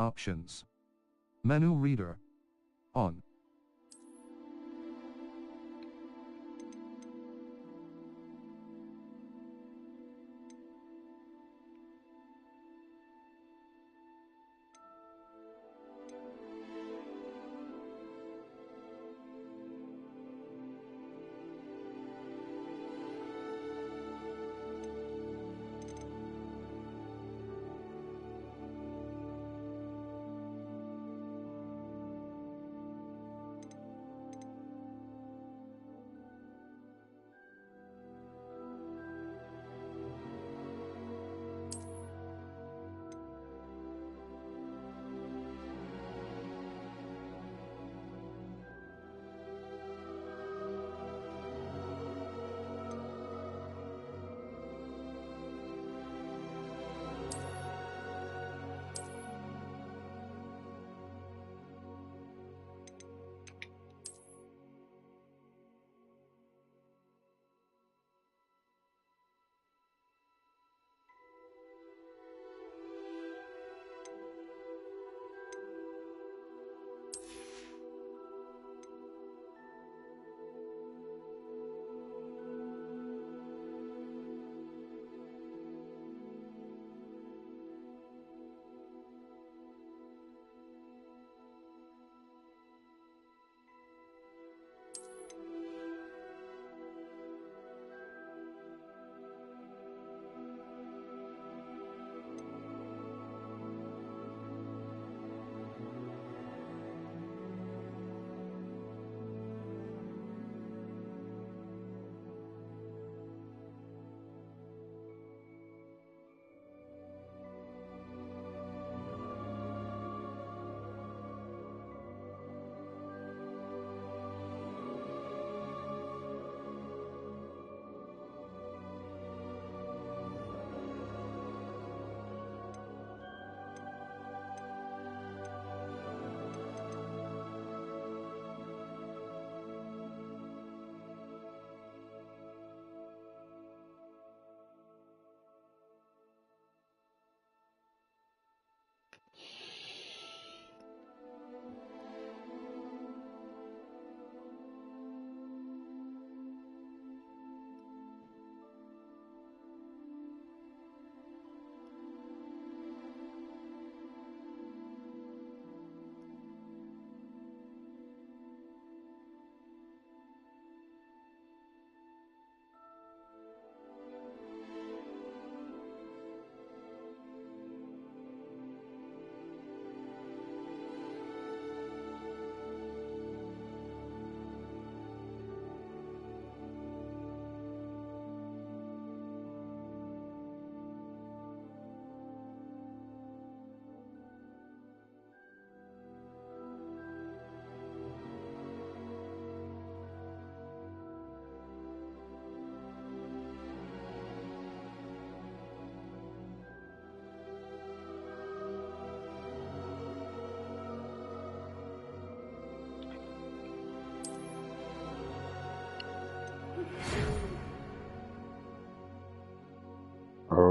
Options. Menu reader. On.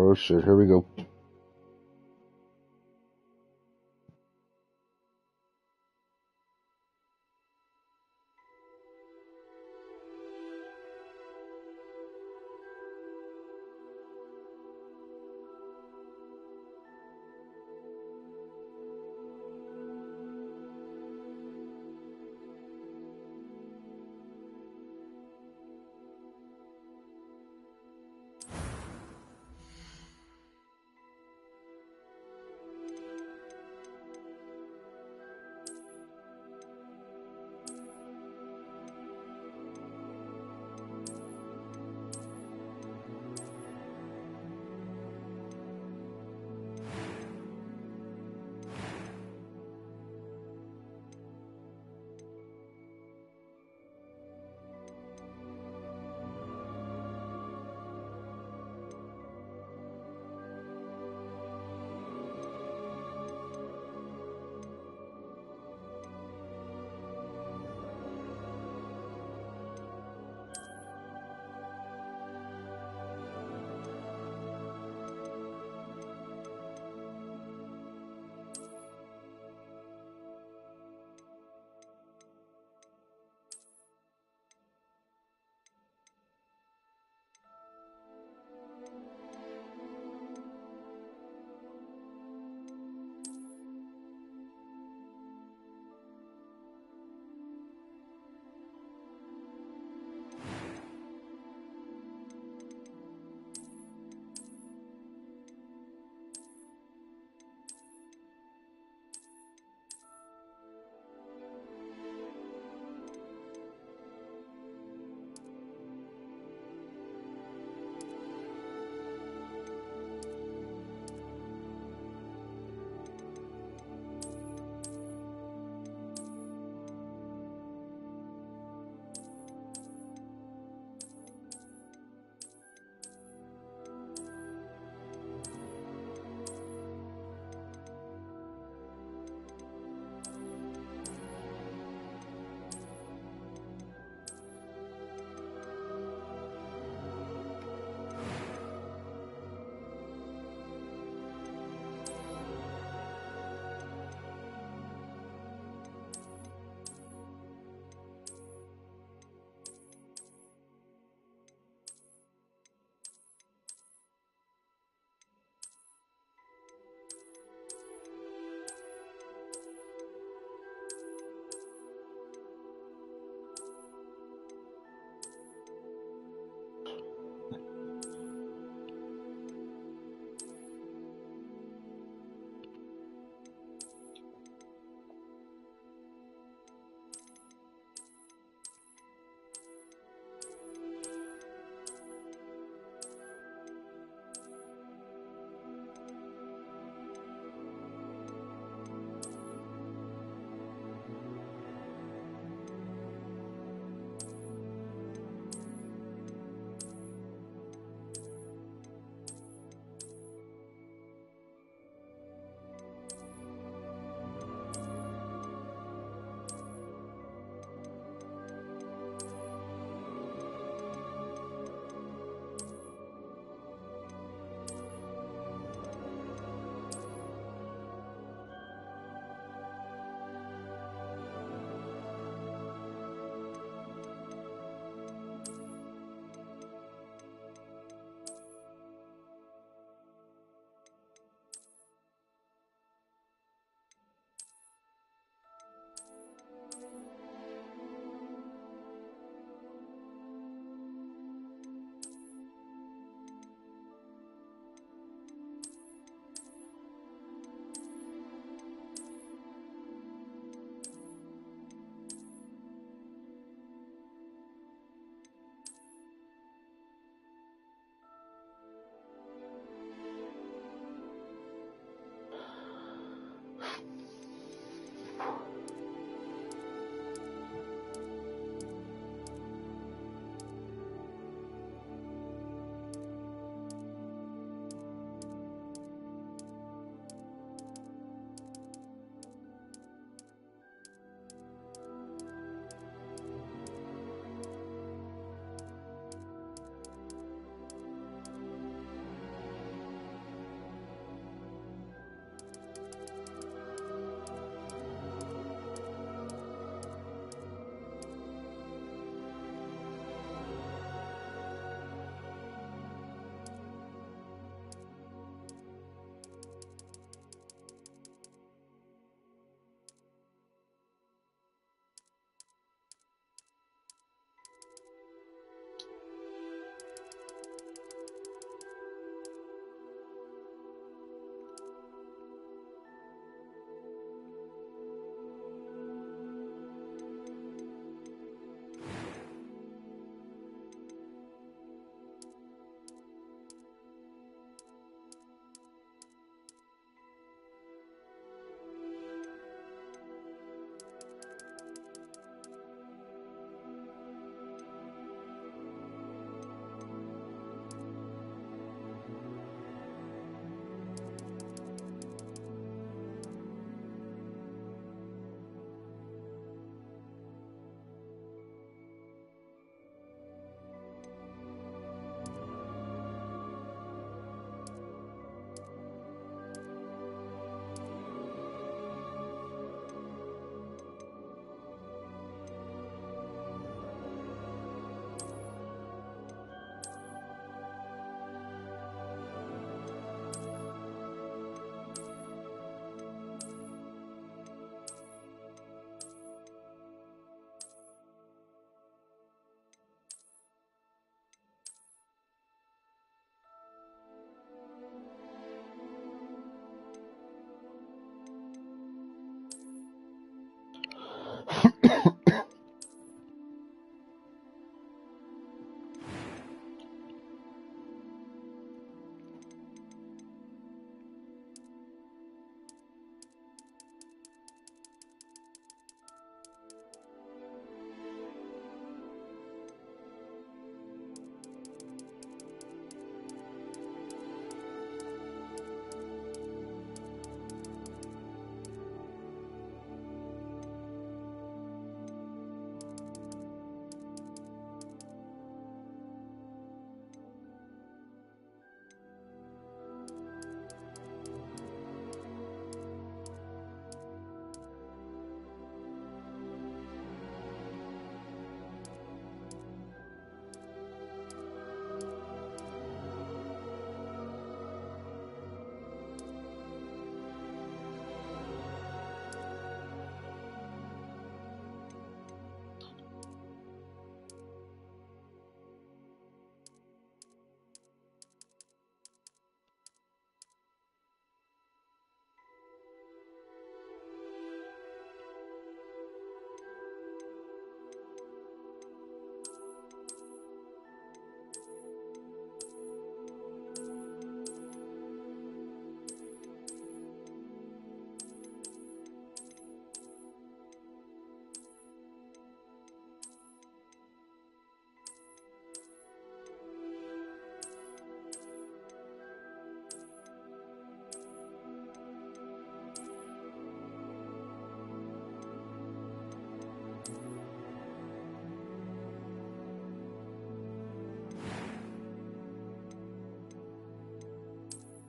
Oh shit, here we go.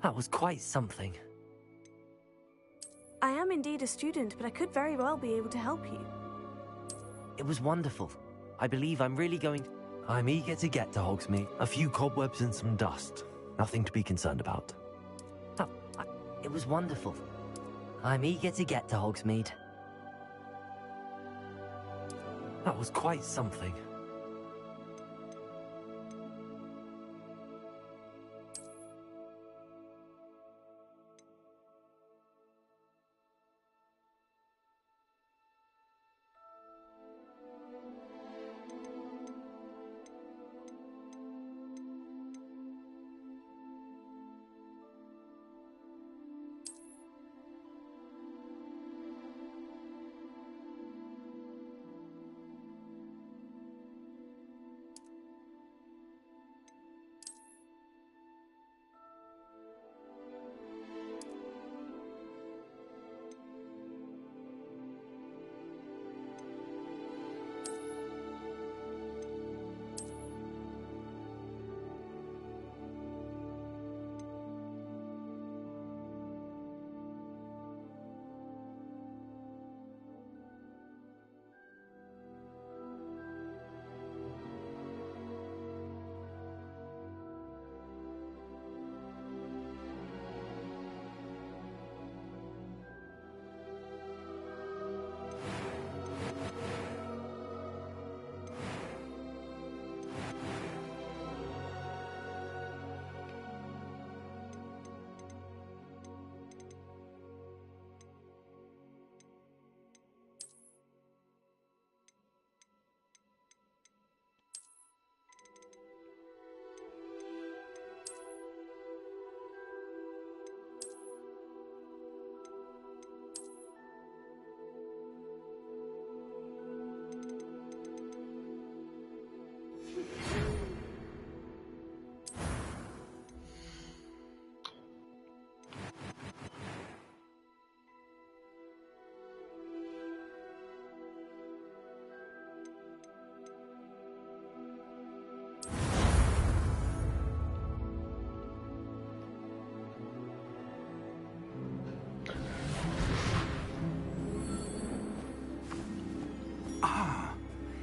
That was quite something. I am indeed a student, but I could very well be able to help you. It was wonderful. I believe I'm really going... I'm eager to get to Hogsmeade. A few cobwebs and some dust. Nothing to be concerned about. It was wonderful. I'm eager to get to Hogsmeade. That was quite something.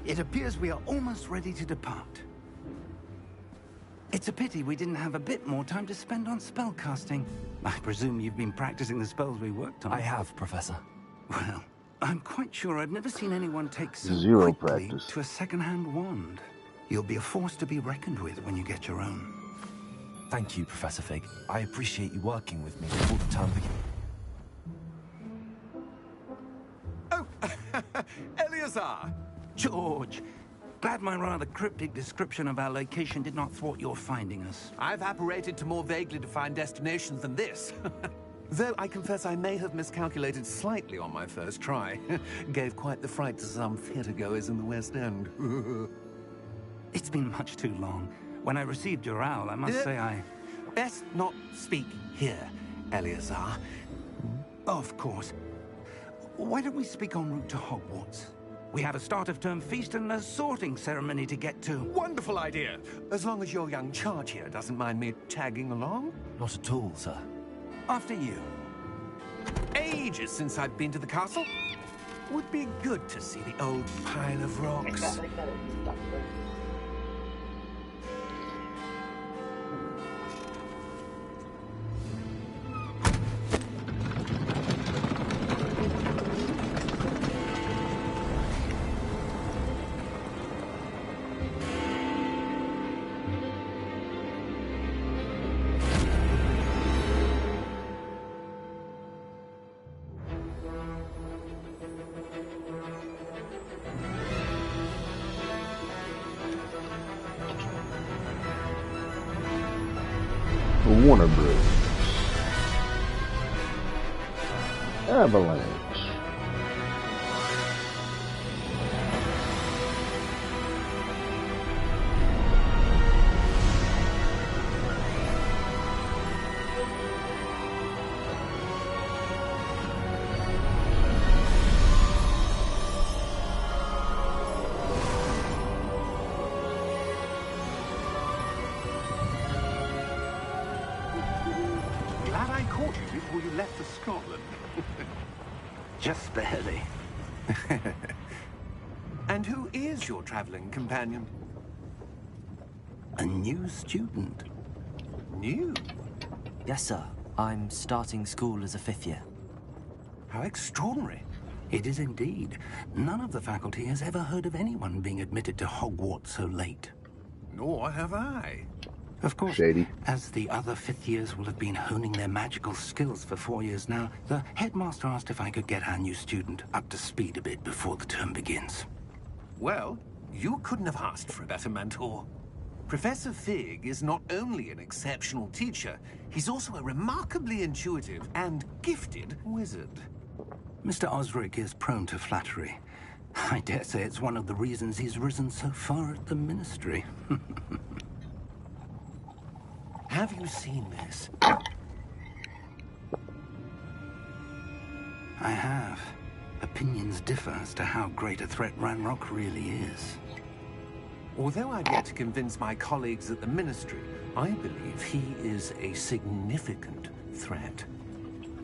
It appears we are almost ready to depart. It's a pity we didn't have a bit more time to spend on spellcasting. I presume you've been practicing the spells we worked on. I have, Professor. Well, I'm quite sure I've never seen anyone take so Zero quickly practice. to a second-hand wand. You'll be a force to be reckoned with when you get your own. Thank you, Professor Fig. I appreciate you working with me all the time. Oh, Eleazar! George, glad my rather cryptic description of our location did not thwart your finding us. I've apparated to more vaguely defined destinations than this. Though I confess I may have miscalculated slightly on my first try. Gave quite the fright to some theatre-goers in the West End. It's been much too long. When I received your owl, I must say I... Best not speak here, Eleazar. Of course. Why don't we speak en route to Hogwarts? We have a start-of-term feast and a sorting ceremony to get to. Wonderful idea! As long as your young charge here doesn't mind me tagging along. Not at all, sir. After you. Ages since I've been to the castle. Would be good to see the old pile of rocks. Warner Bros. Avalanche. Just barely. And who is your traveling companion? A new student. New? Yes, sir. I'm starting school as a 5th year. How extraordinary. It is indeed. None of the faculty has ever heard of anyone being admitted to Hogwarts so late. Nor have I. Of course, Shady. as the other 5th years will have been honing their magical skills for 4 years now, the headmaster asked if I could get our new student up to speed a bit before the term begins. Well, you couldn't have asked for a better mentor. Professor Fig is not only an exceptional teacher, he's also a remarkably intuitive and gifted wizard. Mr. Osric is prone to flattery. I dare say it's one of the reasons he's risen so far at the Ministry. Have you seen this? I have. Opinions differ as to how great a threat Ranrock really is. Although I've yet to convince my colleagues at the Ministry, I believe he is a significant threat.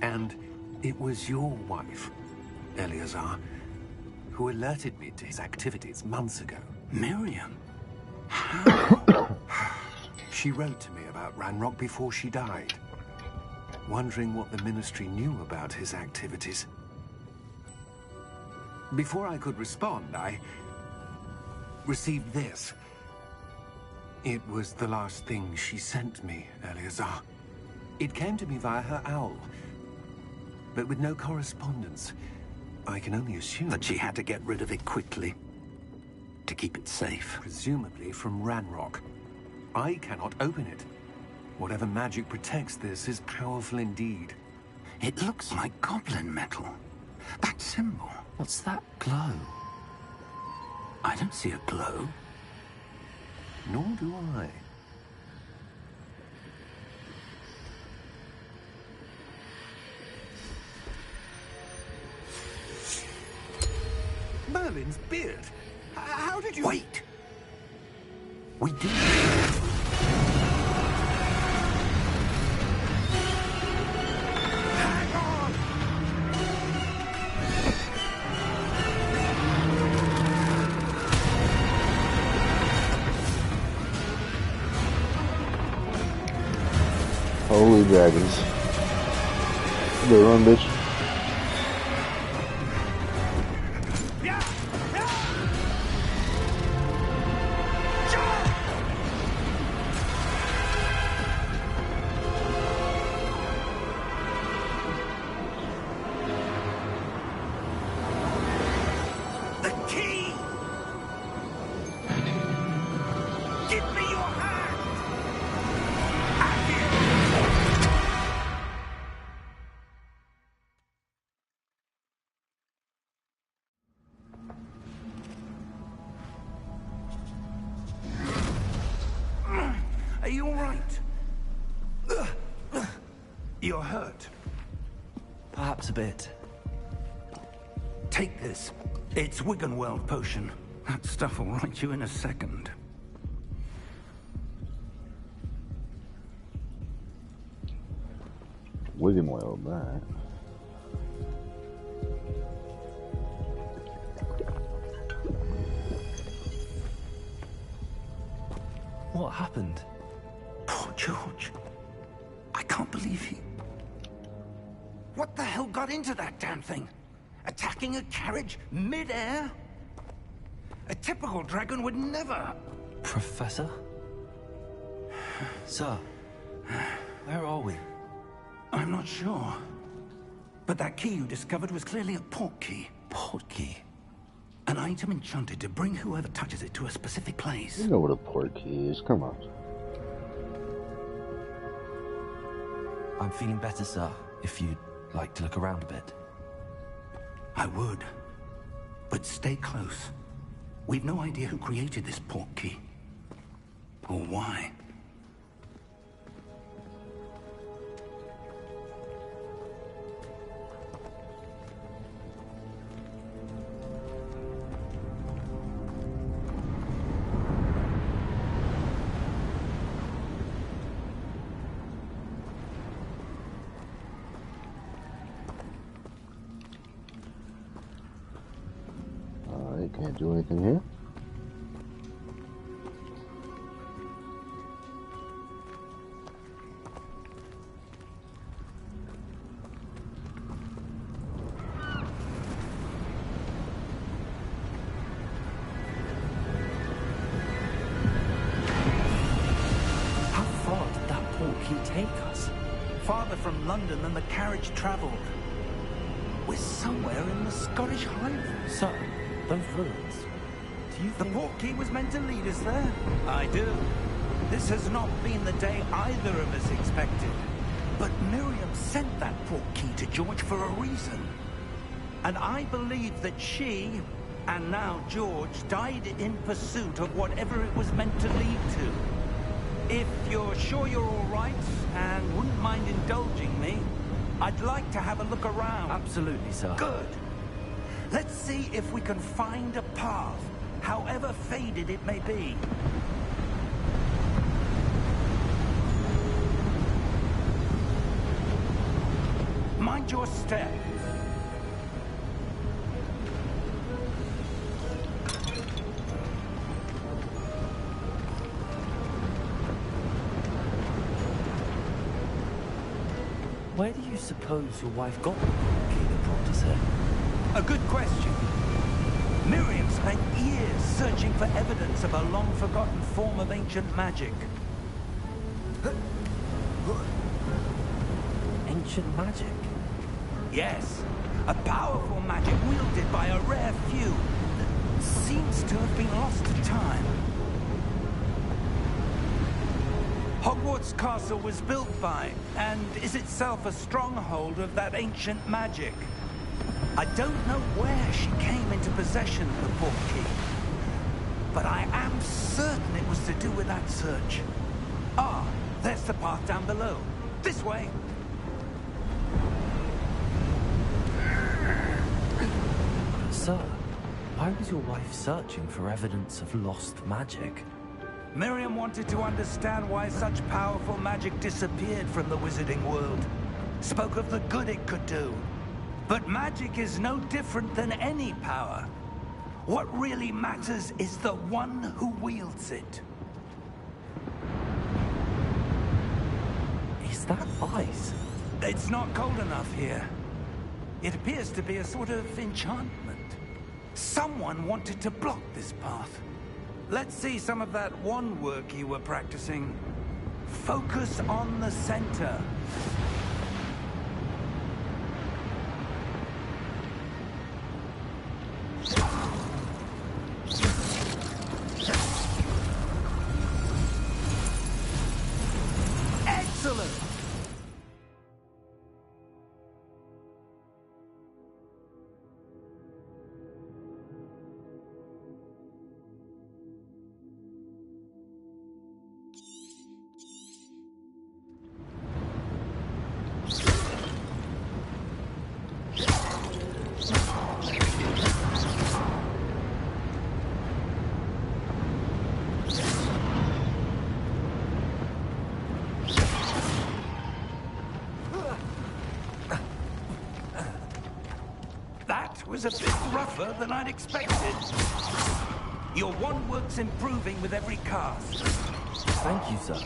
And it was your wife, Eleazar, who alerted me to his activities months ago. Miriam? How? She wrote to me about Ranrock before she died, wondering what the Ministry knew about his activities. Before I could respond, I received this. It was the last thing she sent me, Eleazar. It came to me via her owl, but with no correspondence. I can only assume That she had to get rid of it quickly, to keep it safe. presumably from Ranrock. I cannot open it. Whatever magic protects this is powerful indeed. It looks like goblin metal. That symbol. What's that glow? I don't see a glow. Nor do I. Merlin's beard. How did you... Wait! We did. Hang on! Holy dragons. They run, bitch. The key! Give me your hand! Are you all right? You're hurt. Perhaps a bit. Take this. It's Wiggenweld potion. That stuff will right you in a second. Wiggenweld, that. What happened? Poor George. I can't believe he... What the hell got into that damn thing? Attacking a carriage mid-air? A typical dragon would never... Professor? Sir, where are we? I'm not sure. But that key you discovered was clearly a port key. Portkey. An item enchanted to bring whoever touches it to a specific place. You know what a port key is. Come on. I'm feeling better, sir, if you'd like to look around a bit. I would. But stay close. We've no idea who created this port key. Or why. Can't do anything here. How far did that portkey take us? Farther from London than the carriage travelled. We're somewhere in the Scottish Highlands. Sir, those ruins. Do you The think... portkey was meant to lead us there? I do. This has not been the day either of us expected. But Miriam sent that portkey to George for a reason. And I believe that she, and now George, died in pursuit of whatever it was meant to lead to. If you're sure you're all right, and wouldn't mind indulging me, I'd like to have a look around. Absolutely, sir. Good. Let's see if we can find a path, however faded it may be. Mind your step. Where do you suppose your wife got the portkey that brought us here? A good question. Miriam spent years searching for evidence of a long-forgotten form of ancient magic. Ancient magic? Yes, a powerful magic wielded by a rare few that seems to have been lost to time. Hogwarts Castle was built by, and is itself a stronghold of that ancient magic. I don't know where she came into possession of the portkey, but I am certain it was to do with that search. Ah, there's the path down below. This way. Sir, why was your wife searching for evidence of lost magic? Miriam wanted to understand why such powerful magic disappeared from the wizarding world. Spoke of the good it could do. But magic is no different than any power. What really matters is the one who wields it. Is that ice? It's not cold enough here. It appears to be a sort of enchantment. Someone wanted to block this path. Let's see some of that wand work you were practicing. Focus on the center. Excellent! That was a bit rougher than I'd expected. Your wand work's improving with every cast. Thank you, sir.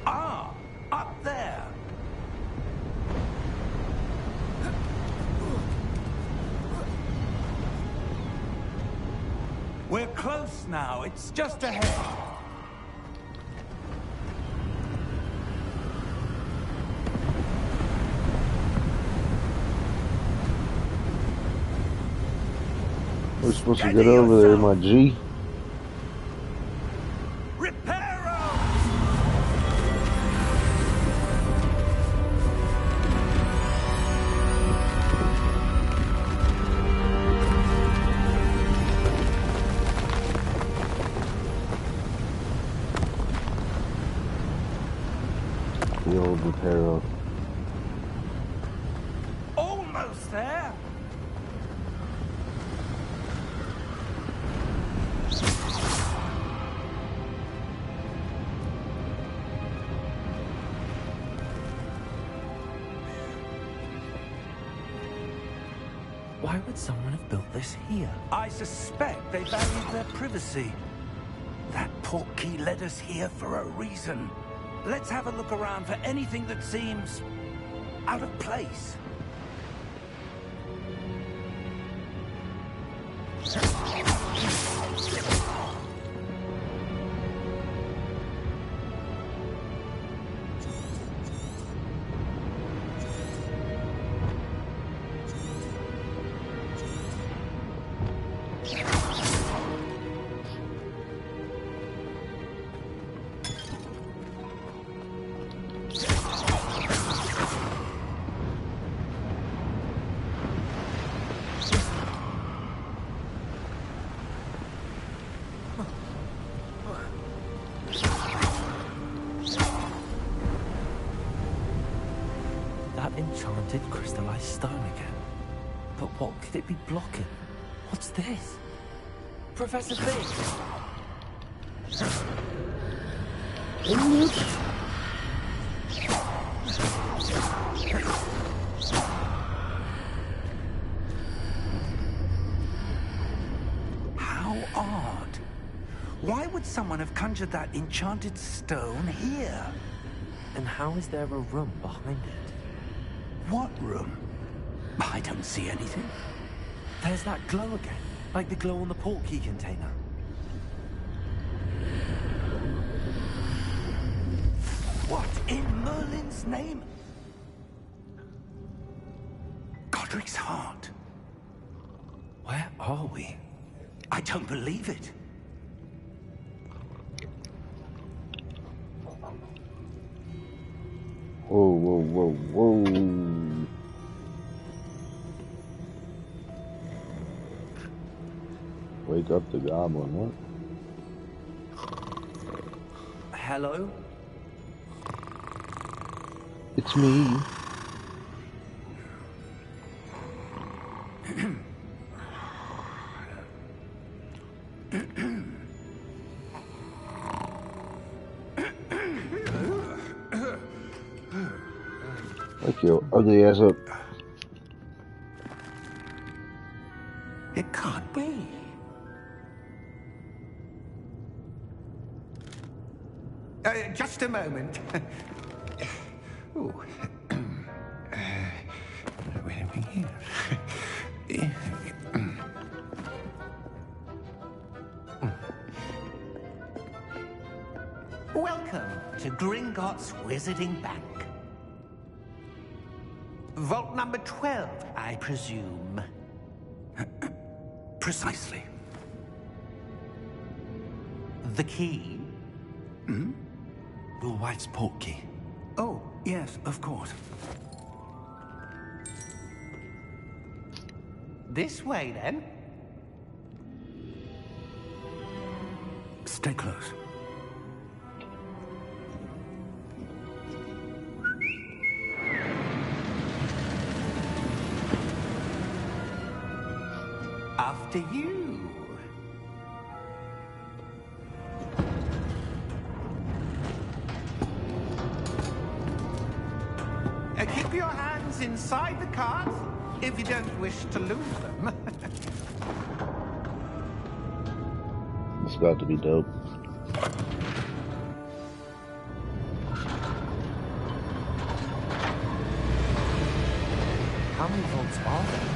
Ah, up there. We're close now. It's just ahead. We're supposed to get over there, my G. Reparo! The old Reparo. there? Why would someone have built this here? I suspect they valued their privacy. That portkey led us here for a reason. Let's have a look around for anything that seems out of place. Enchanted crystallized stone again. But what could it be blocking? What's this? Professor Fig! How odd. Why would someone have conjured that enchanted stone here? And how is there a room behind it? What room? I don't see anything. There's that glow again, like the glow on the portkey container. What in Merlin's name? Godric's heart. Where are we? I don't believe it. Whoa, whoa, whoa, whoa. Wake up the goblin, what? Hello? It's me. Wake your ugly ass up. It can't be. Just a moment. Ooh. Where are we here? Welcome to Gringotts Wizarding Bank. Vault number 12, I presume. Precisely. The key? Hmm? Will White's portkey. Oh, yes, of course. This way, then. Stay close. After you. Keep your hands inside the cart if you don't wish to lose them. It's about to be dope. How many vaults are there?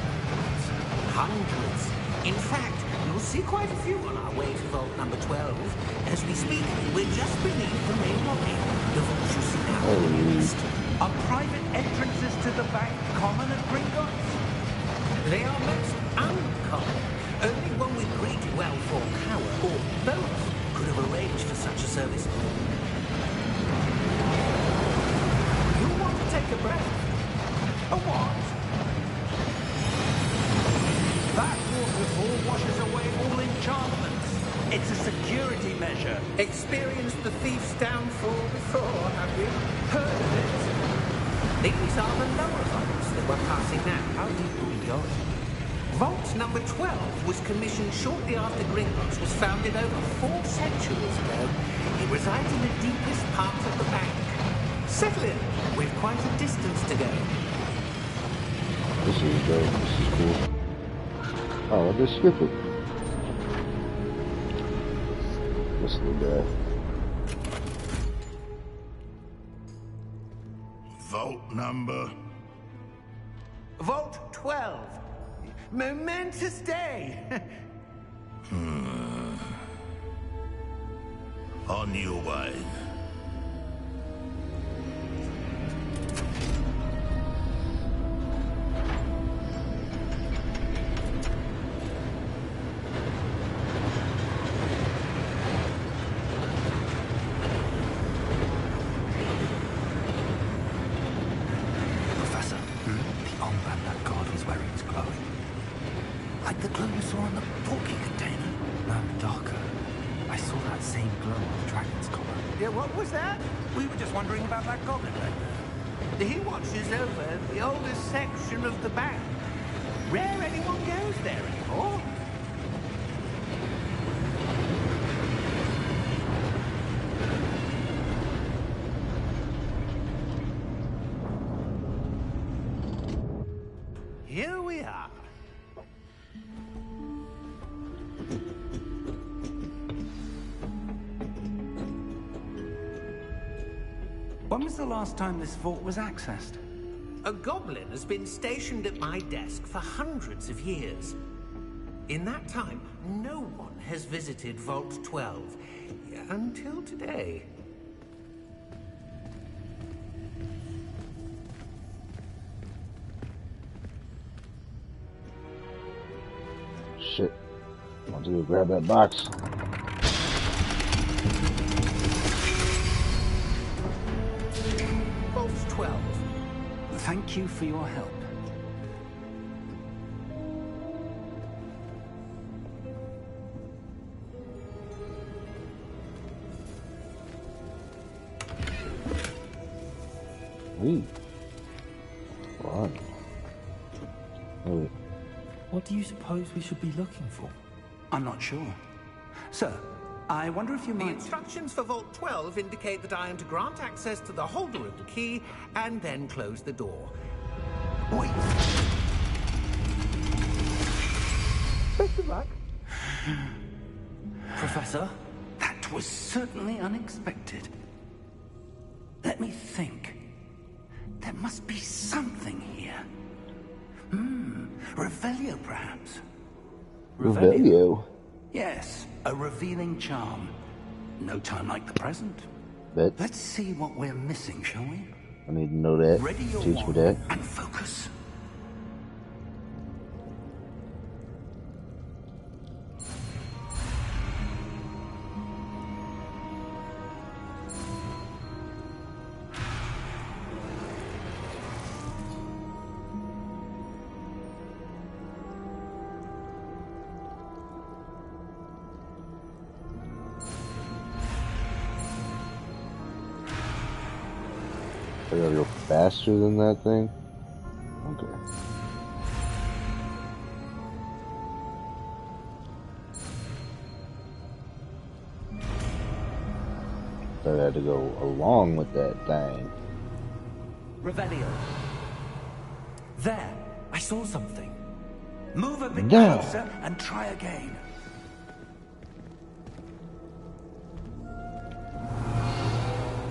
Hundreds. In fact, you'll see quite a few on our way to vault number 12. As we speak, we're just beneath the main lobby. The vaults you see now on the east. Are private entrances to the bank common at Gringotts? They are most uncommon. Only one with great wealth or power, or both, could have arranged for such a service. You want to take a breath? A what? That waterfall washes away all enchantments. It's a security measure. Experienced the thief's downfall before, have you? Heard of it? These are the lower vaults that we're passing now. How deep are we going? Vault number 12 was commissioned shortly after Gringotts was founded over 4 centuries ago. It resides in the deepest parts of the bank. Settle in. We've quite a distance to go. This is dope. This is cool. Oh, I just skip it. Listen to that. Vault number. Vault 12. Momentous day. On your way. Professor, the armband that guard was wearing is glowing. Like the glow you saw on the porky container. No, darker. I saw that same glow on the dragon's collar. Yeah, what was that? We were just wondering about that goblin back there. He watches over the oldest section of the bank. Rare anyone goes there anymore. Here we are. When was the last time this vault was accessed? A goblin has been stationed at my desk for hundreds of years. In that time, no one has visited Vault 12 until today. Shit. I want to go grab that box. Vault 12. Thank you for your help. Wait. What? Wait. What do you suppose we should be looking for? I'm not sure. Sir, I wonder if you The might... instructions for Vault 12 indicate that I am to grant access to the holder of the key and then close the door. Wait. Best of luck. Professor? That was certainly unexpected. Let me think. There must be something here. Revelio, perhaps. Revelio. Yes, a revealing charm. No time like the present. Bet. Let's see what we're missing, shall we? I need to know that. Ready your Teach me wand that. and focus. I gotta go faster than that thing? Okay. Thought I had to go along with that thing. Revelio. There! I saw something. Move a bit No. closer and try again.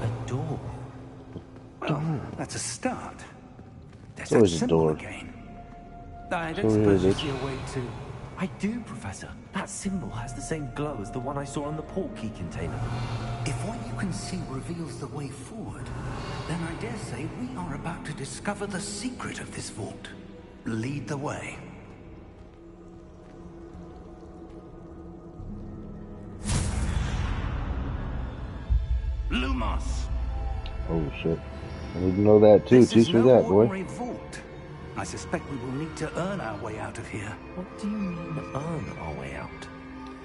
A door. Well, that's a start. There's So that is a symbol door. again. I So don't suppose you is it. see a way to... I do, Professor. That symbol has the same glow as the one I saw on the portkey container. If what you can see reveals the way forward, then I dare say we are about to discover the secret of this vault. Lead the way. Lumos. Oh shit. I need to know that too. This is Teach me no that, boy. ordinary vault. I suspect we will need to earn our way out of here. What do you mean, earn our way out?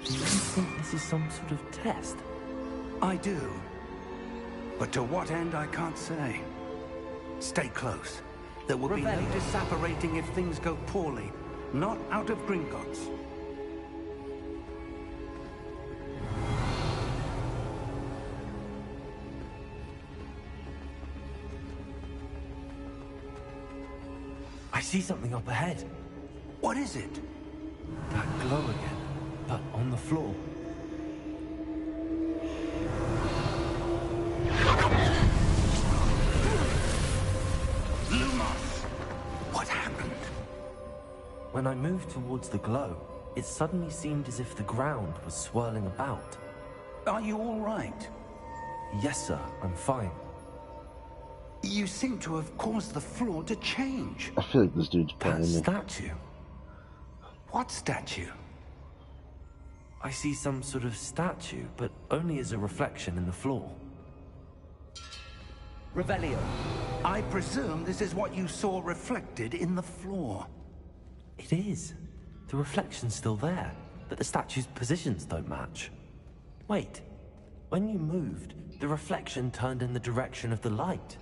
Do you think this is some sort of test? I do. But to what end, I can't say. Stay close. There will be no Rebellion. disapparating if things go poorly. Not out of Gringotts. I see something up ahead. What is it? That glow again, but on the floor. Lumos! What happened? When I moved towards the glow, it suddenly seemed as if the ground was swirling about. Are you all right? Yes, sir, I'm fine. You seem to have caused the floor to change. I feel like this dude's That playing me. statue. What statue? I see some sort of statue, but only as a reflection in the floor. Revelio. I presume this is what you saw reflected in the floor. It is. The reflection's still there, but the statue's positions don't match. Wait. When you moved, the reflection turned in the direction of the light.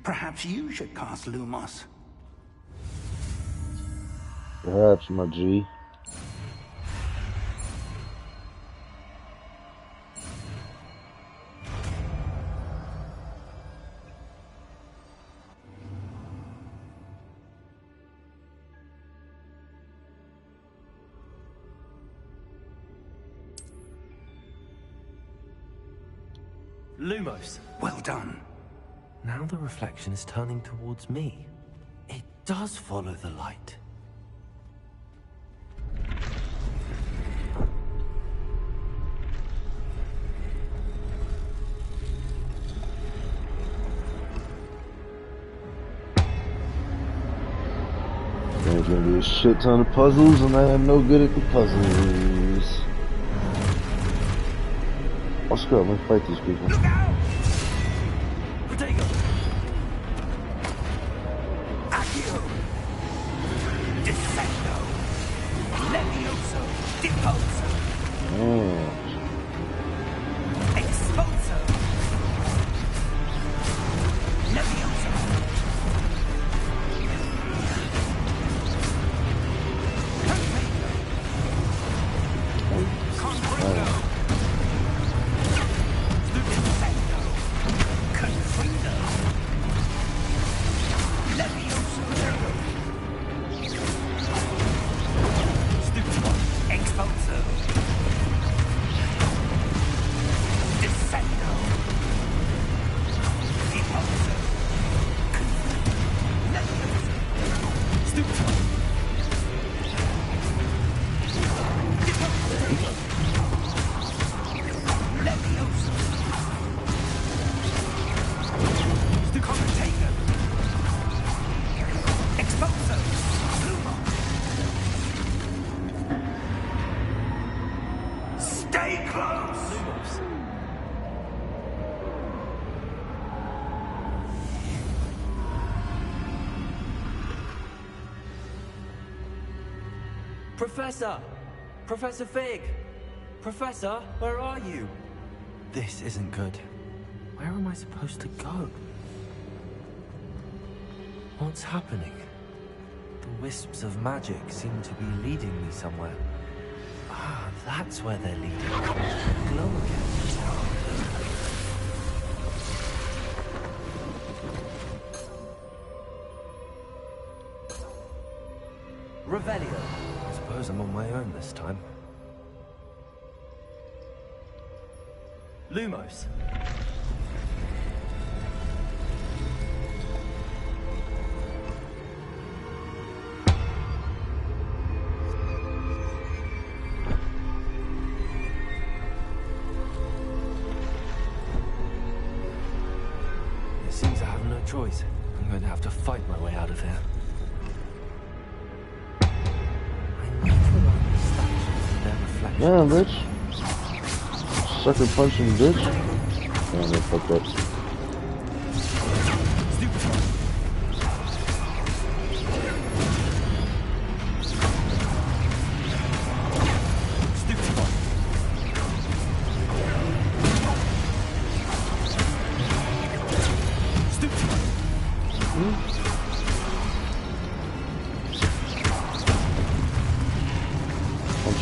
Perhaps you should cast Lumos. Perhaps, my G. Lumos. Well done. Now the reflection is turning towards me. It does follow the light. There's gonna be a shit ton of puzzles, and I am no good at the puzzles. Let's go, I'm gonna fight these people. Look out! Protego! Accio! Descendo! Levioso! Deposo! Man. Exposo! Levioso! Perfecto! Confringo! Descendo! Confringo! Levioso! Stupido! Exposo! Descendo! Deposo! Levioso! Stupido! Levioso! Stupido! Exposo! Plumo! Stay close! Lumos. Professor! Professor Fig! Professor, where are you? This isn't good. Where am I supposed to go? What's happening? The wisps of magic seem to be leading me somewhere. Ah, that's where they're leading. Glow again. Revelio. I suppose I'm on my own this time. Lumos. It seems I have no choice. I'm going to have to fight my way out of here. I need to learn the statues and their reflections. Damn, bitch. Sucker punching bitch. Damn, they fucked up. Punch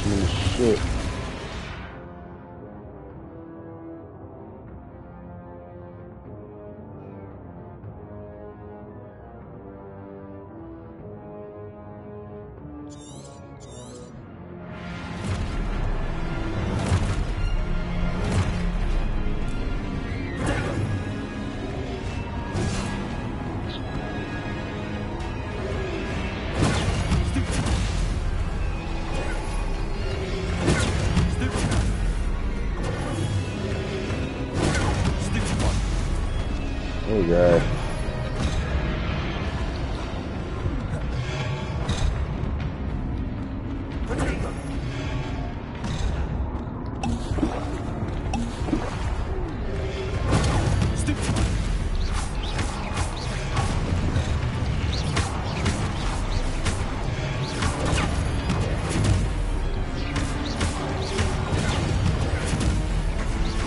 him in the shit. Oh god.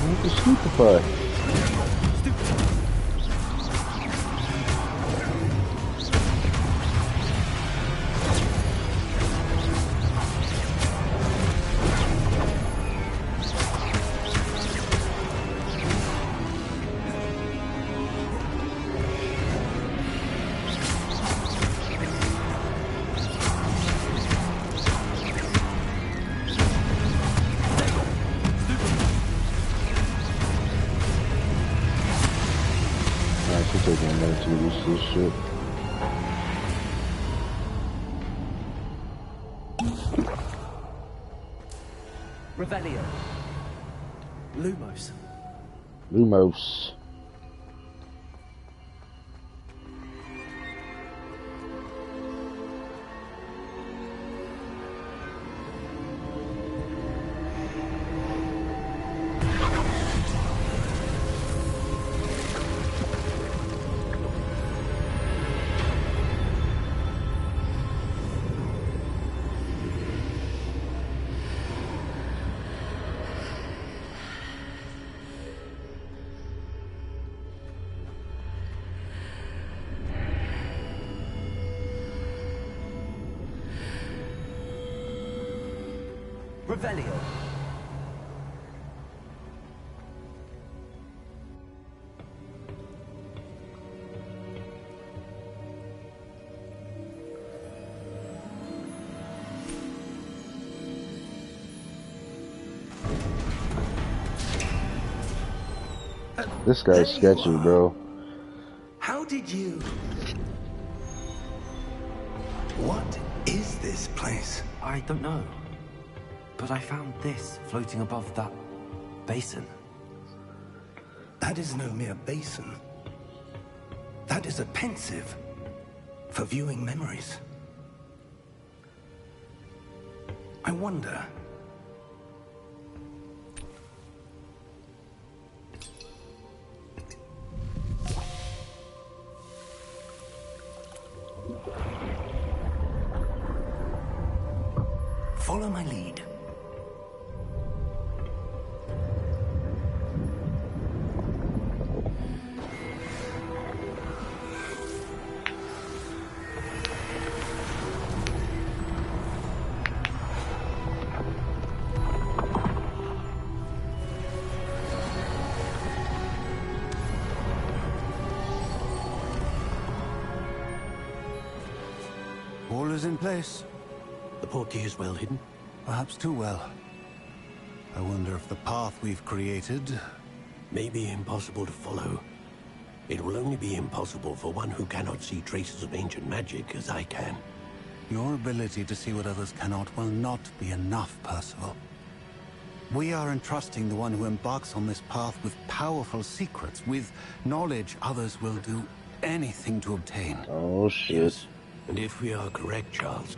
What the stupefy? It's taking a minute to release this shit. Revelio. Lumos. Lumos. Revelio. This guy's sketchy, bro. How did you... What is this place? I don't know. But I found this floating above that basin. That is no mere basin. That is a pensive for viewing memories. I wonder... Follow my lead. All is in place. The portkey is well hidden? Perhaps too well. I wonder if the path we've created... May be impossible to follow. It will only be impossible for one who cannot see traces of ancient magic as I can. Your ability to see what others cannot will not be enough, Percival. We are entrusting the one who embarks on this path with powerful secrets, with knowledge others will do anything to obtain. Oh shit. Yes, and if we are correct, Charles,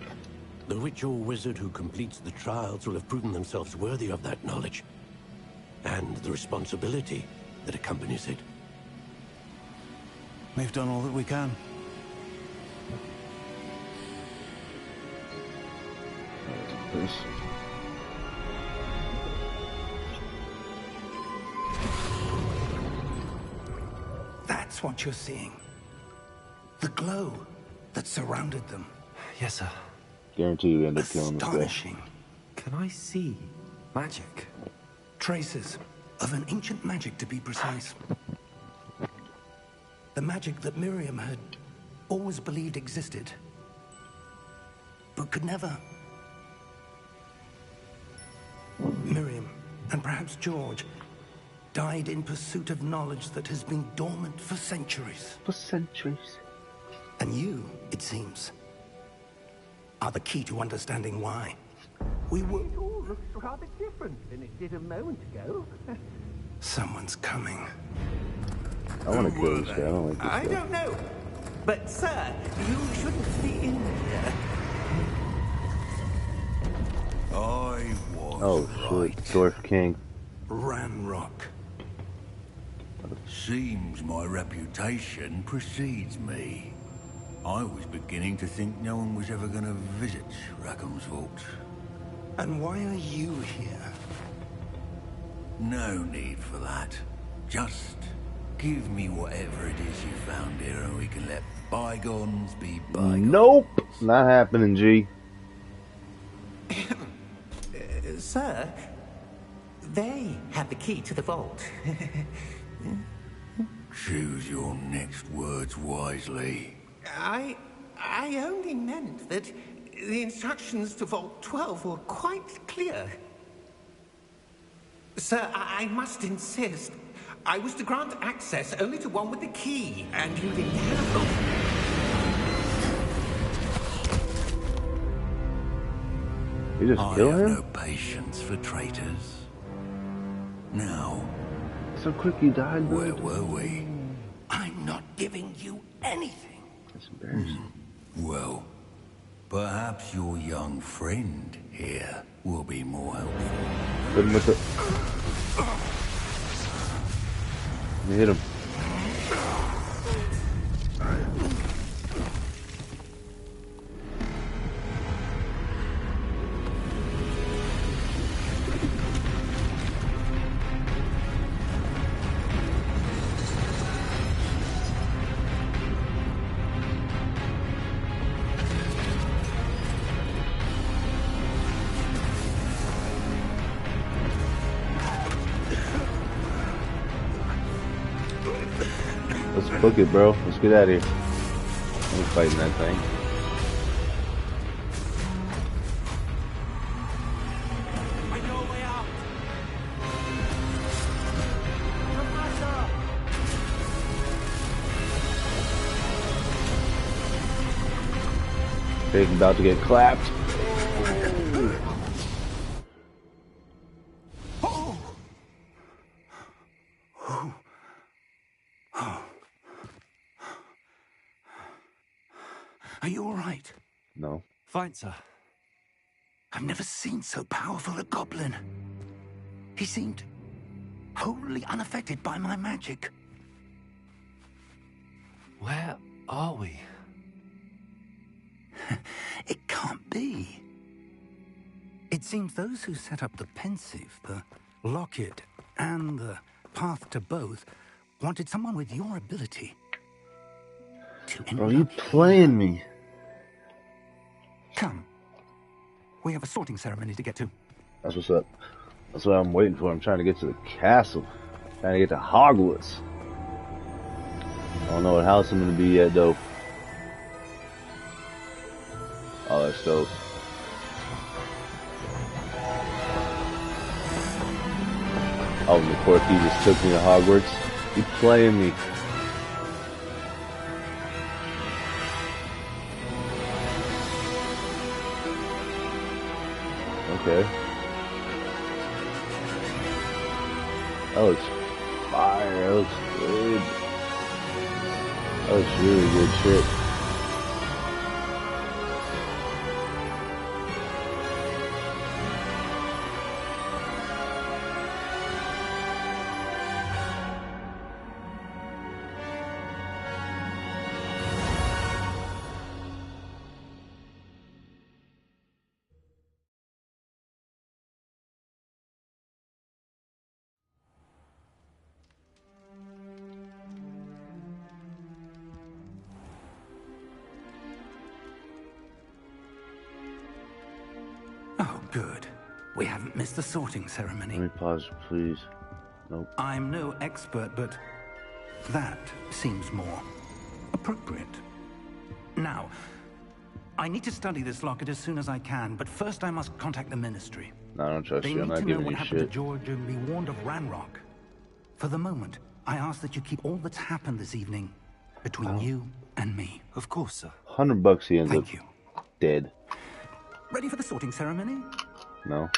the witch or wizard who completes the trials will have proven themselves worthy of that knowledge, and the responsibility that accompanies it. We've done all that we can. This. That's what you're seeing. The glow that surrounded them. Yes, sir. Guarantee you end up killing this guy. Astonishing. Can I see magic? Traces of an ancient magic, to be precise. The magic that Miriam had always believed existed, but could never. Miriam, and perhaps George, died in pursuit of knowledge that has been dormant for centuries. For centuries. And you, it seems, are the key to understanding why. We were... It all looks rather different than it did a moment ago. Someone's coming. I want to kill this guy. I don't like this guy. I don't know. But, sir, you shouldn't be in here. I was Oh shit, Dwarf King. Ranrock. Seems my reputation precedes me. I was beginning to think no one was ever going to visit Rackham's vault. And why are you here? No need for that. Just give me whatever it is you found here and we can let bygones be bygones. Nope, not happening, G. Sir, they have the key to the vault. Choose your next words wisely. I only meant that the instructions to Vault 12 were quite clear. Sir, I must insist. I was to grant access only to one with the key, and you didn't have them. You just kill I have him? no patience for traitors. Now, So quick you died, where dude. were we? I'm not giving you anything. That's embarrassing. Well, perhaps your young friend here will be more helpful. Hit him with it. Let me hit him. Let's book it, bro. Let's get out of here. I'm fighting that thing. Big about to get clapped. Are you all right? No. Fine, sir. I've never seen so powerful a goblin. He seemed wholly unaffected by my magic. Where are we? It can't be. It seems those who set up the pensive, the locket, and the path to both wanted someone with your ability to end Bro, you up playing me. Come. We have a sorting ceremony to get to. That's what's up. That's what I'm waiting for. I'm trying to get to the castle. Trying to get to Hogwarts. I don't know what house I'm gonna be at though. Oh, that's dope. Oh, and the Corky just took me to Hogwarts. You playing me. Okay. That looks fire. That looks good. That looks really good shit. Good. We haven't missed the sorting Let ceremony. me pause, please. Nope. I'm no expert, but that seems more appropriate. Now, I need to study this locket as soon as I can, but first I must contact the Ministry. No, I don't trust They you. I'm need not to know giving what you happened to shit. George and be warned of Ranrock. For the moment, I ask that you keep all that's happened this evening between you and me. Of course, sir. $100 he ends up Thank you. dead. Ready for the sorting ceremony? No.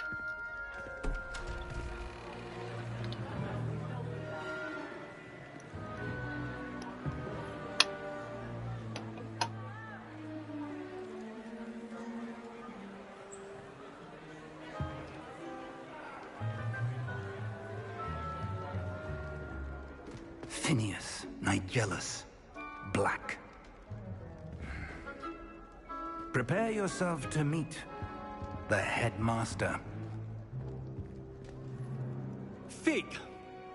Phineas, Nigellus, Black. Prepare yourself to meet the headmaster. Fig,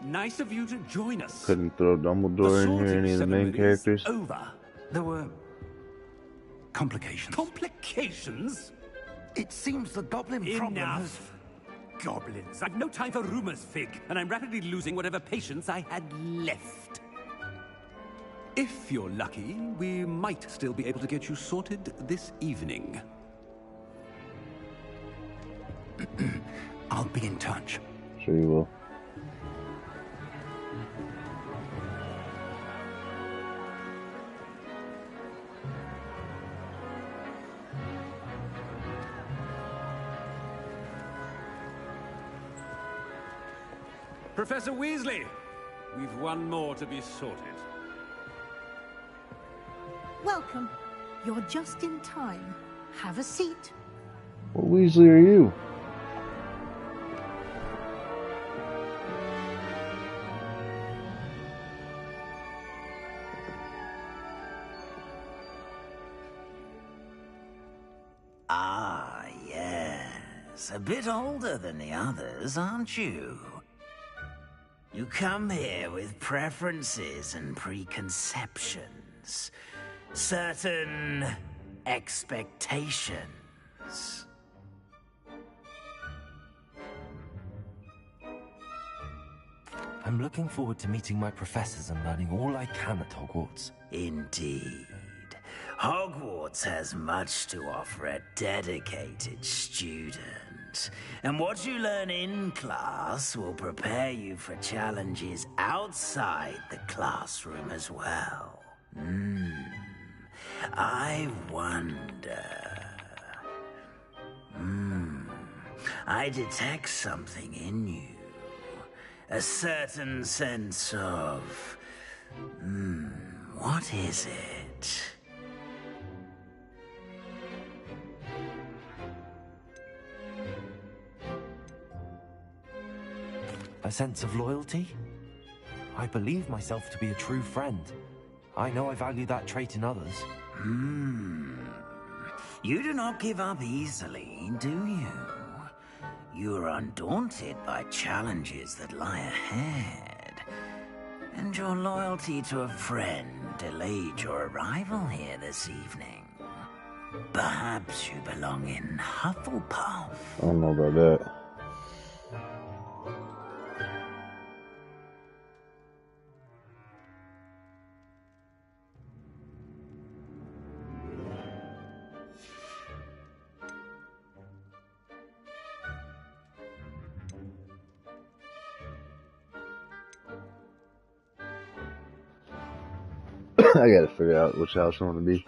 nice of you to join us. Couldn't throw Dumbledore in here, any of the main characters. Over. There were complications. Complications? It seems the goblin problem has... Enough. Goblins. I've no time for rumors, Fig, and I'm rapidly losing whatever patience I had left. If you're lucky, we might still be able to get you sorted this evening. I'll be in touch. Sure you will. Professor Weasley, we've one more to be sorted. Welcome. You're just in time. Have a seat. What Weasley are you? Ah, yes. A bit older than the others, aren't you? You come here with preferences and preconceptions. Certain expectations. I'm looking forward to meeting my professors and learning all I can at Hogwarts. Indeed. Hogwarts has much to offer a dedicated student. And what you learn in class will prepare you for challenges outside the classroom as well. I wonder... I detect something in you. A certain sense of... what is it? A sense of loyalty? I believe myself to be a true friend. I know I value that trait in others. You do not give up easily, do you? You are undaunted by challenges that lie ahead. And your loyalty to a friend delayed your arrival here this evening. Perhaps you belong in Hufflepuff. I don't know about that. I gotta figure out which house I want to be.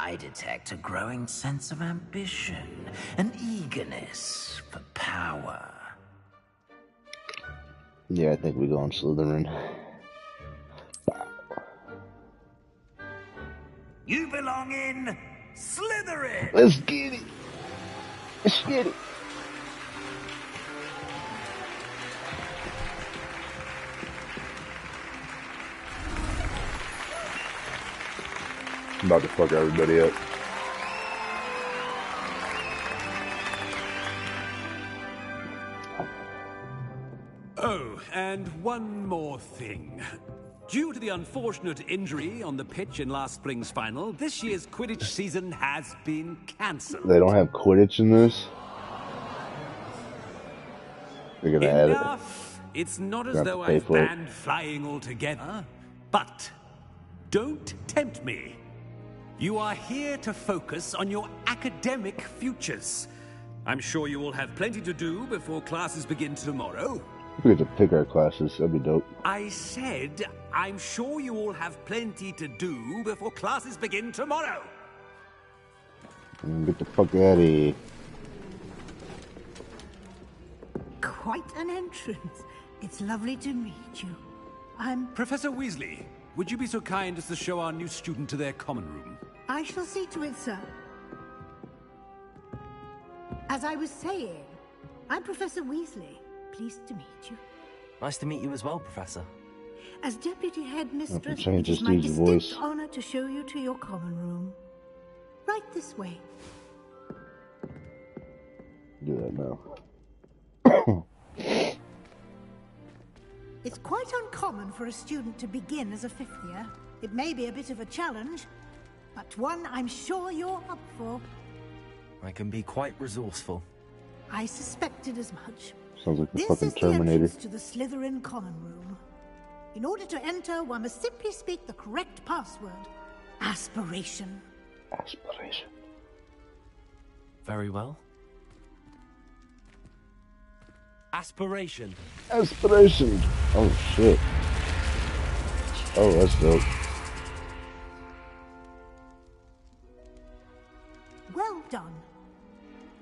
I detect a growing sense of ambition, an eagerness for power. Yeah, I think we go on Slytherin. You belong in Slytherin! Let's get it! Let's get it! I'm about to fuck everybody up. Oh, and one more thing. Due to the unfortunate injury on the pitch in last spring's final, this year's Quidditch season has been cancelled. They don't have Quidditch in this? They're gonna add it. Enough! It's not as Gonna have though to pay I've for it. banned flying altogether, but don't tempt me. You are here to focus on your academic futures. I'm sure you will have plenty to do before classes begin tomorrow. We get to pick our classes, that'd be dope. I said, I'm sure you all have plenty to do before classes begin tomorrow. Get the fuck out of here. Quite an entrance. It's lovely to meet you. I'm... Professor Weasley, would you be so kind as to show our new student to their common room? I shall see to it, sir. As I was saying, I'm Professor Weasley. Pleased to meet you. Nice to meet you as well, Professor. As Deputy Headmistress, change it is this my dude's distinct voice. honor to show you to your common room. Right this way. Do that now. It's quite uncommon for a student to begin as a fifth year. It may be a bit of a challenge, but one I'm sure you're up for. I can be quite resourceful. I suspected as much. Sounds like the This fucking is the Terminator. entrance to the Slytherin common room. In order to enter, one must simply speak the correct password. Aspiration. Aspiration. Very well. Aspiration. Aspiration! Oh shit. Oh, that's dope. Well done.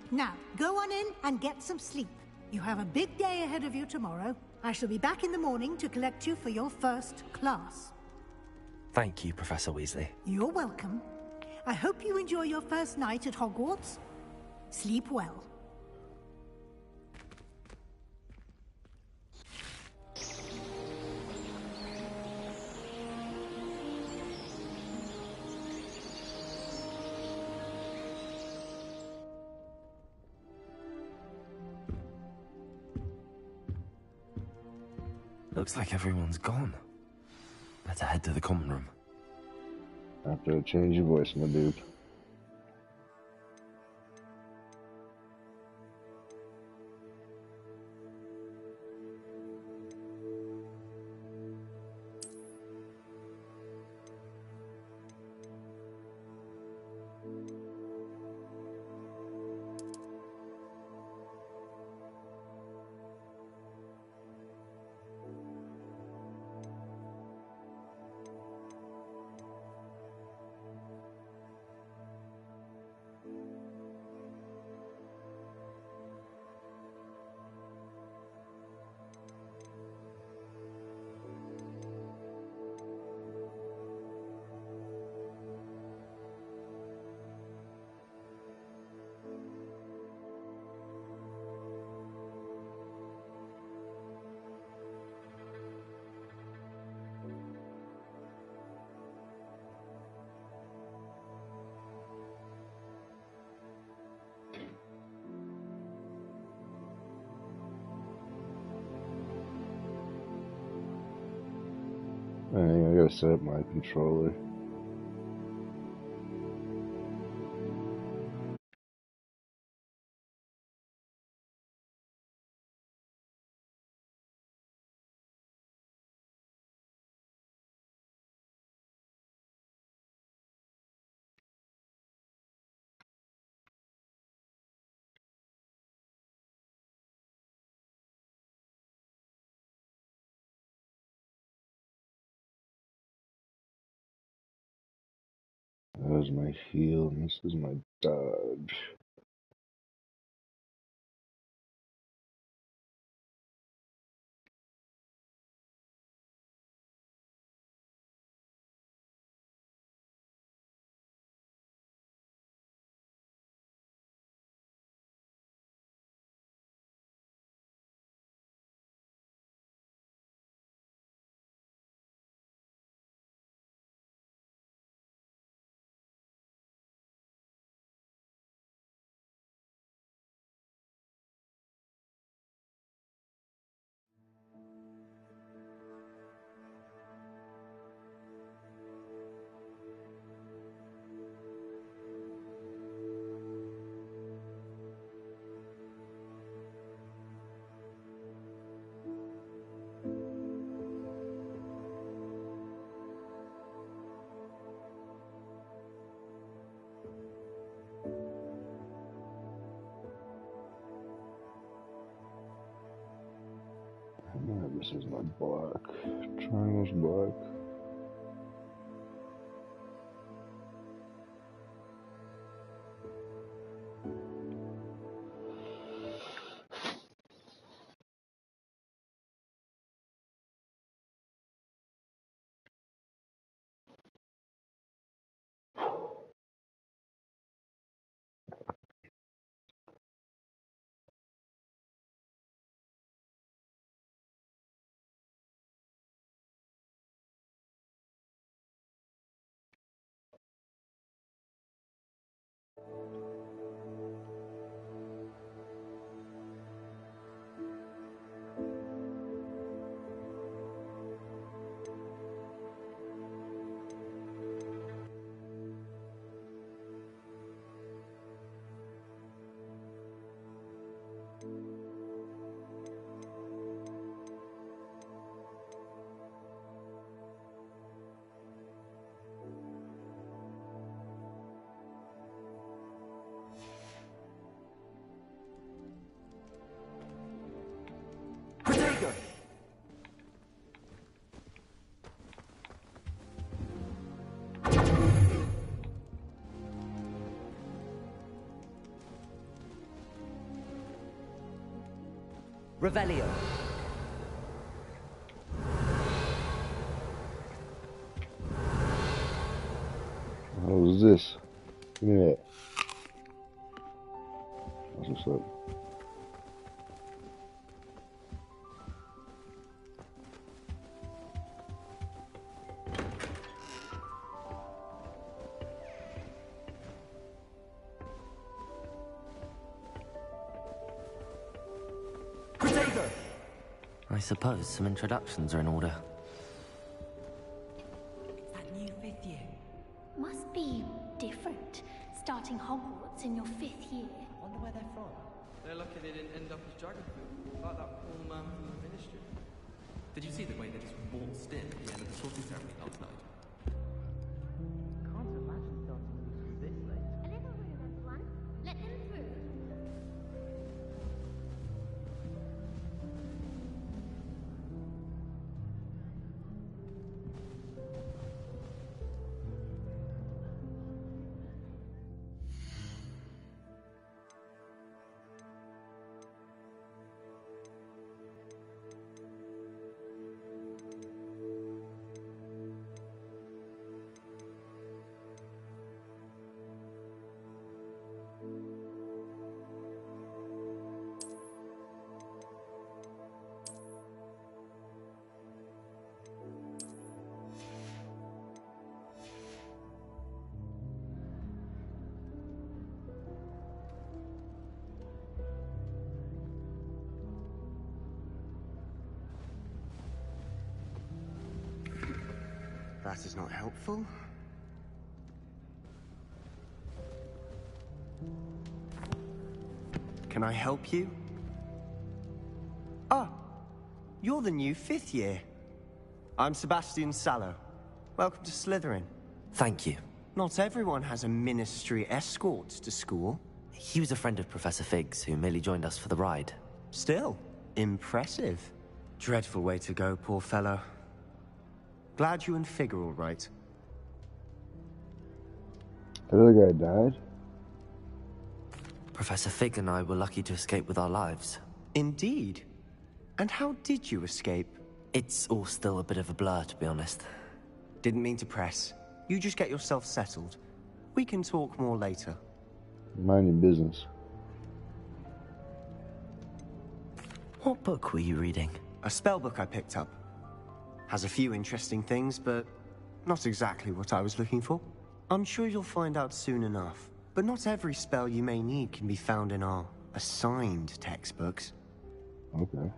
Now, go on in and get some sleep. You have a big day ahead of you tomorrow. I shall be back in the morning to collect you for your first class. Thank you, Professor Weasley. You're welcome. I hope you enjoy your first night at Hogwarts. Sleep well. Looks like everyone's gone. Better head to the common room. After I change your voice, my dude. I gotta set up my controller. There's my heal, and this is my dodge. This is my black. Triangle's black. Revelio. What was this? Yeah. That's what's up. I suppose some introductions are in order. That new 5th year. Must be different, starting Hogwarts in your 5th year. I wonder where they're from. They're lucky they didn't end up as Dragonfield, like that poor man from the Ministry. Did you see the way they just waltzed in at the end of the sorting ceremony last night? Can't imagine starting with you this late. A little room, everyone. Let them through. That is not helpful. Can I help you? Ah, you're the new 5th year. I'm Sebastian Sallow. Welcome to Slytherin. Thank you. Not everyone has a ministry escort to school. He was a friend of Professor Figgs, who merely joined us for the ride. Still, impressive. Dreadful way to go, poor fellow. Glad you and Fig are all right. The other guy died? Professor Fig and I were lucky to escape with our lives. Indeed. And how did you escape? It's all still a bit of a blur, to be honest. Didn't mean to press. You just get yourself settled. We can talk more later. Mind your business. What book were you reading? A spell book I picked up. Has a few interesting things, but not exactly what I was looking for. I'm sure you'll find out soon enough. But not every spell you may need can be found in our assigned textbooks. Okay.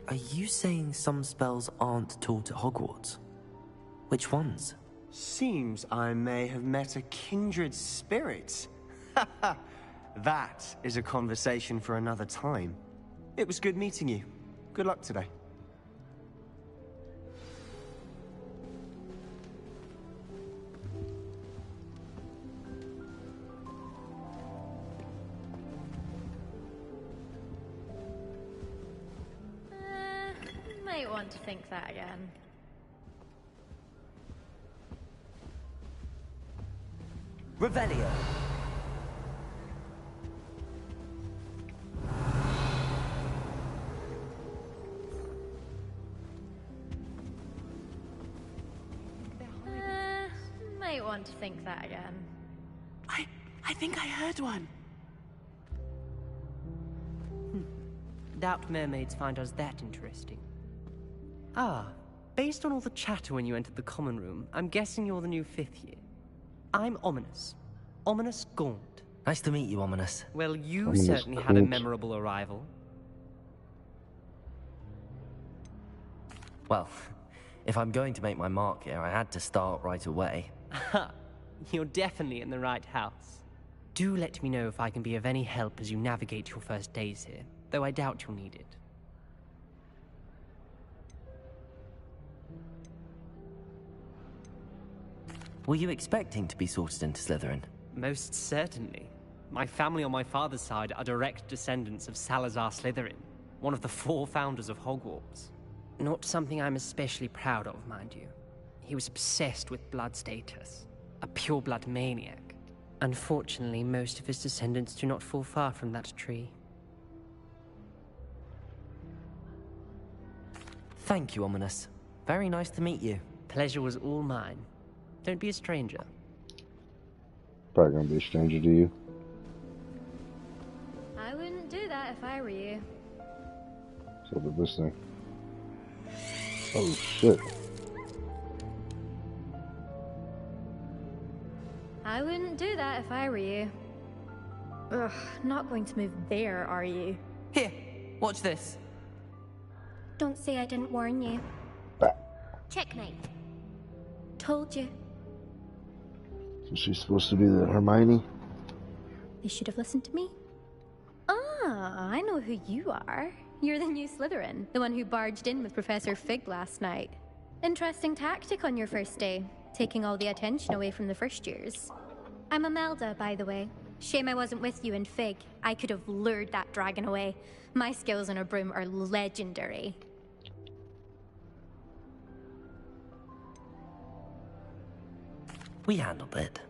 Are you saying some spells aren't taught at Hogwarts? Which ones? Seems I may have met a kindred spirit. That is a conversation for another time. It was good meeting you. Good luck today. Might want to think that again. Revelio. Might want to think that again. I think I heard one. Doubt mermaids find us that interesting. Ah, based on all the chatter when you entered the common room, I'm guessing you're the new 5th year. I'm Ominous. Ominous Gaunt. Nice to meet you, Ominous. Well, you Ominous certainly had a Gaunt. memorable arrival. Well, if I'm going to make my mark here, I had to start right away. Ha! You're definitely in the right house. Do let me know if I can be of any help as you navigate your first days here, though I doubt you'll need it. Were you expecting to be sorted into Slytherin? Most certainly. My family on my father's side are direct descendants of Salazar Slytherin, one of the 4 founders of Hogwarts. Not something I'm especially proud of, mind you. He was obsessed with blood status, a pure-blood maniac. Unfortunately, most of his descendants do not fall far from that tree. Thank you, Ominous. Very nice to meet you. Pleasure was all mine. Don't be a stranger. Probably gonna be a stranger to you. I wouldn't do that if I were you. So with this thing. Oh shit. I wouldn't do that if I were you. Ugh, not going to move there, are you? Here, watch this. Don't say I didn't warn you. Checkmate. Told you. So she's supposed to be the Hermione? You should have listened to me. Ah, I know who you are. You're the new Slytherin, the one who barged in with Professor Fig last night. Interesting tactic on your first day, taking all the attention away from the first years. I'm Imelda, by the way. Shame I wasn't with you in Fig. I could have lured that dragon away. My skills on a broom are legendary. We handled it.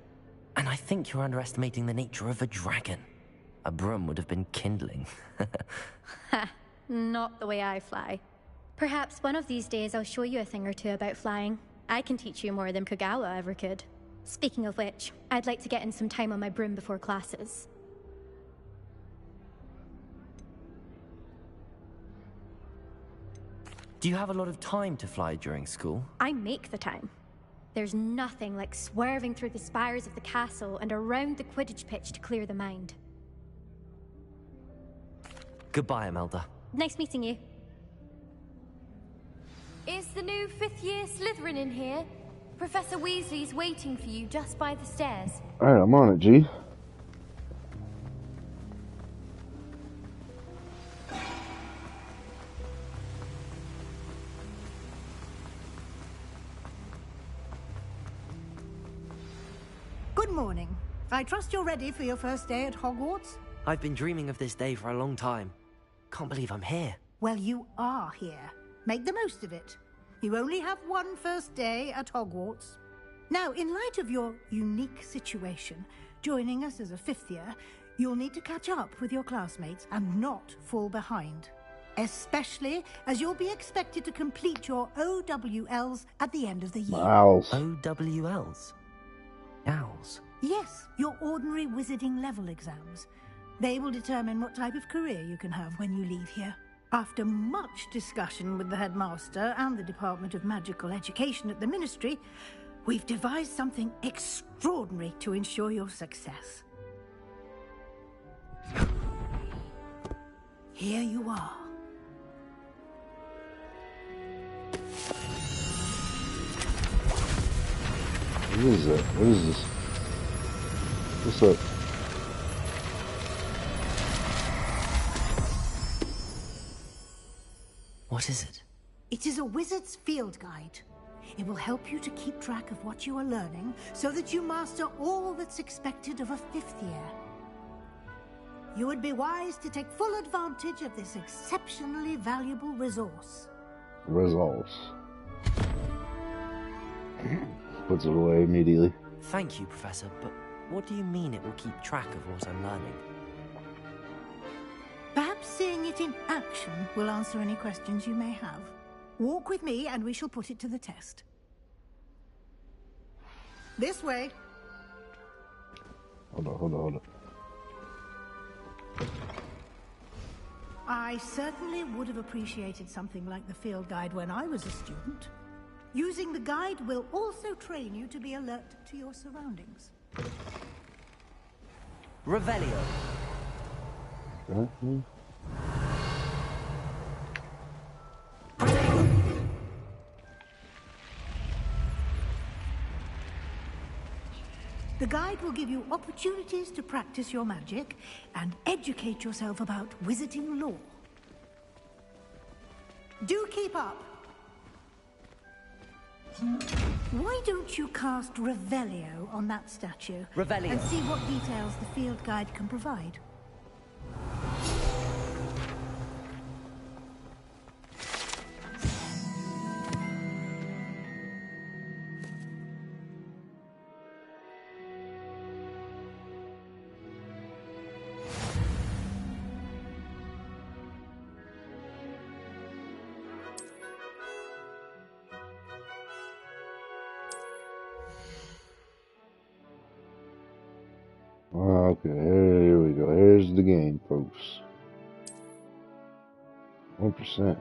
And I think you're underestimating the nature of a dragon. A broom would have been kindling. Ha, not the way I fly. Perhaps one of these days I'll show you a thing or two about flying. I can teach you more than Kagawa ever could. Speaking of which, I'd like to get in some time on my broom before classes. Do you have a lot of time to fly during school? I make the time. There's nothing like swerving through the spires of the castle and around the Quidditch pitch to clear the mind. Goodbye, Imelda. Nice meeting you. Is the new 5th year Slytherin in here? Professor Weasley's waiting for you just by the stairs. Alright, I'm on it, G. Good morning. I trust you're ready for your first day at Hogwarts? I've been dreaming of this day for a long time. Can't believe I'm here. Well, you are here. Make the most of it. You only have one first day at Hogwarts. Now, in light of your unique situation, joining us as a 5th year, you'll need to catch up with your classmates and not fall behind. Especially as you'll be expected to complete your OWLs at the end of the year. OWLs? Owls? Yes, your ordinary wizarding level exams. They will determine what type of career you can have when you leave here. After much discussion with the headmaster and the Department of Magical Education at the Ministry, we've devised something extraordinary to ensure your success. Here you are. What is that? What is this? What's up? What is it? It is a wizard's field guide. It will help you to keep track of what you are learning so that you master all that's expected of a 5th year. You would be wise to take full advantage of this exceptionally valuable resource. Results. Puts it away immediately. Thank you, Professor, but what do you mean it will keep track of what I'm learning? Perhaps seeing it in action will answer any questions you may have. Walk with me and we shall put it to the test. This way. Hold on. I certainly would have appreciated something like the field guide when I was a student. Using the guide will also train you to be alert to your surroundings. Revelio. The guide will give you opportunities to practice your magic and educate yourself about wizarding lore. Do keep up. Why don't you cast Revelio on that statue? Revelio. And see what details the field guide can provide. Okay, here we go. Here's the game, folks. 1%.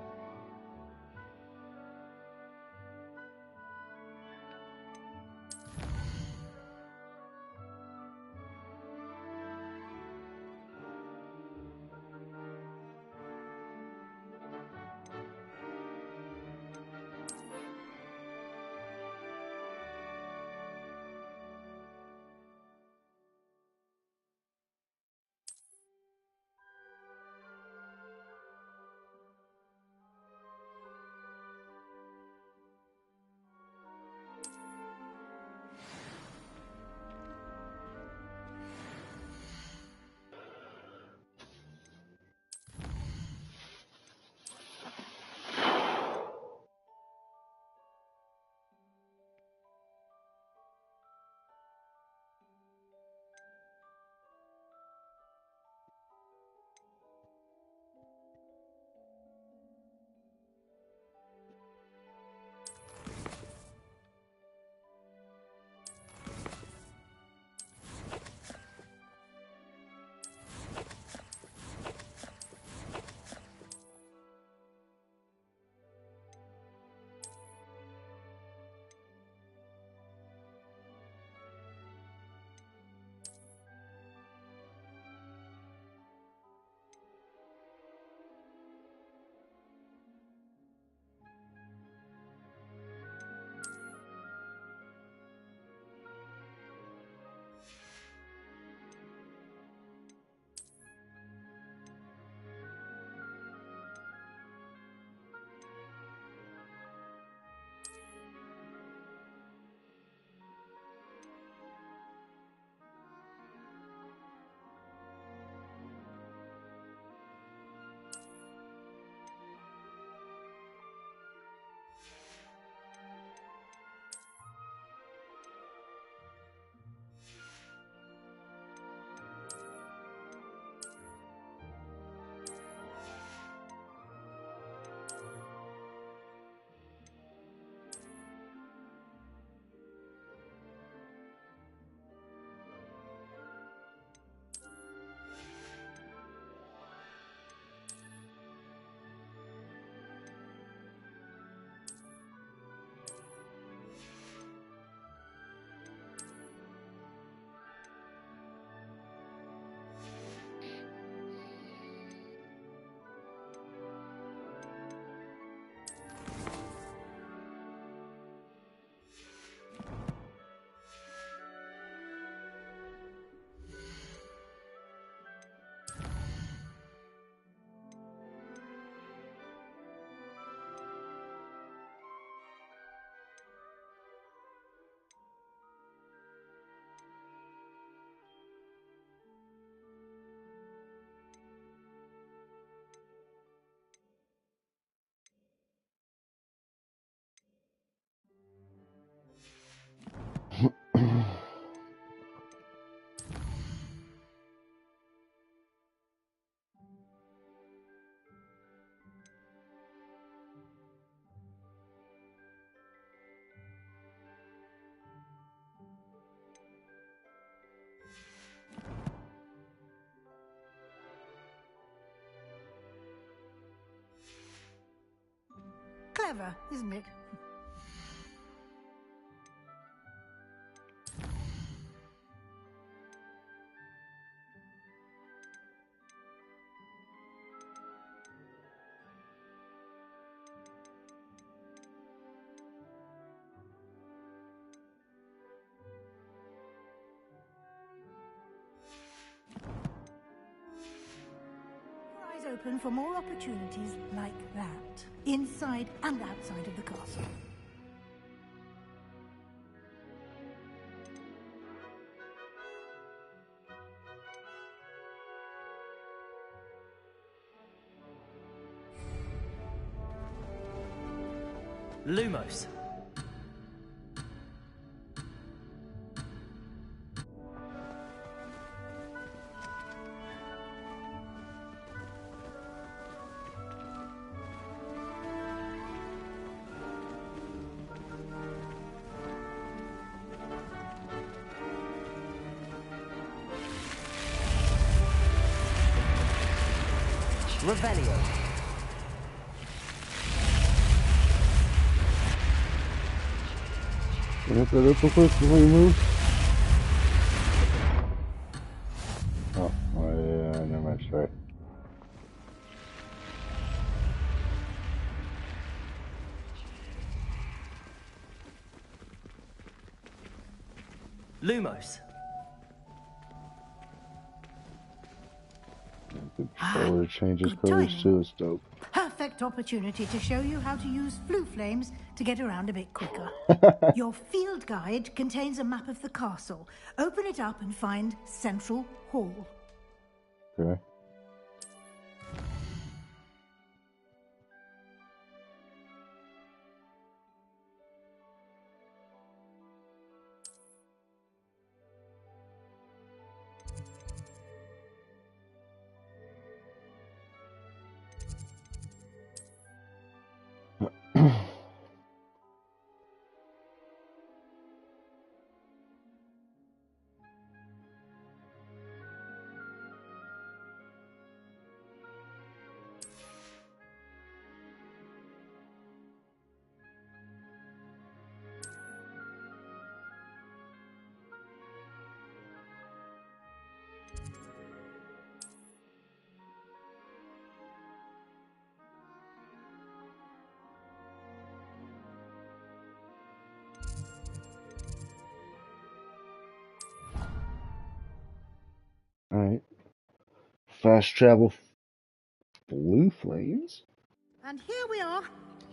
Clever, isn't it? Open for more opportunities like that, inside and outside of the castle. Lumos. Revelio. Can I put up quick before you move? Oh, yeah, never mind, sorry. Lumos. Controller changes colors too, it's dope. Perfect opportunity to show you how to use flue flames to get around a bit quicker. Your field guide contains a map of the castle. Open it up and find Central Hall. Okay. Alright. Fast travel blue flames? And here we are.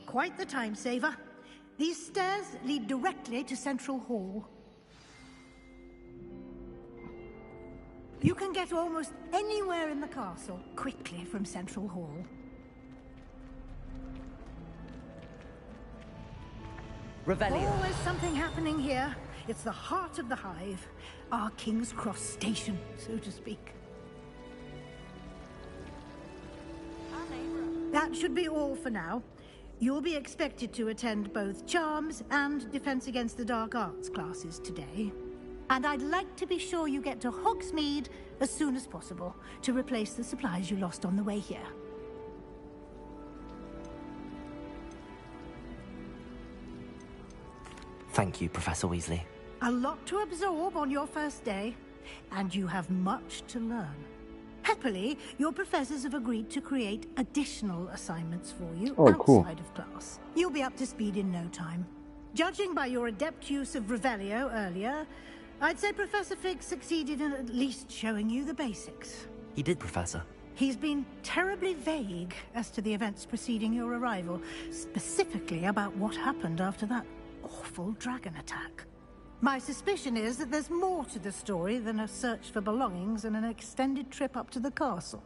Quite the time saver. These stairs lead directly to Central Hall. You can get almost anywhere in the castle quickly from Central Hall. Revelio. Always something happening here. It's the heart of the hive. Our King's Cross station, so to speak. That should be all for now. You'll be expected to attend both Charms and Defense Against the Dark Arts classes today. And I'd like to be sure you get to Hogsmeade as soon as possible to replace the supplies you lost on the way here. Thank you, Professor Weasley. A lot to absorb on your first day, and you have much to learn. Happily, your professors have agreed to create additional assignments for you outside of class. You'll be up to speed in no time. Judging by your adept use of Revelio earlier, I'd say Professor Fig succeeded in at least showing you the basics. He did, Professor. He's been terribly vague as to the events preceding your arrival, specifically about what happened after that awful dragon attack. My suspicion is that there's more to the story than a search for belongings and an extended trip up to the castle.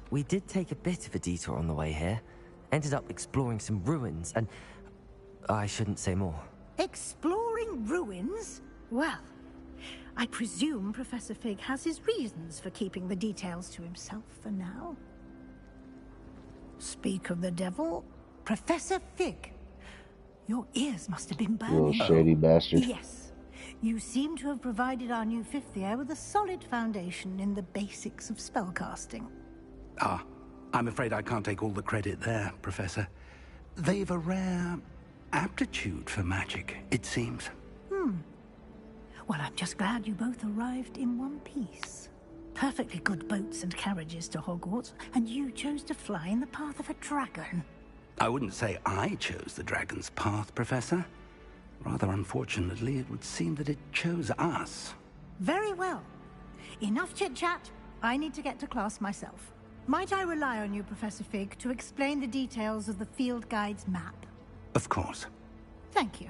We did take a bit of a detour on the way here. Ended up exploring some ruins, and I shouldn't say more. Exploring ruins? Well, I presume Professor Fig has his reasons for keeping the details to himself for now. Speak of the devil, Professor Fig. Your ears must have been burning. Little shady bastard. Yes. You seem to have provided our new fifth year with a solid foundation in the basics of spellcasting. Ah, I'm afraid I can't take all the credit there, Professor. They've a rare aptitude for magic, it seems. Well, I'm just glad you both arrived in one piece. Perfectly good boats and carriages to Hogwarts, and you chose to fly in the path of a dragon. I wouldn't say I chose the dragon's path, Professor. Rather unfortunately, it would seem that it chose us. Very well. Enough chit-chat. I need to get to class myself. Might I rely on you, Professor Fig, to explain the details of the field guide's map? Of course. Thank you.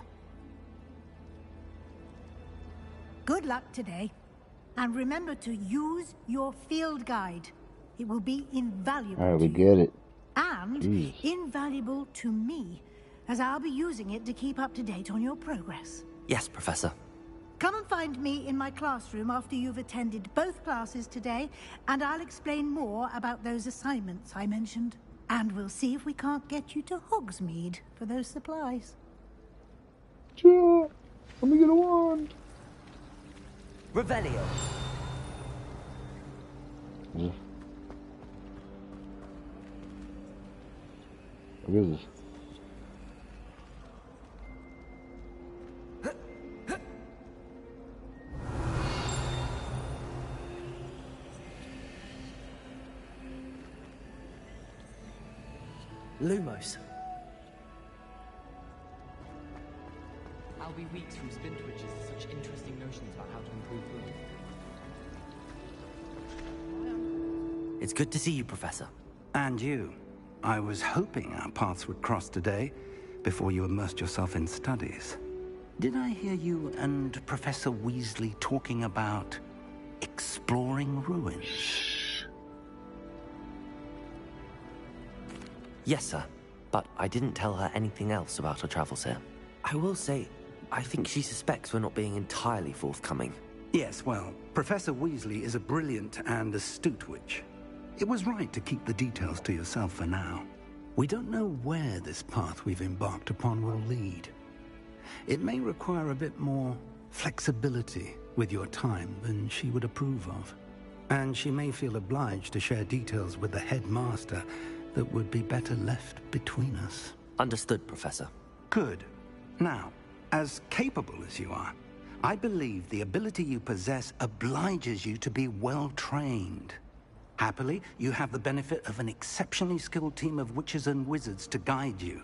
Good luck today. And remember to use your field guide. It will be invaluable Alright, to we you. get it. And Jeez. invaluable to me, as I'll be using it to keep up to date on your progress. Yes, Professor. Come and find me in my classroom after you've attended both classes today, and I'll explain more about those assignments I mentioned. And we'll see if we can't get you to Hogsmeade for those supplies. Sure. Let me get a wand. Revelio. What is this? Lumos. I'll be weeks from spin twitches to such interesting notions about how to improve food. It's good to see you, Professor. And you. I was hoping our paths would cross today, before you immersed yourself in studies. Did I hear you and Professor Weasley talking about exploring ruins? Yes, sir. But I didn't tell her anything else about her travels here. I will say, I think she suspects we're not being entirely forthcoming. Yes, well, Professor Weasley is a brilliant and astute witch. It was right to keep the details to yourself for now. We don't know where this path we've embarked upon will lead. It may require a bit more flexibility with your time than she would approve of. And she may feel obliged to share details with the headmaster that would be better left between us. Understood, Professor. Good. Now, as capable as you are, I believe the ability you possess obliges you to be well-trained. Happily, you have the benefit of an exceptionally skilled team of witches and wizards to guide you.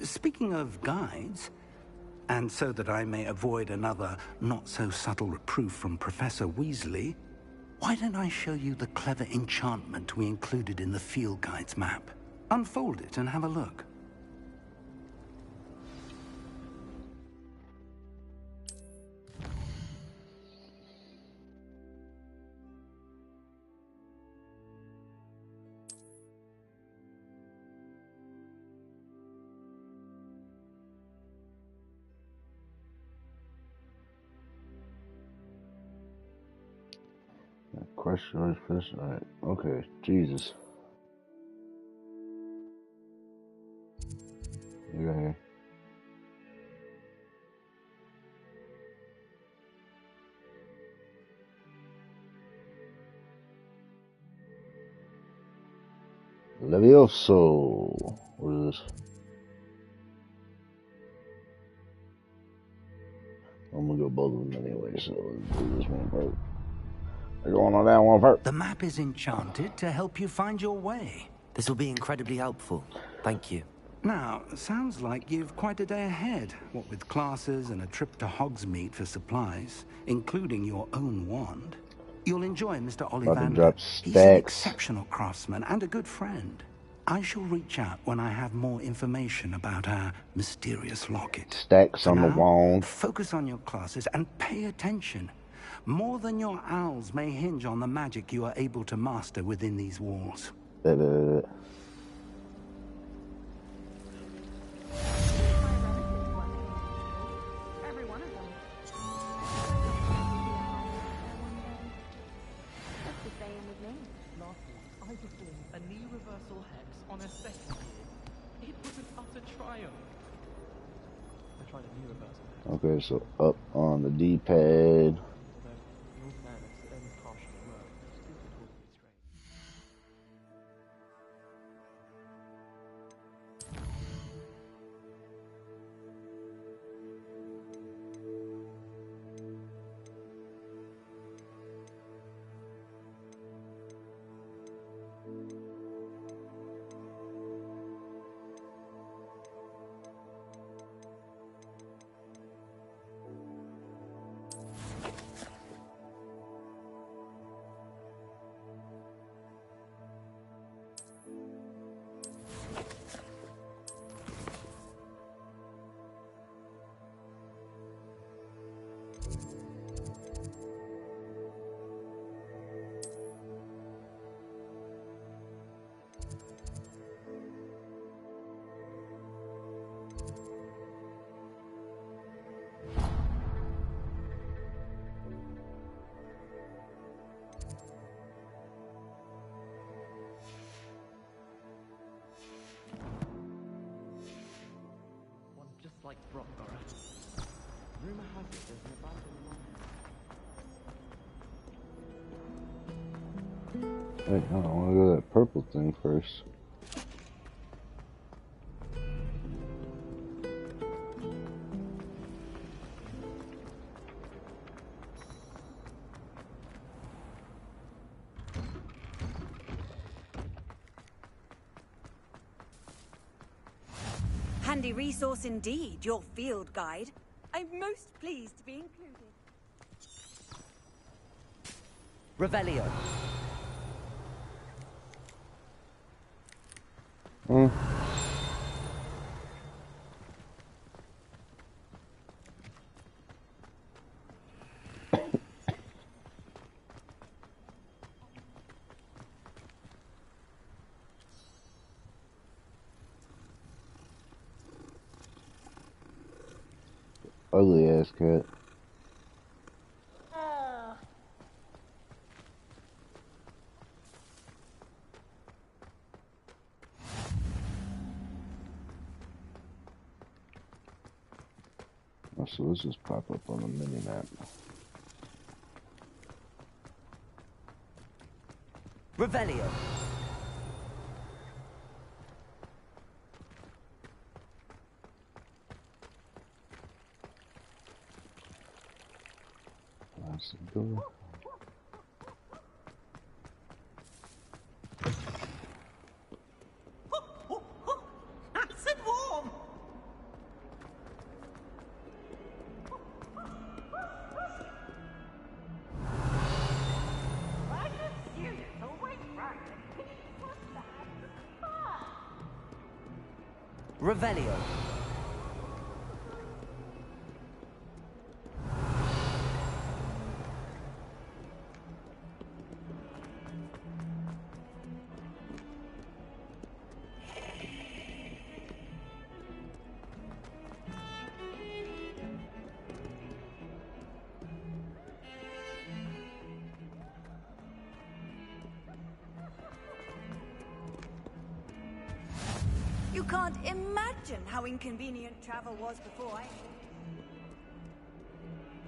Speaking of guides, and so that I may avoid another not-so-subtle reproof from Professor Weasley, why don't I show you the clever enchantment we included in the field guide's map? Unfold it and have a look. Question is finished. Alright. Okay. Jesus. You got here. Levioso. What is this? I'm gonna go both of them anyway, so let's do this one first. We're going on that one first. The map is enchanted to help you find your way. This will be incredibly helpful. Thank you. Now, sounds like you've quite a day ahead, what with classes and a trip to Hogsmeade for supplies, including your own wand. You'll enjoy Mr. About to Ollivander. drop He's an stacks. exceptional craftsman and a good friend. I shall reach out when I have more information about our mysterious locket. Stacks For on the now, wand. focus on your classes and pay attention. More than your owls may hinge on the magic you are able to master within these walls. I performed a knee reversal hex on a second year. It was an utter triumph. The tried a new reversal. Okay, so up on the D-pad. Although, in all fairness, it only partially worked. Stupid Hogwarts straight. Just like Brockborough. Rumor has it there's an abandoned mine. Wait, no, I want to go to that purple thing first. Handy resource indeed, your field guide. I'm most pleased to be included. Revelio. Ugly ass cat. Oh, so this just pop up on the mini map. Revelio. That's the door. Nice and warm. Revelio. You can't imagine how inconvenient travel was before I...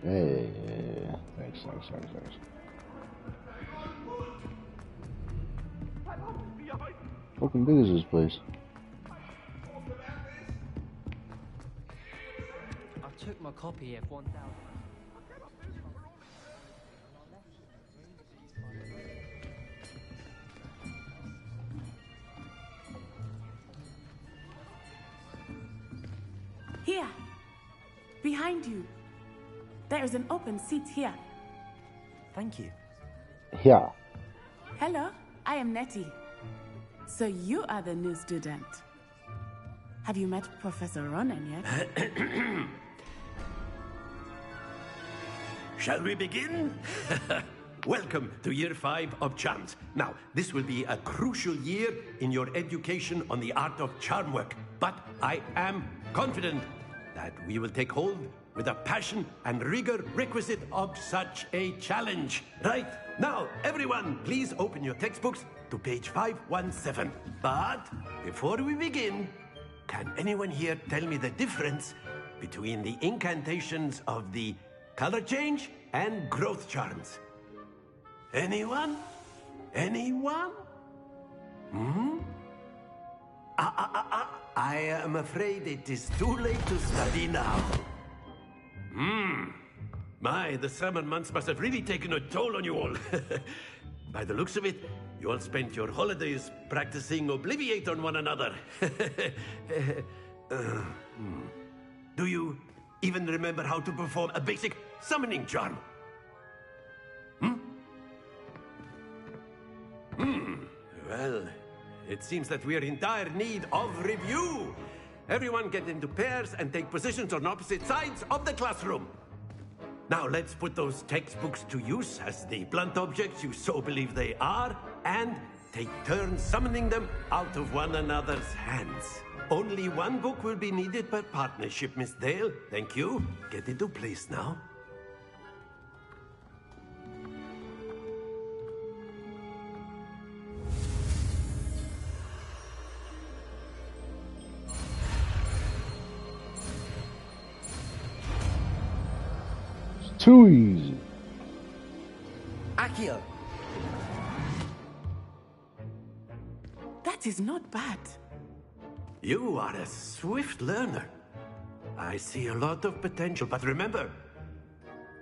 Hey, thanks. Fucking big is this place? I took my copy of 1000. Here. Behind you. There is an open seat here. Thank you. Yeah. Hello, I am Nettie. So you are the new student. Have you met Professor Ronan yet? Shall we begin? Welcome to Year 5 of Charms. Now, this will be a crucial year in your education on the art of charm work, but I am confident that we will take hold with the passion and rigor requisite of such a challenge. Right, now, everyone, please open your textbooks to page 517. But before we begin, can anyone here tell me the difference between the incantations of the color change and growth charms. Anyone? Anyone? Hmm? I am afraid it is too late to study now. The summer months must have really taken a toll on you all. By the looks of it, you all spent your holidays practicing Obliviate on one another. Do you even remember how to perform a basic summoning charm? Well, it seems that we are in dire need of review. Everyone get into pairs and take positions on opposite sides of the classroom. Now let's put those textbooks to use as the blunt objects you so believe they are, and take turns summoning them out of one another's hands. Only one book will be needed per partnership, Miss Dale. Thank you. Get into place now. Too easy. Akio. That is not bad. You are a swift learner. I see a lot of potential, but remember,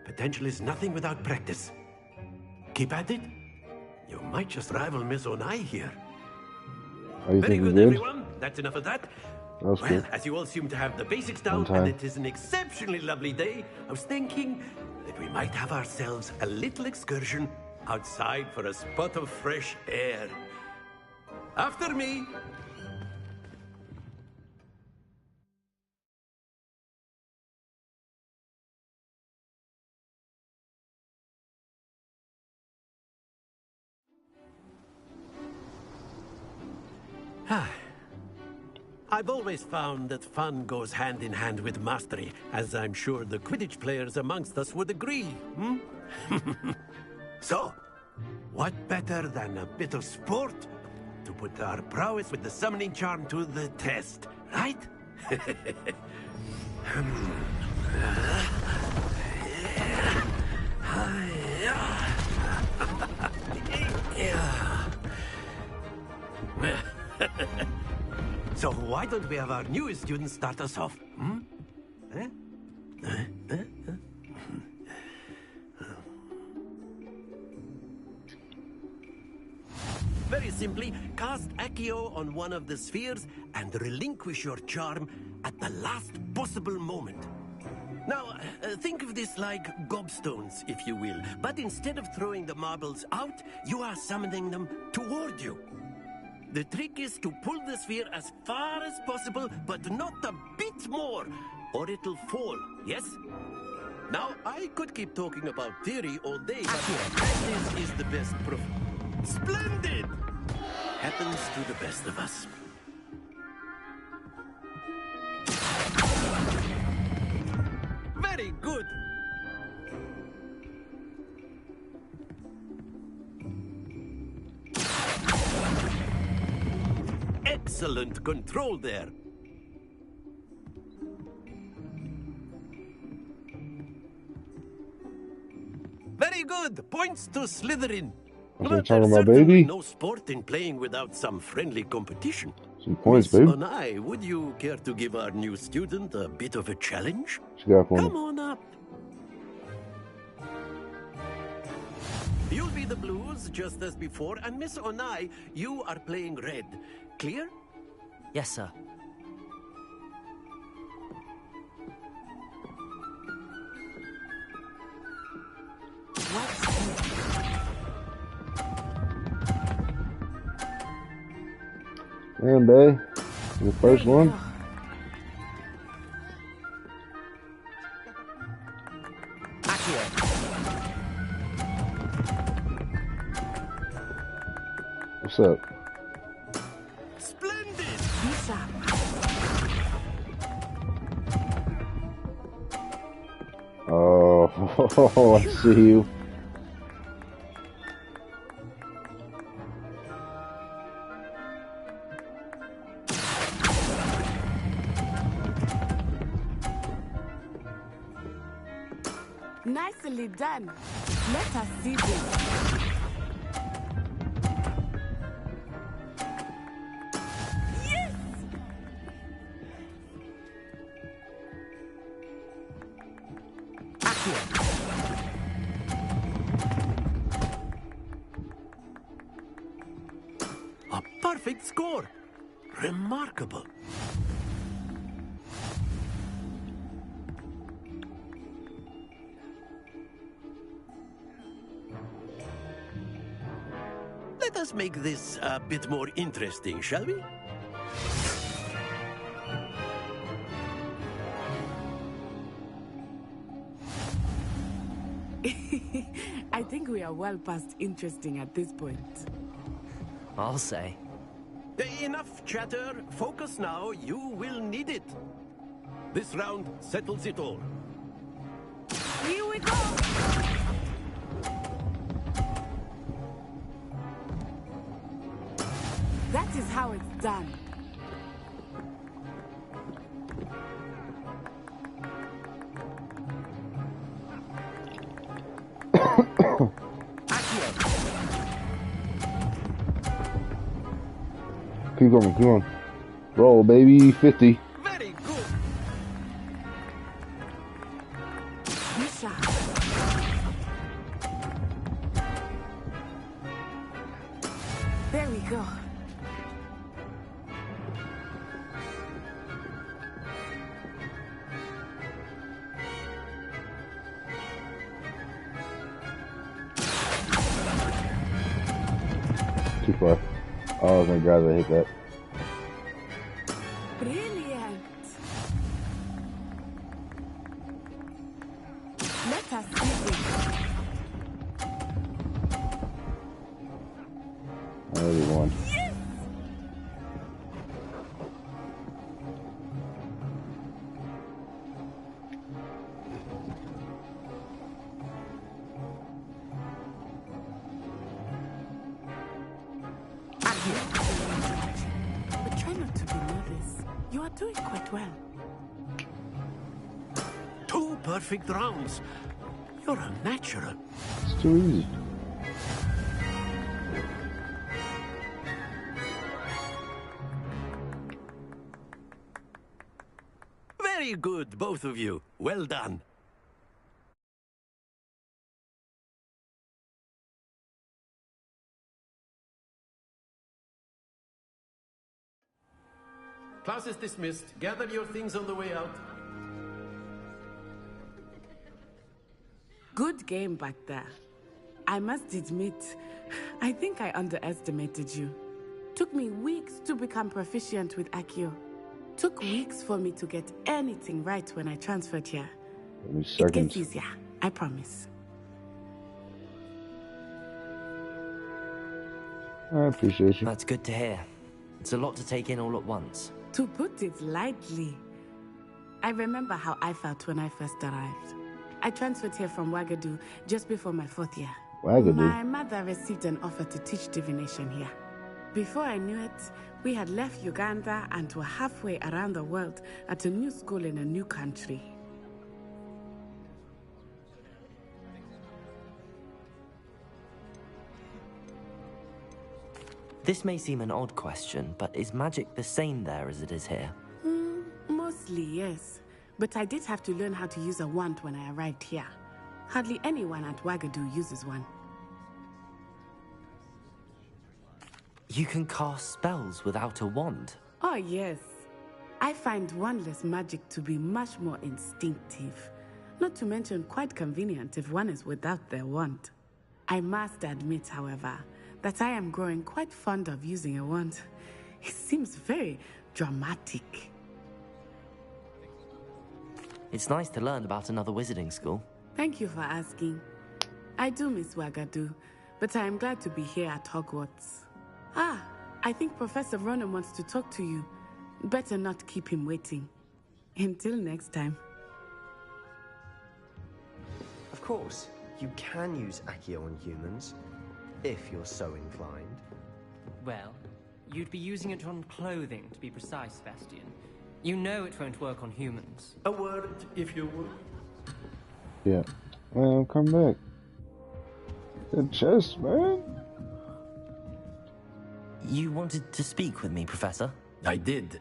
potential is nothing without practice. Keep at it. You might just rival Miss Onai here. Are you Very thinking good, good? everyone. That's enough of that. Well, Well, as you all seem to have the basics down, and it is an exceptionally lovely day, I was thinking that we might have ourselves a little excursion outside for a spot of fresh air. After me. I've always found that fun goes hand in hand with mastery, as I'm sure the Quidditch players amongst us would agree, So, what better than a bit of sport to put our prowess with the summoning charm to the test, right? So why don't we have our newest student start us off? Very simply, cast Accio on one of the spheres and relinquish your charm at the last possible moment. Now, think of this like gobstones, if you will. But instead of throwing the marbles out, you are summoning them toward you. The trick is to pull the sphere as far as possible, but not a bit more, or it'll fall, yes? Now, I could keep talking about theory all day, but practice is the best proof. Splendid! Happens to the best of us. Very good! Excellent control there. Very good. Points to Slytherin. That's what I'm talking about, baby. No sport in playing without some friendly competition. Some points, Miss baby. Onai, would you care to give our new student a bit of a challenge? What you got for me? Come on up. You'll be the blues, just as before, and Miss Onai, you are playing red. Clear? Yes, sir. Man, babe. The first one. What's up? Splendid! Oh, I see you. Nicely done. Let us see this. Yes! A perfect score. Remarkable. Let us make this a bit more interesting, shall we? I think we are well past interesting at this point. I'll say. Enough chatter. Focus now. You will need it. This round settles it all. Here we go! That is how it's done. Keep going, keep on. Roll, baby, 50. Very good. Misha. There we go. Too far. Oh, I was gonna grab it, hit that. Brilliant. Let us see this. I already won. Yes! But try not to be nervous. You are doing quite well. 2 perfect rounds. You're a natural. It's too easy. Very good, both of you. Well done. Class is dismissed. Gather your things on the way out. Good game back there. I must admit, I think I underestimated you. Took me weeks to become proficient with Accio. Took weeks for me to get anything right when I transferred here. It gets easier, I promise. I appreciate you. That's good to hear. It's a lot to take in all at once. To put it lightly, I remember how I felt when I first arrived. I transferred here from Wagadu just before my 4th year. Wagadu? My mother received an offer to teach divination here. Before I knew it, we had left Uganda and were halfway around the world at a new school in a new country. This may seem an odd question, but is magic the same there as it is here? Mostly, yes. But I did have to learn how to use a wand when I arrived here. Hardly anyone at Wagadu uses one. You can cast spells without a wand? Oh, yes. I find wandless magic to be much more instinctive. Not to mention quite convenient if one is without their wand. I must admit, however, that I am growing quite fond of using a wand. It seems very dramatic. It's nice to learn about another wizarding school. Thank you for asking. I do miss Wagadu, but I am glad to be here at Hogwarts. Ah, I think Professor Ronan wants to talk to you. Better not keep him waiting. Until next time. Of course, you can use Accio on humans, if you're so inclined. Well, you'd be using it on clothing, to be precise, Bastian. You know it won't work on humans. A word, if you would. Yeah. Man, come back. The chest, man. You wanted to speak with me, Professor? I did.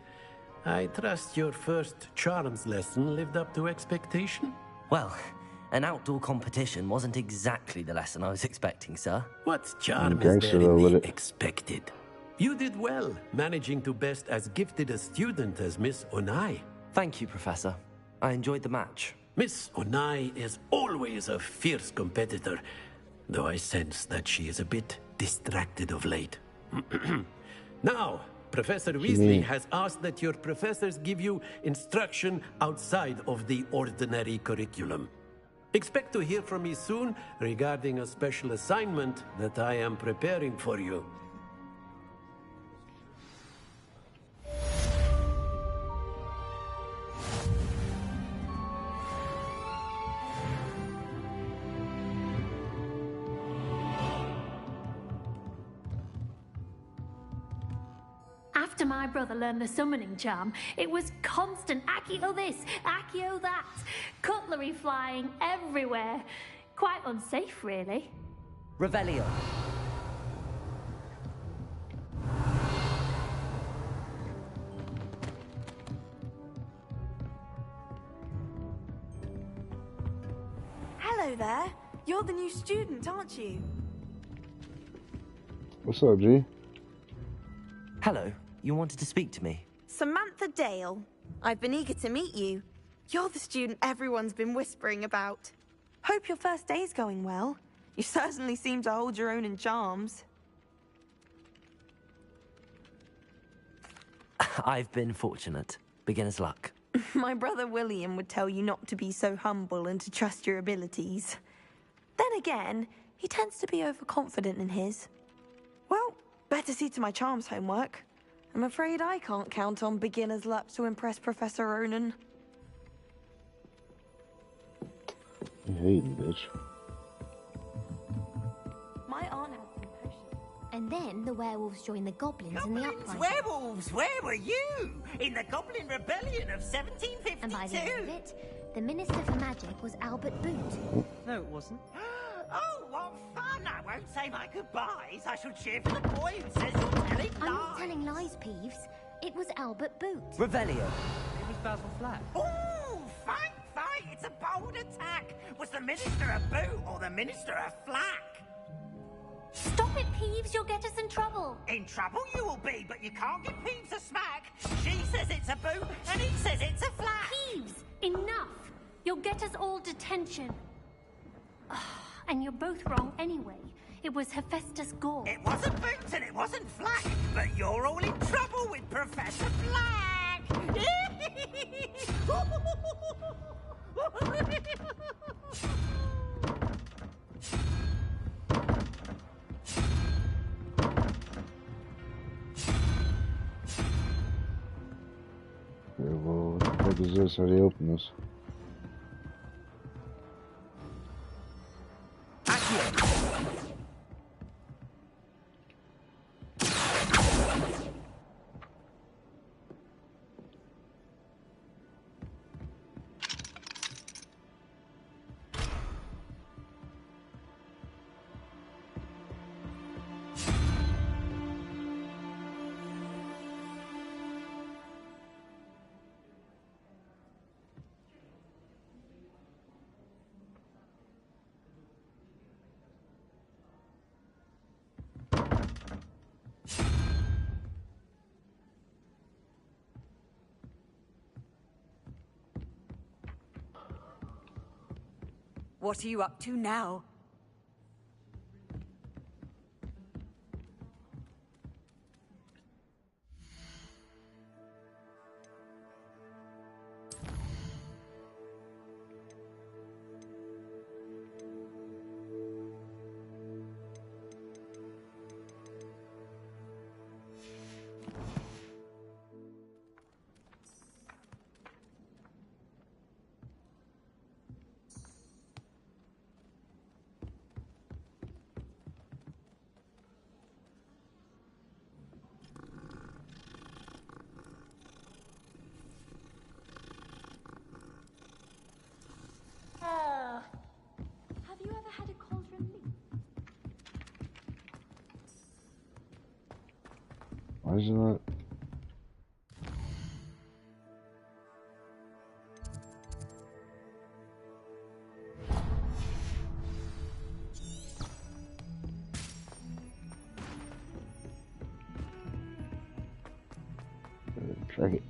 I trust your first charms lesson lived up to expectation? Well, an outdoor competition wasn't exactly the lesson I was expecting, sir. What charm is there in the expected? You did well, managing to best as gifted a student as Miss Onai. Thank you, Professor. I enjoyed the match. Miss Onai is always a fierce competitor, though I sense that she is a bit distracted of late. Now, Professor Weasley has asked that your professors give you instruction outside of the ordinary curriculum. Expect to hear from me soon regarding a special assignment that I am preparing for you. After my brother learned the summoning charm, it was constant Accio this, Accio that, cutlery flying everywhere. Quite unsafe, really. Revelio. Hello there. You're the new student, aren't you? What's up, G? Hello. You wanted to speak to me? Samantha Dale. I've been eager to meet you. You're the student everyone's been whispering about. Hope your first day's going well. You certainly seem to hold your own in charms. I've been fortunate. Beginner's luck. My brother William would tell you not to be so humble and to trust your abilities. Then again, he tends to be overconfident in his. Well, better see to my charms homework. I'm afraid I can't count on beginner's luck to impress Professor Ronan. You hating, bitch. My aunt has some potions. And then the werewolves joined the goblins in the uprising. Werewolves, where were you? In the Goblin Rebellion of 1752. And by the end of it, the Minister for Magic was Albert Boot. No, it wasn't. Oh, what fun! I won't say my goodbyes. I shall cheer for the boy who says you're telling lies. I'm not telling lies, Peeves. It was Albert Boot. Revelio. It was Basil Flack. Oh, fight! It's a bold attack. Was the Minister a boot or the Minister a flack? Stop it, Peeves. You'll get us in trouble. In trouble you will be, but you can't give Peeves a smack. She says it's a boot, and he says it's a flack. Peeves, enough. You'll get us all detention. And you're both wrong anyway. It was Hephaestus Gore. It wasn't boot and it wasn't flack, but you're all in trouble with Professor Flack. Okay, well, what the fuck is this? How do you open this? What are you up to now? Why is it not? Check it.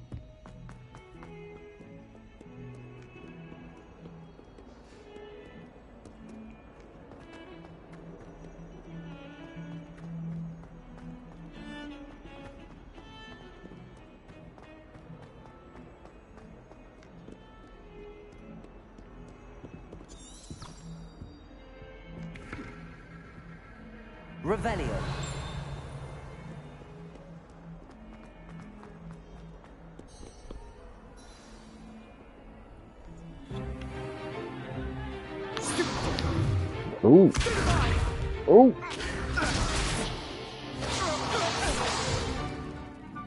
Revelio. Ooh. Ooh.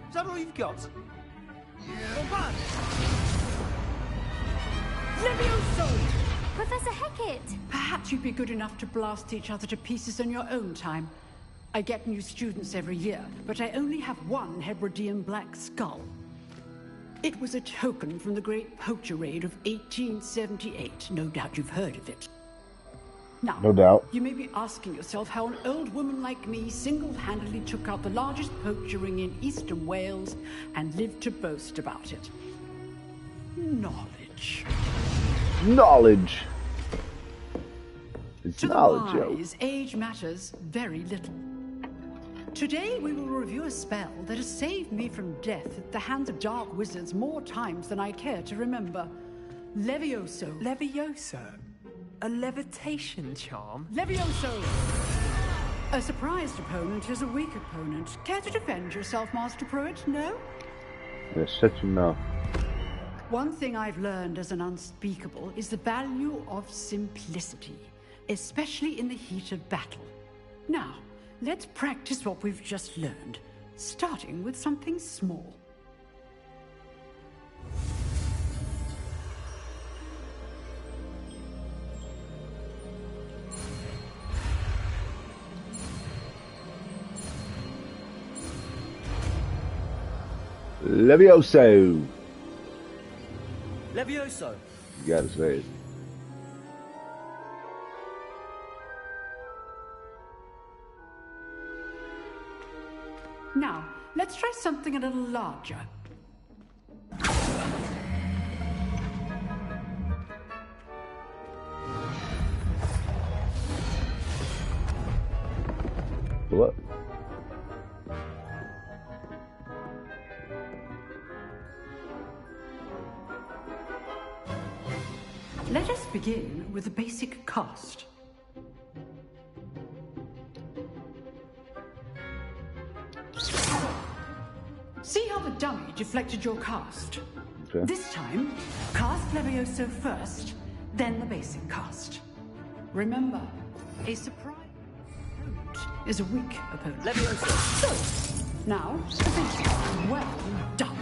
Is that all you've got? Levioso! Professor Hecat! Perhaps you'd be good enough to blast each other to pieces on your own time. I get new students every year, but I only have one Hebridean black skull. It was a token from the Great Poacher Raid of 1878. No doubt you've heard of it. Now, no doubt. You may be asking yourself how an old woman like me single-handedly took out the largest poacher ring in eastern Wales and lived to boast about it. Knowledge. Knowledge. It's To the knowledge, yo. wise, age matters very little. Today we will review a spell that has saved me from death at the hands of dark wizards more times than I care to remember. Levioso. Levioso? A levitation charm? Levioso! A surprised opponent is a weak opponent. Care to defend yourself, Master Pruitt? No? Yeah, shut your mouth. One thing I've learned as an unspeakable is the value of simplicity, especially in the heat of battle. Now, let's practice what we've just learned, starting with something small. Levioso. Levioso. You gotta say it. Now, let's try something a little larger. What? Let us begin with the basic cast. See how the dummy deflected your cast? Okay. This time, cast Levioso first, then the basic cast. Remember, a surprise opponent is a weak opponent. Levioso. So, now, the basic. Well done.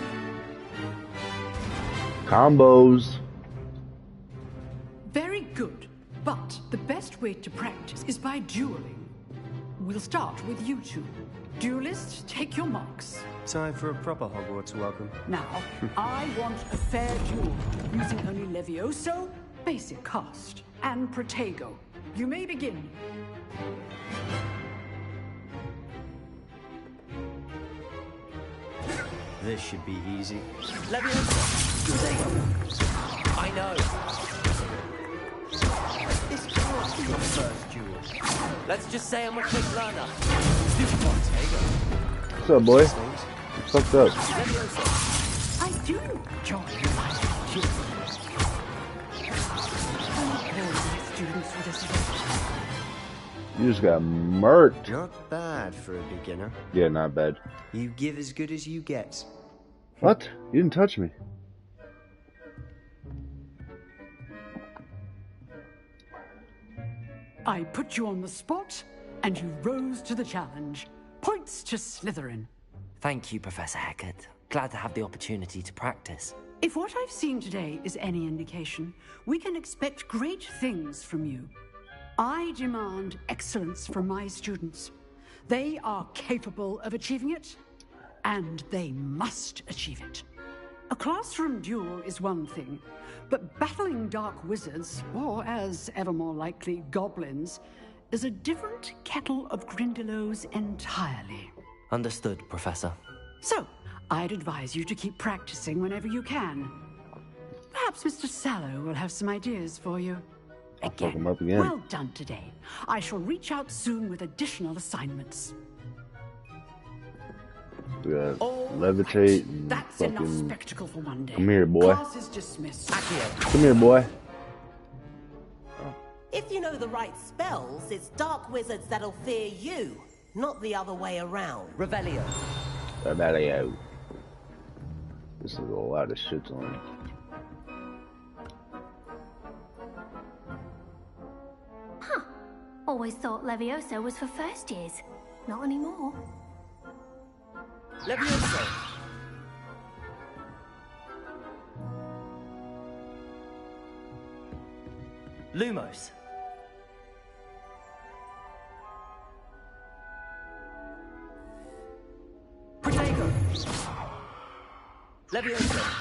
Combos. Very good, but the best way to practice is by dueling. We'll start with you two. Duelists, take your marks. Time for a proper Hogwarts welcome. Now, I want a fair duel, using only Levioso, basic cast, and Protego. You may begin. This should be easy. Levioso. Protego. I know. This can't be your first duel. Let's just say I'm a quick learner. What's up, boy? What's fucked up? I do enjoy my students. Students with this. You just got murked. Not bad for a beginner. Yeah, not bad. You give as good as you get. What? You didn't touch me. I put you on the spot, and you rose to the challenge. Points to Slytherin. Thank you, Professor Hecat. Glad to have the opportunity to practice. If what I've seen today is any indication, we can expect great things from you. I demand excellence from my students. They are capable of achieving it. and they must achieve it. A classroom duel is one thing, but battling dark wizards, or as ever more likely, goblins, is a different kettle of Grindylows entirely. Understood, Professor. So, I'd advise you to keep practicing whenever you can. Perhaps Mr. Sallow will have some ideas for you. Fuck him up again. Well done today. I shall reach out soon with additional assignments. We got levitate and That's enough fucking... spectacle for one day. Come here, boy. Class is dismissed. Come here, boy. If you know the right spells, it's dark wizards that'll fear you, not the other way around. Revelio. Revelio. This is a lot of shit on it. Huh. Always thought Levioso was for first years. Not anymore. Levioso. Lumos. Protego. Levioso.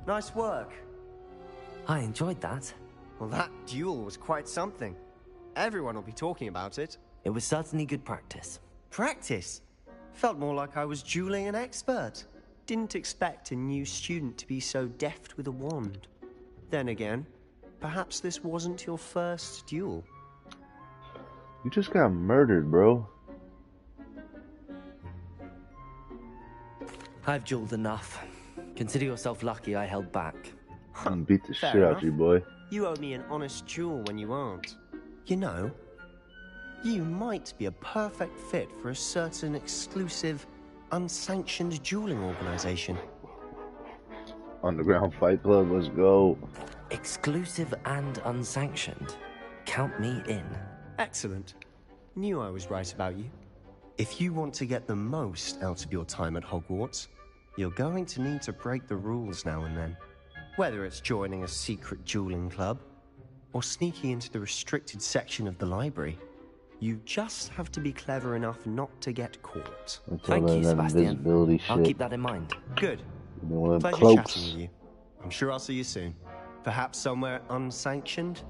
Nice work. I enjoyed that. Well, that duel was quite something. Everyone will be talking about it. It was certainly good practice. Practice? Felt more like I was dueling an expert. Didn't expect a new student to be so deft with a wand. Then again, perhaps this wasn't your first duel. You just got murdered, bro. I've dueled enough. Consider yourself lucky I held back. And beat the Fair shit out enough. you, boy. You owe me an honest duel when you aren't. You know, you might be a perfect fit for a certain exclusive, unsanctioned dueling organization. Underground Fight Club, let's go. Exclusive and unsanctioned. Count me in. Excellent. Knew I was right about you. If you want to get the most out of your time at Hogwarts, you're going to need to break the rules now and then. Whether it's joining a secret dueling club, or sneaking into the restricted section of the library, you just have to be clever enough not to get caught. Thank you, Sebastian. I'll shit. keep that in mind. Good. One of them Pleasure cloaks. chatting with you. I'm sure I'll see you soon. Perhaps somewhere unsanctioned?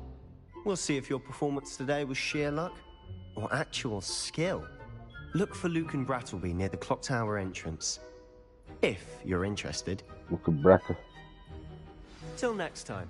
We'll see if your performance today was sheer luck or actual skill. Look for Luke and Brattleby near the clock tower entrance. If you're interested. Look at Bracker. Till next time.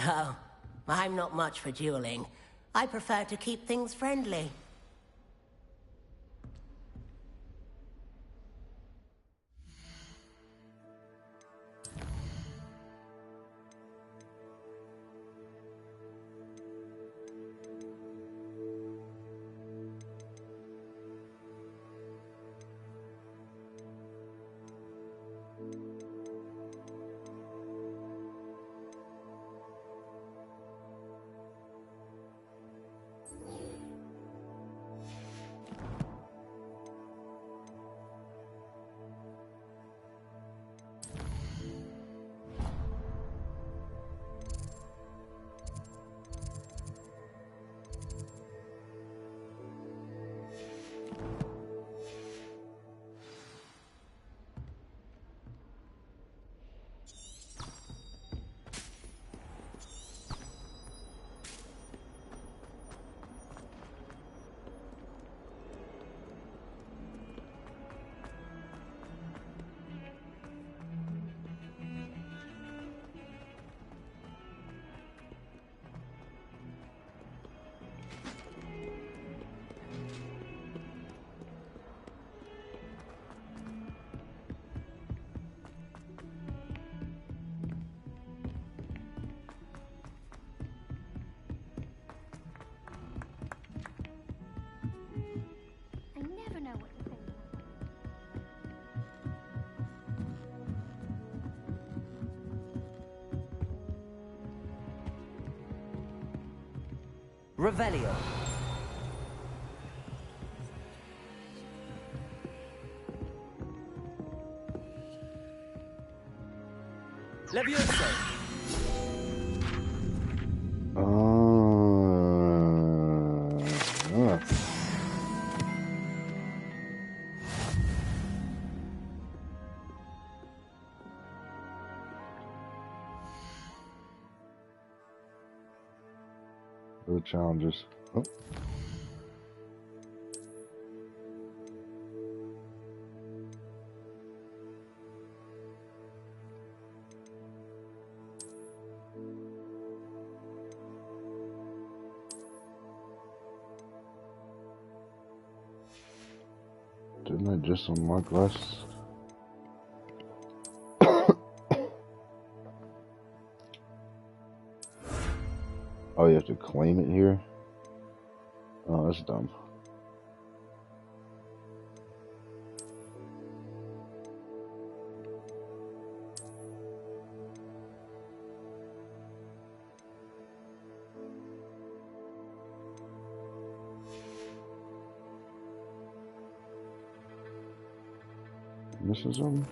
Oh, I'm not much for dueling. I prefer to keep things friendly. Revelio. Levioso. The challenges. Oh. Didn't I just unlock last? Oh, you have to claim it here? Oh, that's dumb. Missing something?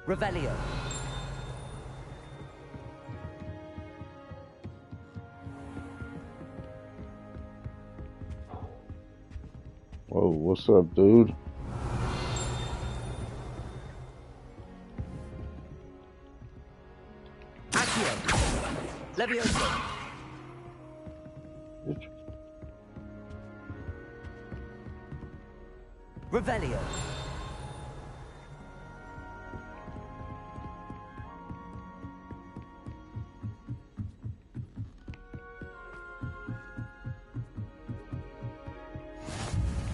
Revelio. Whoa, what's up, dude? Accio. Levioso. Revelio.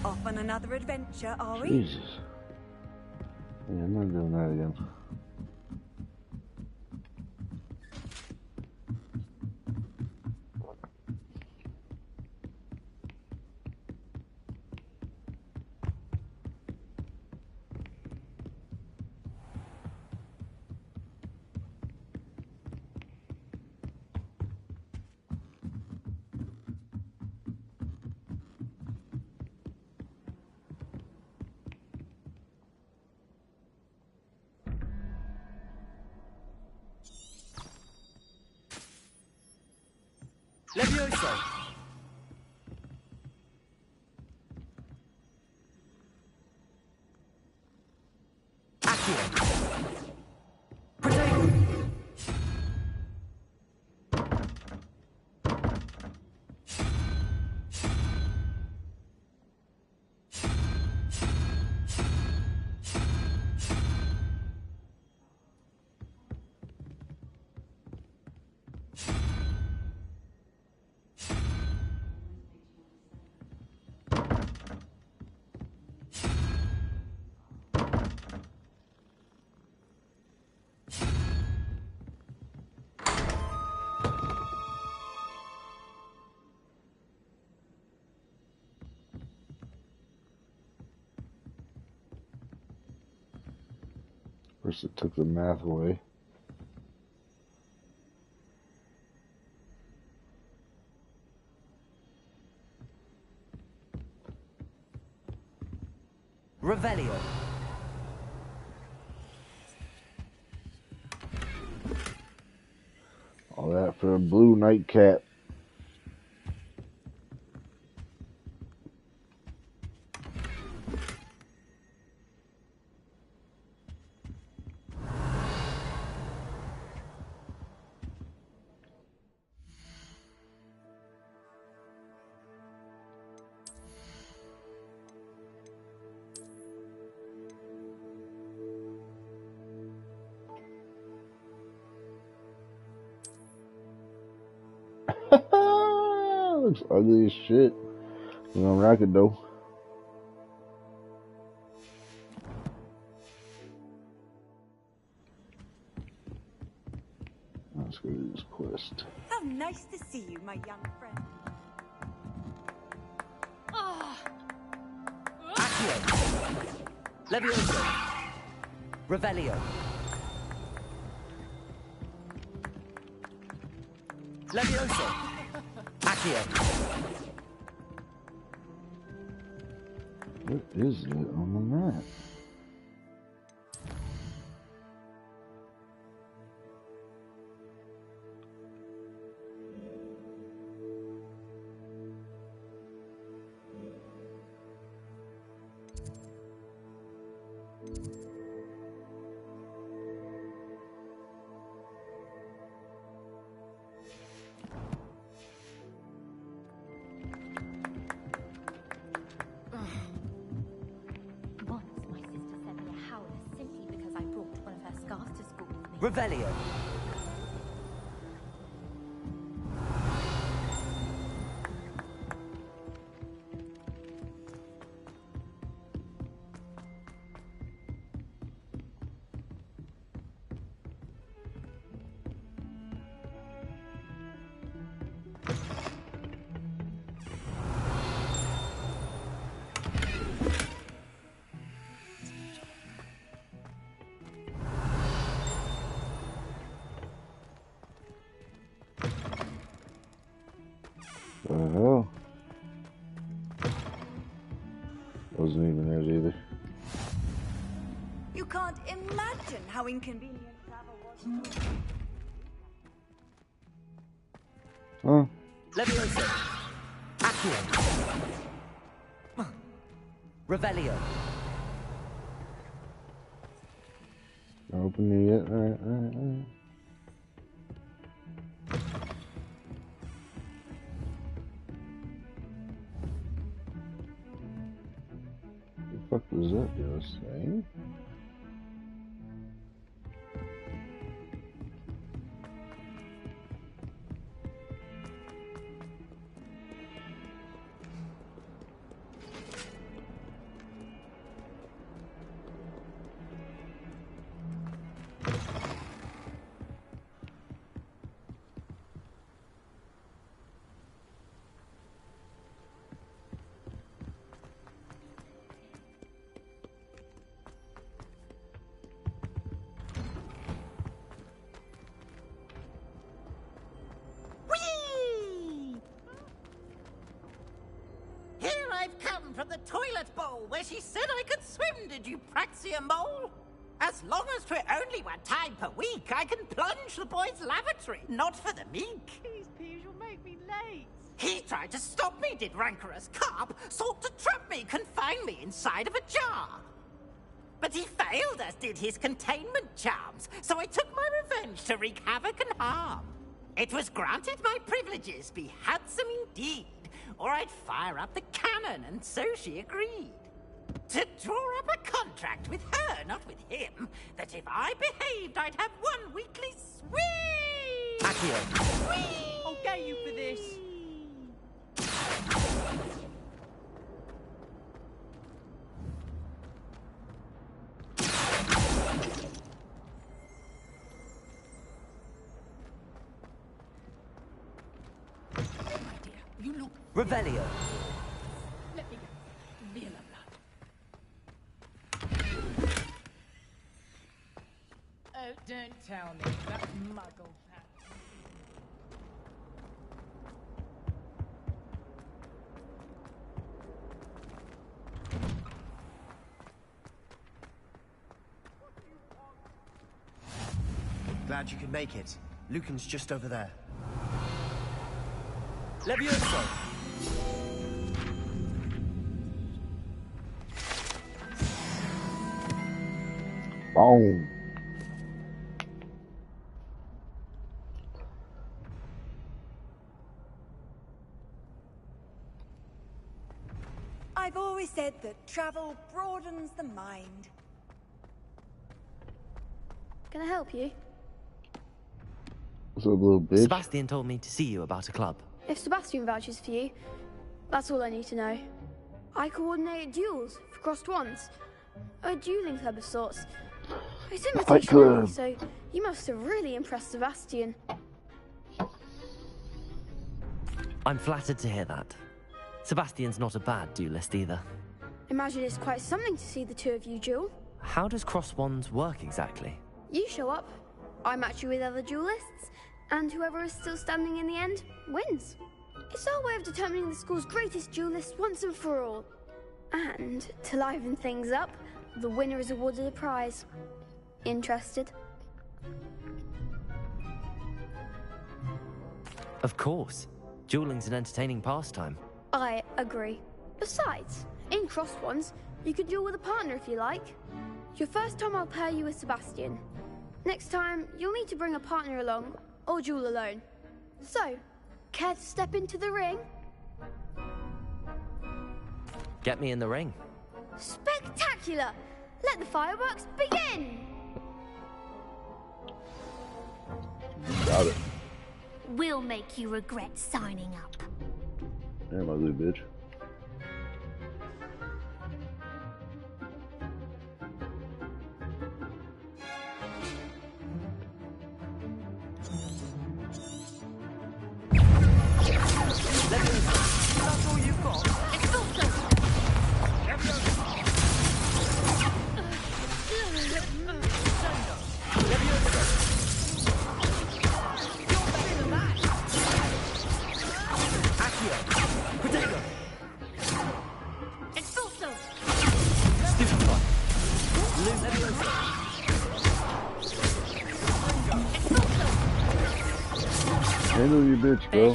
Off on another adventure, are we? Jesus. Yeah, I'm not doing that again. Levioso. First it took the math away. Revelio. All that for a blue nightcap. Looks ugly as shit. You gonna rock it though. Let's go to this quest. How nice to see you, my young friend. Accio. Levioso. Revelio. Levioso. Accio. What is it on the map? Revelio. Wasn't even there either. You can't imagine how inconvenient travel was. Huh? Levioso. Accio. Revelio. Open it yet? Alright. What the fuck was that you were saying? From the toilet bowl where she said I could swim, did you praxia mole? As long as 'twere only one time per week, I can plunge the boy's lavatory, not for the meek. Please, please, you'll make me late. He tried to stop me, did rancorous carp, sought to trap me, confine me inside of a jar. But he failed, as did his containment charms, so I took my revenge to wreak havoc and harm. It was granted my privileges be handsome indeed, or I'd fire up the cannon, and so she agreed. To draw up a contract with her, not with him, that if I behaved, I'd have one weekly swing! Accio. I'll get you for this. You look... Revelio. Let me go. Leave me alone, lad. Don't tell me that muggle hat. Glad you could make it. Lucan's just over there. Levioso! Boom. I've always said that travel broadens the mind. Can I help you? What's up, little bitch? Sebastian told me to see you about a club. If Sebastian vouches for you, that's all I need to know. I coordinate duels for crossed wands. A dueling club of sorts. It's invitation only, so you must have really impressed Sebastian. I'm flattered to hear that. Sebastian's not a bad duelist either. Imagine it's quite something to see the two of you duel. How does cross wands work exactly? You show up, I match you with other duelists, and whoever is still standing in the end wins. It's our way of determining the school's greatest duelist once and for all. And to liven things up, the winner is awarded a prize. Interested? Of course. Dueling's an entertaining pastime. I agree. Besides, in crossed ones, you could duel with a partner if you like. Your first time I'll pair you with Sebastian. Next time, you'll need to bring a partner along, or duel alone. So, care to step into the ring? Get me in the ring. Spectacular! Let the fireworks begin! Got it. We'll make you regret signing up. Damn, ugly bitch. That's all you've got. It's also Handle you, bitch, bro.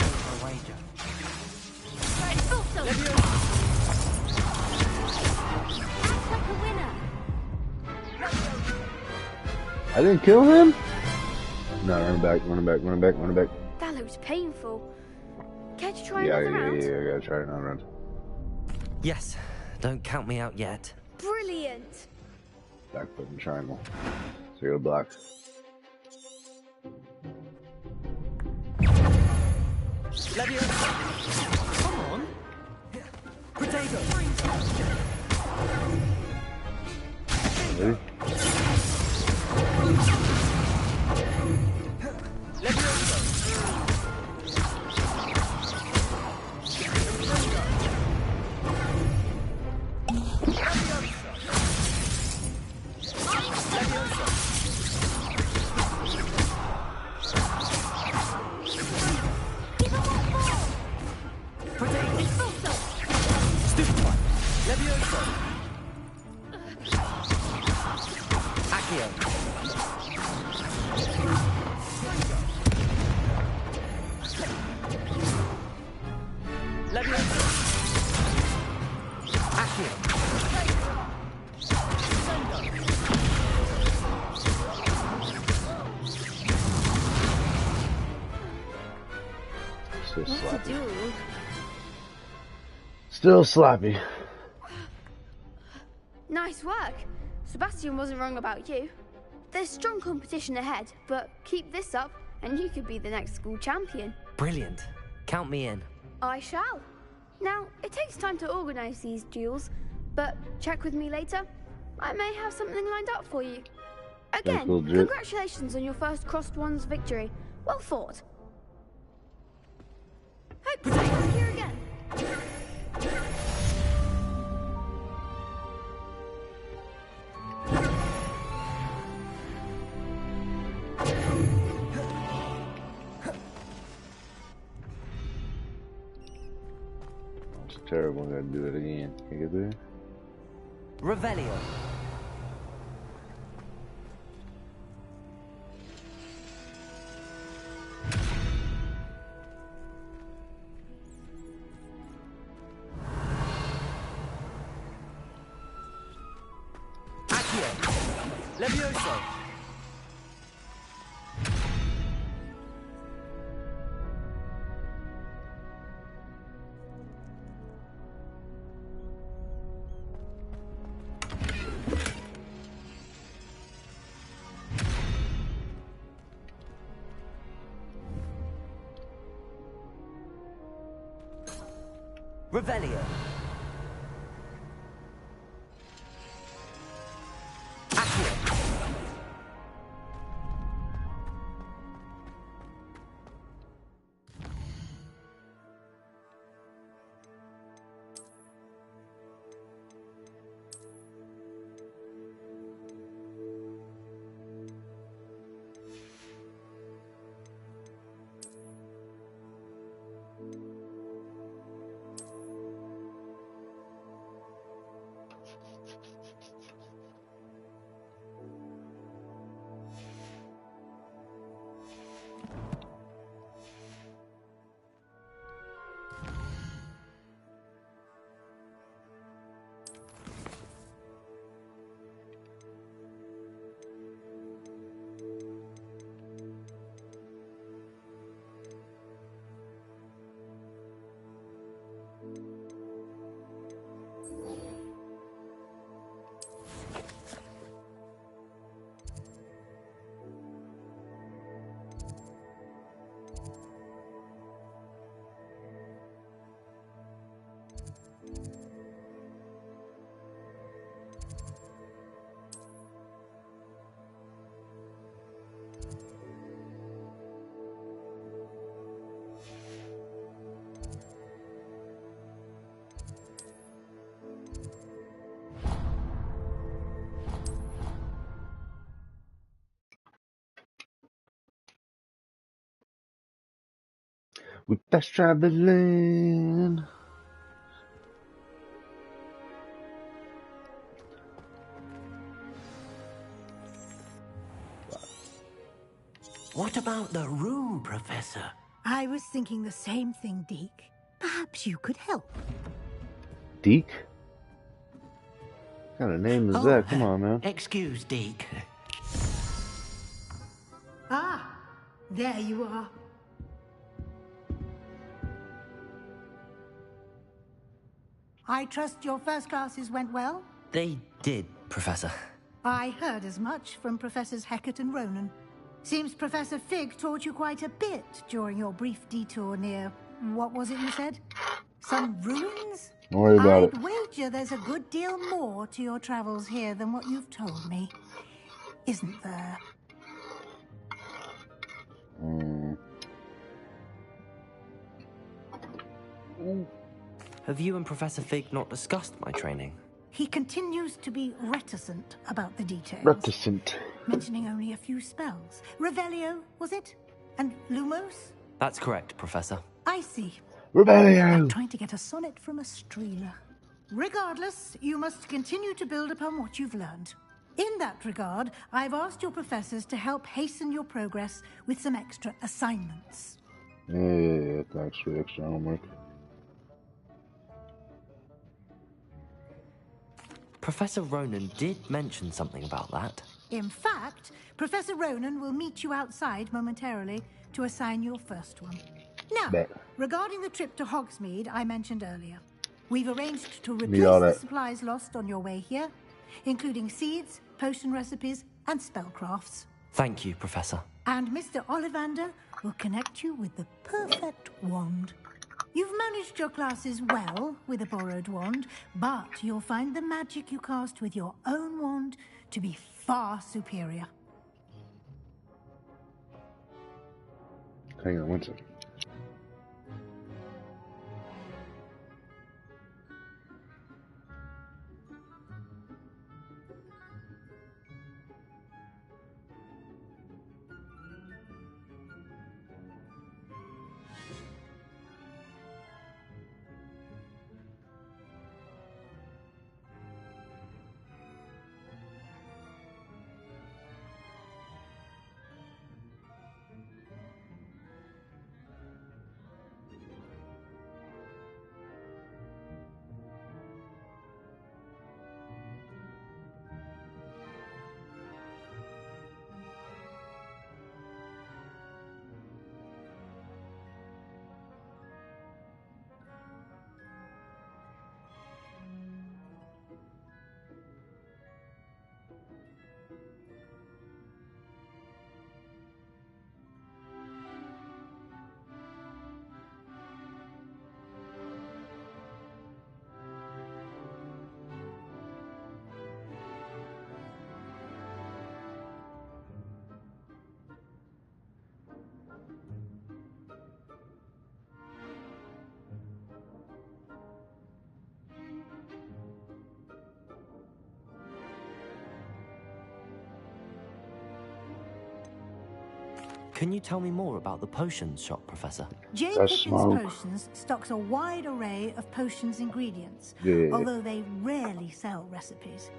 I didn't kill him? No, run back, run back, run back, run back. That looks painful. Care to try Yeah, another round? I gotta try another round. Yes, don't count me out yet. Brilliant! Back foot and triangle. So you go block. Come on. Potato. Ready? Still sloppy. Nice work. Sebastian wasn't wrong about you. There's strong competition ahead, but keep this up and you could be the next school champion. Brilliant. Count me in. I shall. Now, it takes time to organize these duels, but check with me later. I may have something lined up for you. Again, congratulations on your first crossed ones victory. Well fought. Hope to see you here again. terrible. I gotta do it again. Can you get there? Revelio. Levioso! Revelio! We best traveling. What about the room, Professor? I was thinking the same thing, Deke. Perhaps you could help. Deke? What kind of name is that? Come on, man. Excuse, Deke. Ah, there you are. I trust your first classes went well? They did, Professor. I heard as much from Professors Hecat and Ronan. Seems Professor Fig taught you quite a bit during your brief detour near... what was it you said? Some ruins? Don't worry about it. I'd wager there's a good deal more to your travels here than what you've told me. Isn't there? Have you and Professor Fig not discussed my training? He continues to be reticent about the details. Reticent. Mentioning only a few spells. Revelio, was it? And Lumos? That's correct, Professor. I see. Revelio! I'm trying to get a sonnet from a streeler. Regardless, you must continue to build upon what you've learned. In that regard, I've asked your professors to help hasten your progress with some extra assignments. Yeah, thanks for the extra homework. Professor Ronan did mention something about that. In fact, Professor Ronan will meet you outside momentarily to assign your first one. Now, regarding the trip to Hogsmeade I mentioned earlier, we've arranged to replace the supplies lost on your way here, including seeds, potion recipes, and spellcrafts. Thank you, Professor. And Mr. Ollivander will connect you with the perfect wand. You've managed your classes well with a borrowed wand, but you'll find the magic you cast with your own wand to be far superior. Hang on one second. Can you tell me more about the potions shop, Professor? J. Pickens Potions stocks a wide array of potions ingredients, although they rarely sell recipes.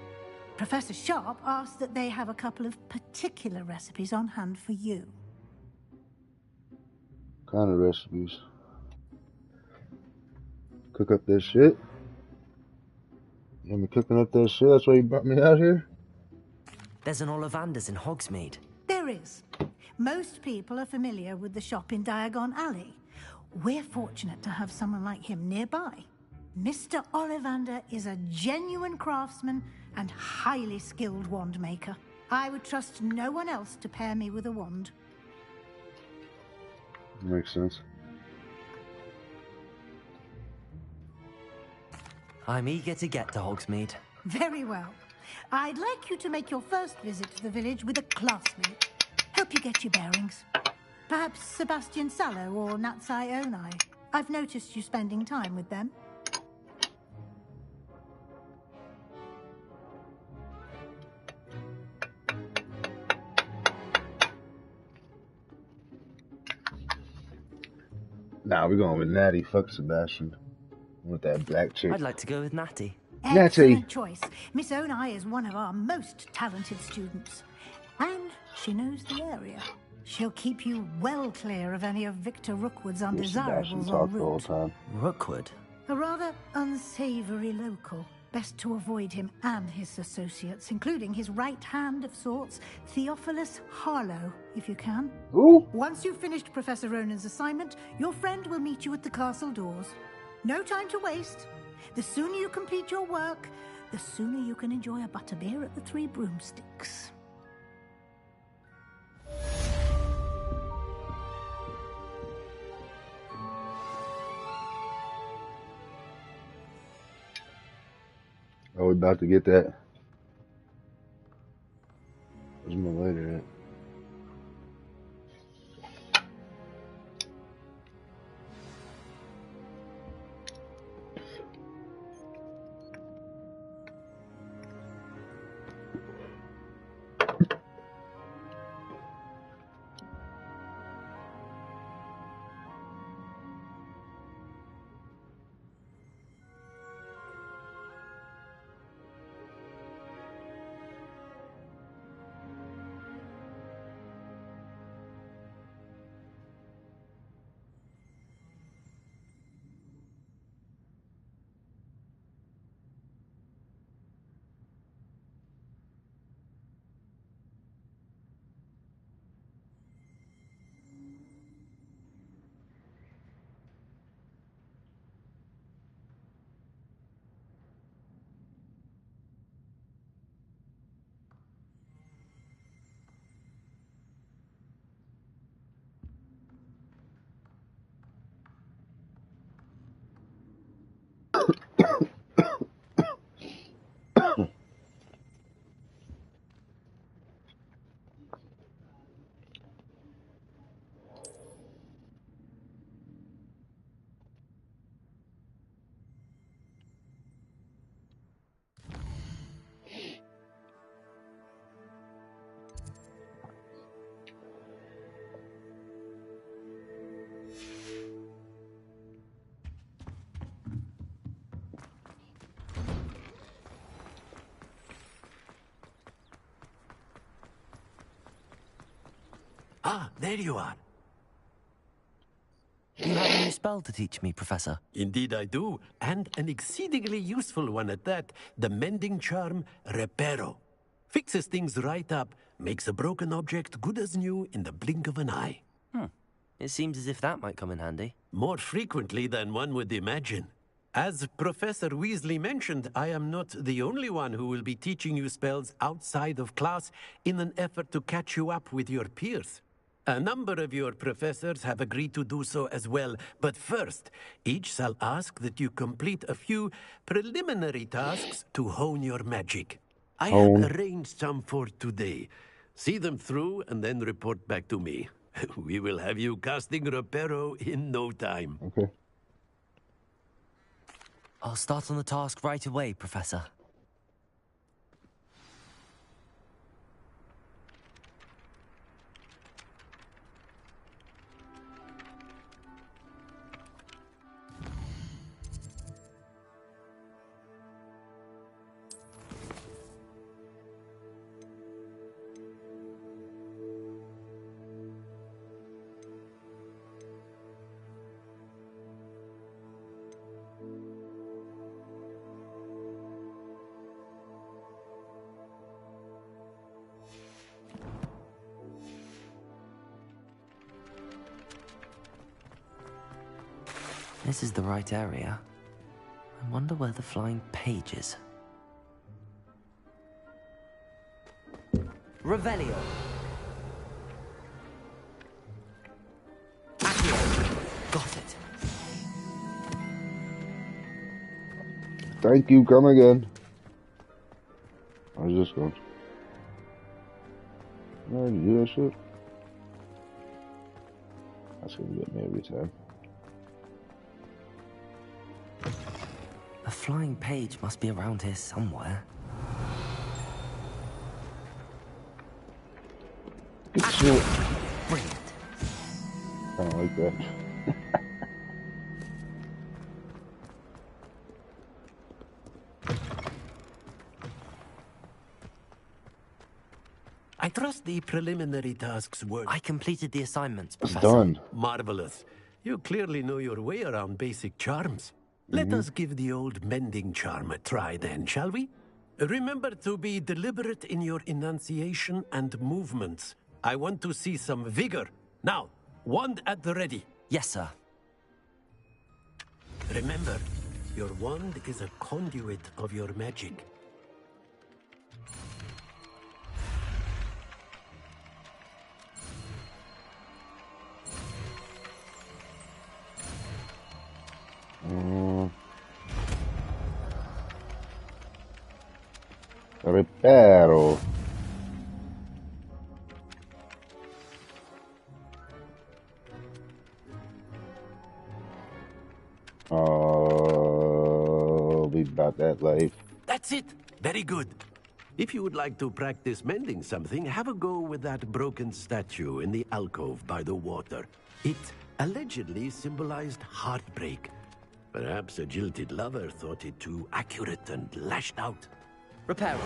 Professor Sharp asked that they have a couple of particular recipes on hand for you. Kind of recipes. Cook up that shit. You want me cooking up that shit? That's why you brought me out here? There's an Ollivander's in Hogsmeade. There is. Most people are familiar with the shop in Diagon Alley. We're fortunate to have someone like him nearby. Mr. Ollivander is a genuine craftsman and highly skilled wand maker. I would trust no one else to pair me with a wand. Makes sense. I'm eager to get to Hogsmeade. Very well. I'd like you to make your first visit to the village with a classmate. Help you get your bearings. Perhaps Sebastian Sallow or Natsai Onai. I've noticed you spending time with them. Nah, we're going with Natty. Fuck Sebastian. With that black chick. I'd like to go with Natty. Excellent choice. Miss Onai is one of our most talented students. And she knows the area. She'll keep you well clear of any of Victor Rookwood's undesirables en route. Rookwood? A rather unsavory local. Best to avoid him and his associates, including his right hand of sorts, Theophilus Harlow, if you can. Ooh. Once you've finished Professor Ronan's assignment, your friend will meet you at the castle doors. No time to waste. The sooner you complete your work, the sooner you can enjoy a butterbeer at the Three Broomsticks. Oh, we're about to get that. Where's my lighter at? Ah, there you are. You have a new spell to teach me, Professor. Indeed I do, and an exceedingly useful one at that. The mending charm, Reparo. Fixes things right up, makes a broken object good as new in the blink of an eye. It seems as if that might come in handy. More frequently than one would imagine. As Professor Weasley mentioned, I am not the only one who will be teaching you spells outside of class in an effort to catch you up with your peers. A number of your professors have agreed to do so as well, but first, each shall ask that you complete a few preliminary tasks to hone your magic. I have arranged some for today. See them through and then report back to me. We will have you casting Reparo in no time. Okay. I'll start on the task right away, Professor. This is the right area. I wonder where the flying page is. Revelio. Accio. Got it. Thank you, come again. How's this going? I already do that shit. That's gonna get me every time. The flying page must be around here somewhere. Good shit. Brilliant. I don't like that. I trust the preliminary tasks were... I completed the assignments, It's Professor. done. Marvelous. You clearly know your way around basic charms. Let us give the old mending charm a try then, shall we? Remember to be deliberate in your enunciation and movements. I want to see some vigor. Now, wand at the ready. Yes, sir. Remember, your wand is a conduit of your magic. Reparo. Oh, be about that life. That's it. Very good. If you would like to practice mending something, have a go with that broken statue in the alcove by the water. It allegedly symbolized heartbreak. Perhaps a jilted lover thought it too accurate and lashed out. Reparo.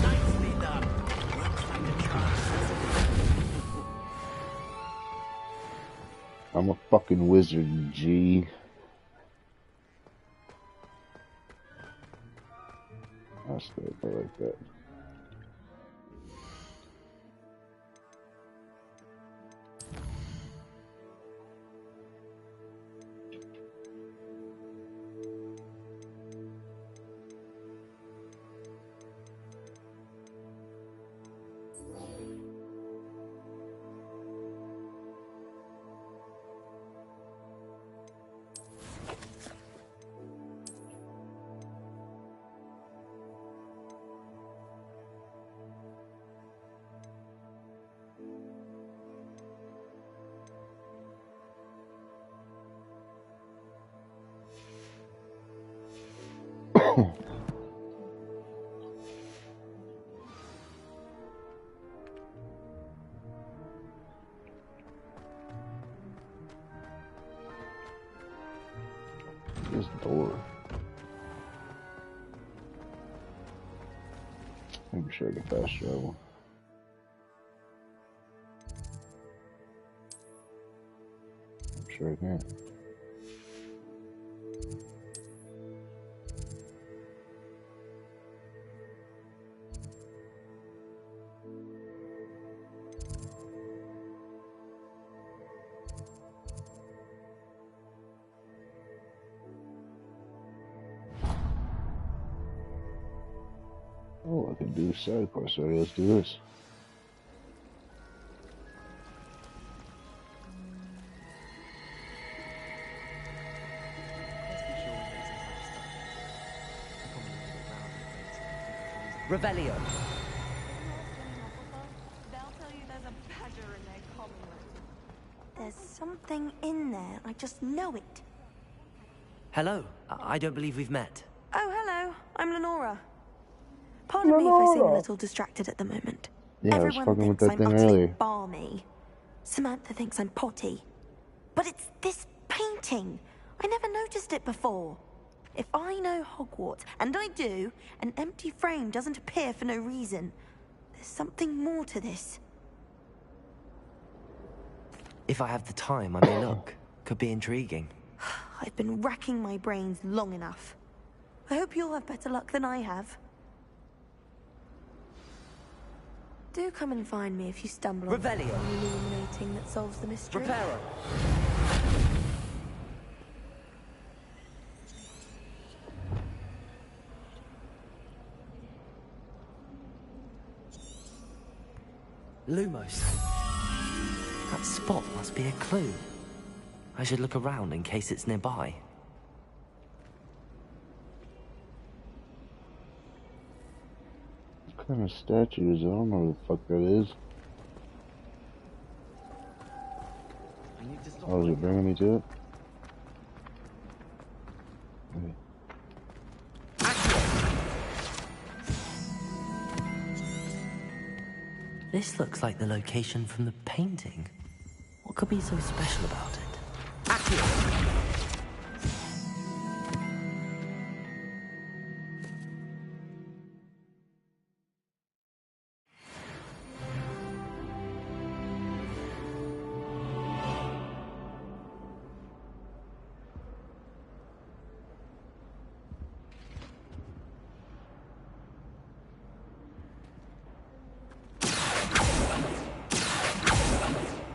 Nicely done. Works like a charm. I'm a fucking wizard, G. I'll stay there like that. This door. I'm sure I can fast travel. I'm sure I can. Oh, I can do side quest, so let's do this. Revelio. There's something in there. I just know it. Hello. I don't believe we've met. Oh, hello. I'm Lenora. Pardon me if I seem a little distracted at the moment. Yeah, I was Everyone fucking with thinks that I'm thing utterly earlier. balmy. Samantha thinks I'm potty. But it's this painting. I never noticed it before. If I know Hogwarts, and I do, an empty frame doesn't appear for no reason. There's something more to this. If I have the time, I may look. Could be intriguing. I've been racking my brains long enough. I hope you'll have better luck than I have. Do come and find me if you stumble on Revelio. something illuminating that solves the mystery. Reparo. Lumos. That spot must be a clue. I should look around in case it's nearby. What kind of statue is it? I don't know what the fuck that is. Oh, is it bringing me to it? Okay. This looks like the location from the painting. What could be so special about it?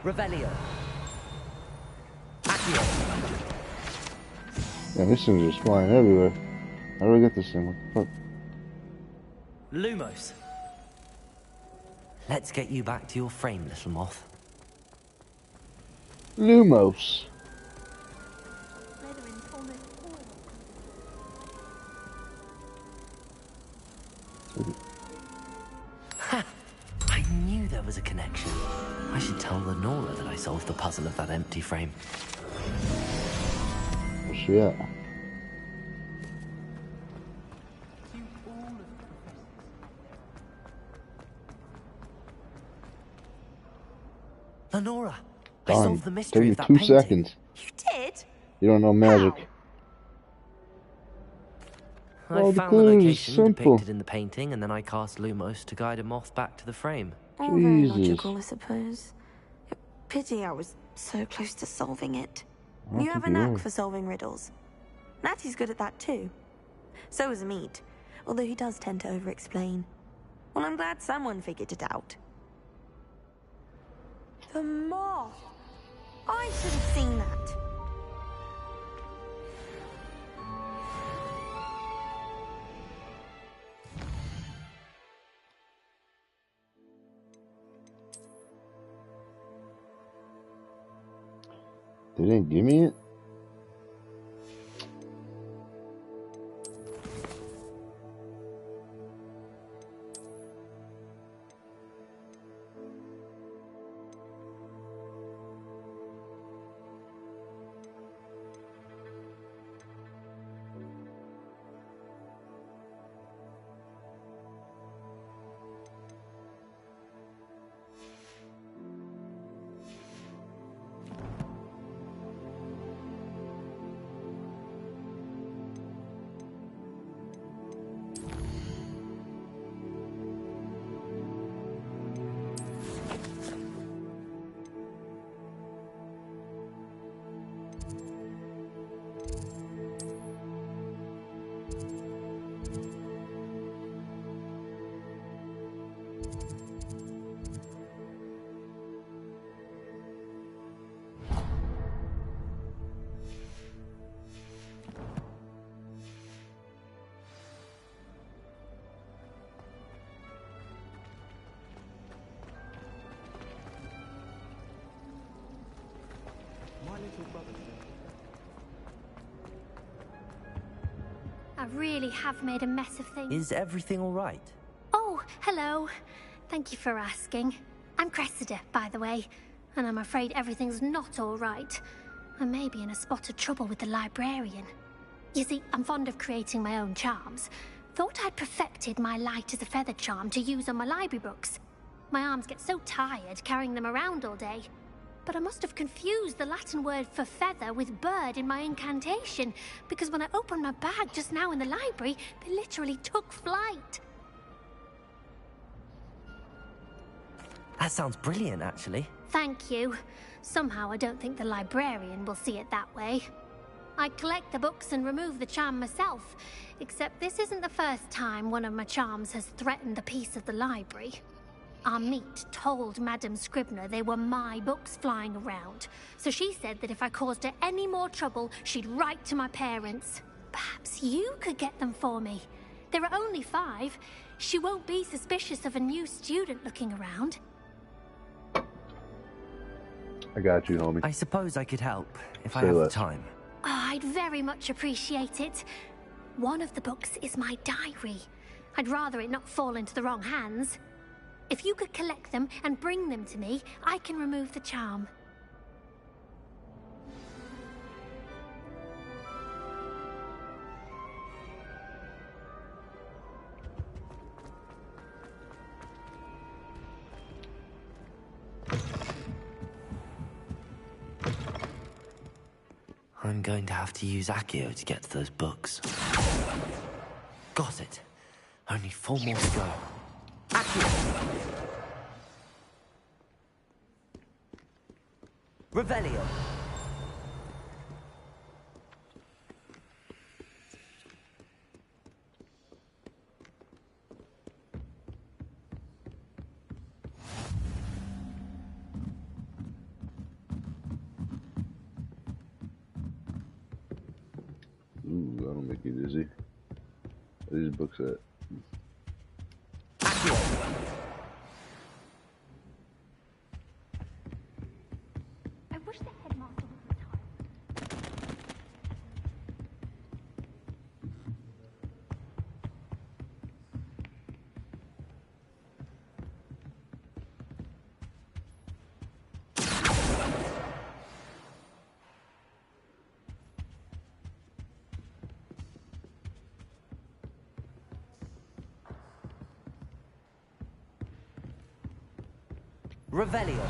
Revelio. Yeah, this thing's just flying everywhere. How do I get this thing? What the fuck? Lumos. Let's get you back to your frame, little moth. Lumos. Ha! I knew there was a connection. I should tell Lenora that I solved the puzzle of that empty frame. Where's she at? Lenora, I Darn, solved the mystery of take that me 2 painting. seconds. You did? You don't know magic. I Oh, the found the clue is location simple. depicted in the painting, and then I cast Lumos to guide a moth back to the frame. All very Jesus. logical, I suppose. Pity I was so close to solving it. I You have a think you knack were. for solving riddles. Natty's good at that too. So is Meat, although he does tend to over-explain. Well, I'm glad someone figured it out. The moth! I should have seen that. They didn't give me it? I really have made a mess of things. Is everything all right? Oh, hello. Thank you for asking. I'm Cressida, by the way, and I'm afraid everything's not all right. I may be in a spot of trouble with the librarian. You see, I'm fond of creating my own charms. Thought I'd perfected my light as a feather charm to use on my library books. My arms get so tired carrying them around all day. But I must have confused the Latin word for feather with bird in my incantation, because when I opened my bag just now in the library, they literally took flight. That sounds brilliant, actually. Thank you. Somehow I don't think the librarian will see it that way. I collect the books and remove the charm myself, except this isn't the first time one of my charms has threatened the peace of the library. Our Meat told Madame Scribner they were my books flying around, so she said that if I caused her any more trouble, she'd write to my parents. Perhaps you could get them for me. There are only 5. She won't be suspicious of a new student looking around. I got you, homie. I suppose I could help if I Say have the less. time. Oh, I'd very much appreciate it. One of the books is my diary. I'd rather it not fall into the wrong hands. If you could collect them and bring them to me, I can remove the charm. I'm going to have to use Accio to get to those books. Got it. Only 4 more to go. Accio! Revelio! Ooh, that'll make you dizzy. Where are these books at? I wish the headmaster would retire. Revelio!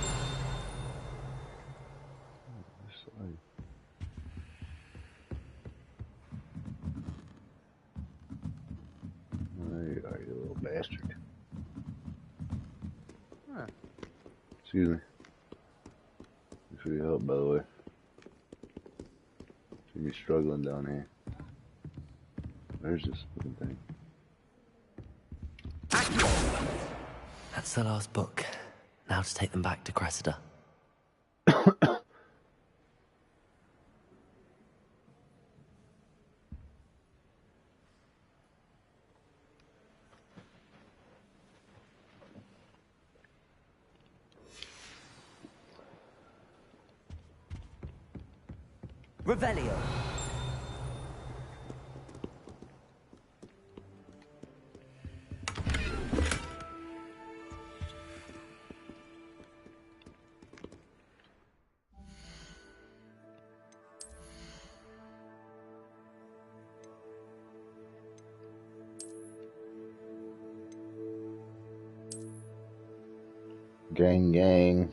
There you are, you little bastard. Excuse me. Thanks for your help, by the way. See me struggling down here. There's this fucking thing. That's the last book. Now to take them back to Cressida. Revelio! Gang, gang.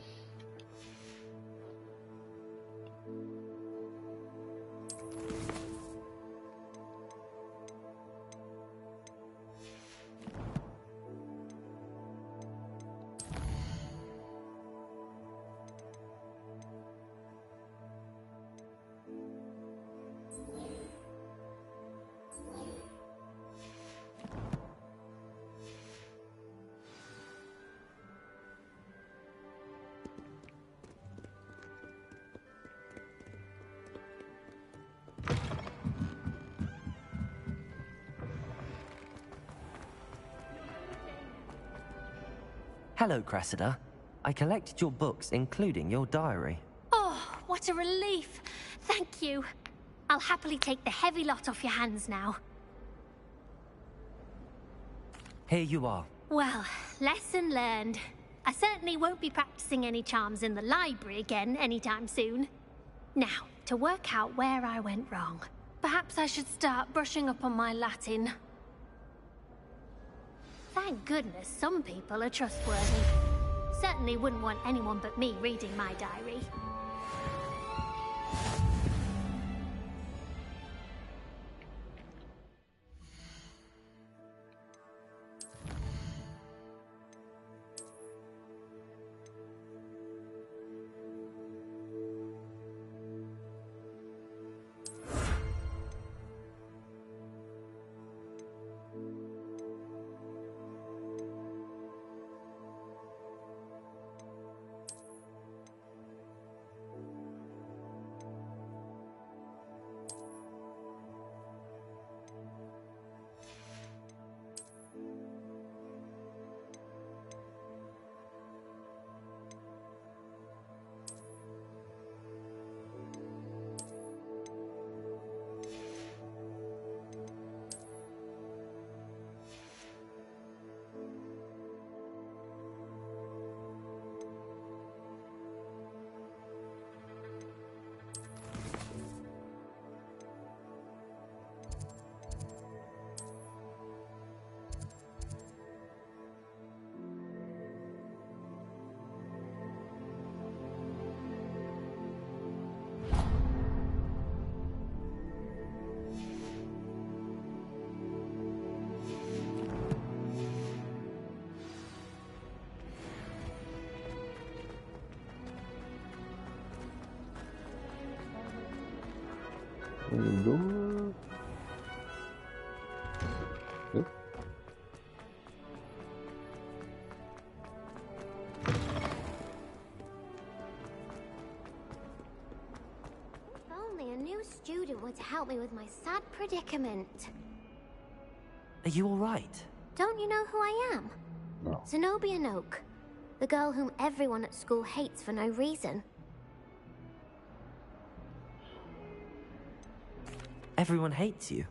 Hello, Cressida. I collected your books, including your diary. Oh, what a relief. Thank you. I'll happily take the heavy lot off your hands now. Here you are. Well, lesson learned. I certainly won't be practicing any charms in the library again anytime soon. Now, to work out where I went wrong. Perhaps I should start brushing up on my Latin. Thank goodness some people are trustworthy. Certainly wouldn't want anyone but me reading my diary. Open the door. Yep. If only a new student were to help me with my sad predicament. Are you alright? Don't you know who I am? No. Zenobia Noak, the girl whom everyone at school hates for no reason. Everyone hates you.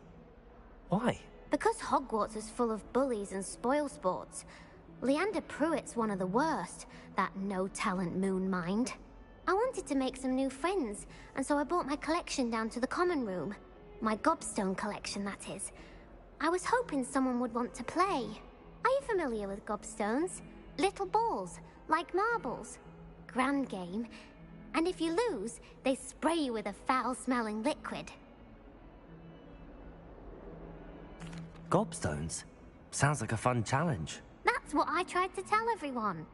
Why? Because Hogwarts is full of bullies and spoilsports. Leander Pruitt's one of the worst, that no-talent moon mind. I wanted to make some new friends, and so I brought my collection down to the common room. My gobstone collection, that is. I was hoping someone would want to play. Are you familiar with gobstones? Little balls, like marbles. Grand game. And if you lose, they spray you with a foul-smelling liquid. Gobstones? Sounds like a fun challenge. That's what I tried to tell everyone.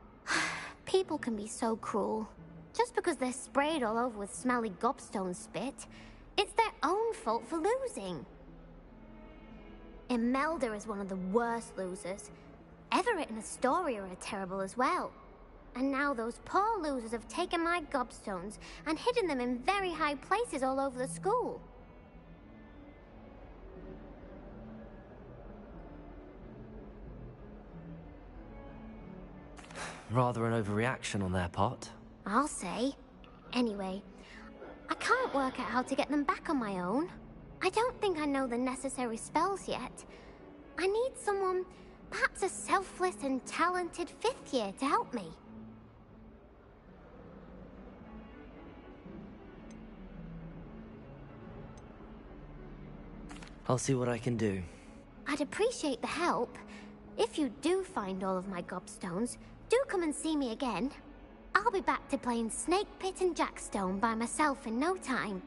People can be so cruel. Just because they're sprayed all over with smelly gobstone spit, it's their own fault for losing. Imelda is one of the worst losers. Everett and Astoria are terrible as well. And now those poor losers have taken my gobstones and hidden them in very high places all over the school. Rather an overreaction on their part. I'll say. Anyway, I can't work out how to get them back on my own. I don't think I know the necessary spells yet. I need someone, perhaps a selfless and talented fifth year to help me. I'll see what I can do. I'd appreciate the help. If you do find all of my gobstones, do come and see me again. I'll be back to playing Snake Pit and Jackstone by myself in no time.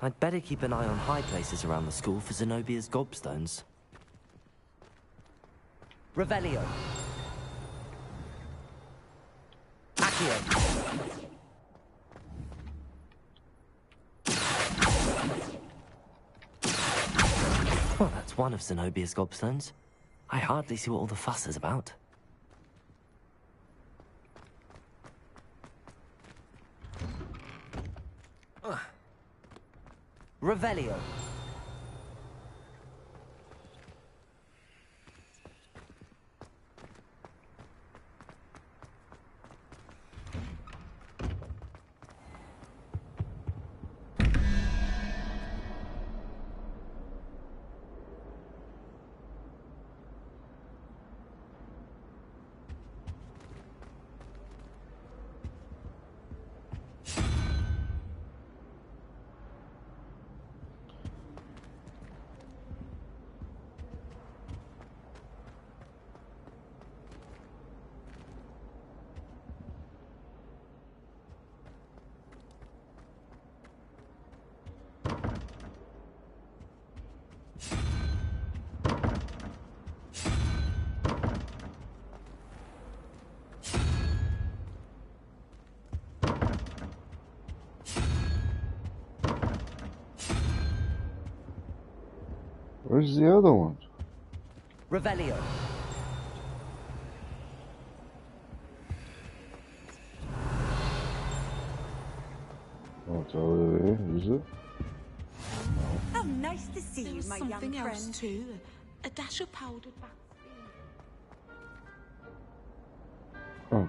I'd better keep an eye on high places around the school for Zenobia's gobstones. Revelio. Accio. Well, that's one of Zenobia's gobstones. I hardly see what all the fuss is about. Revelio. Where's the other one? Revelio. Oh, it's over there, is it? Oh, nice to see you, my young something else friend. too. A dash of powdered back. Okay,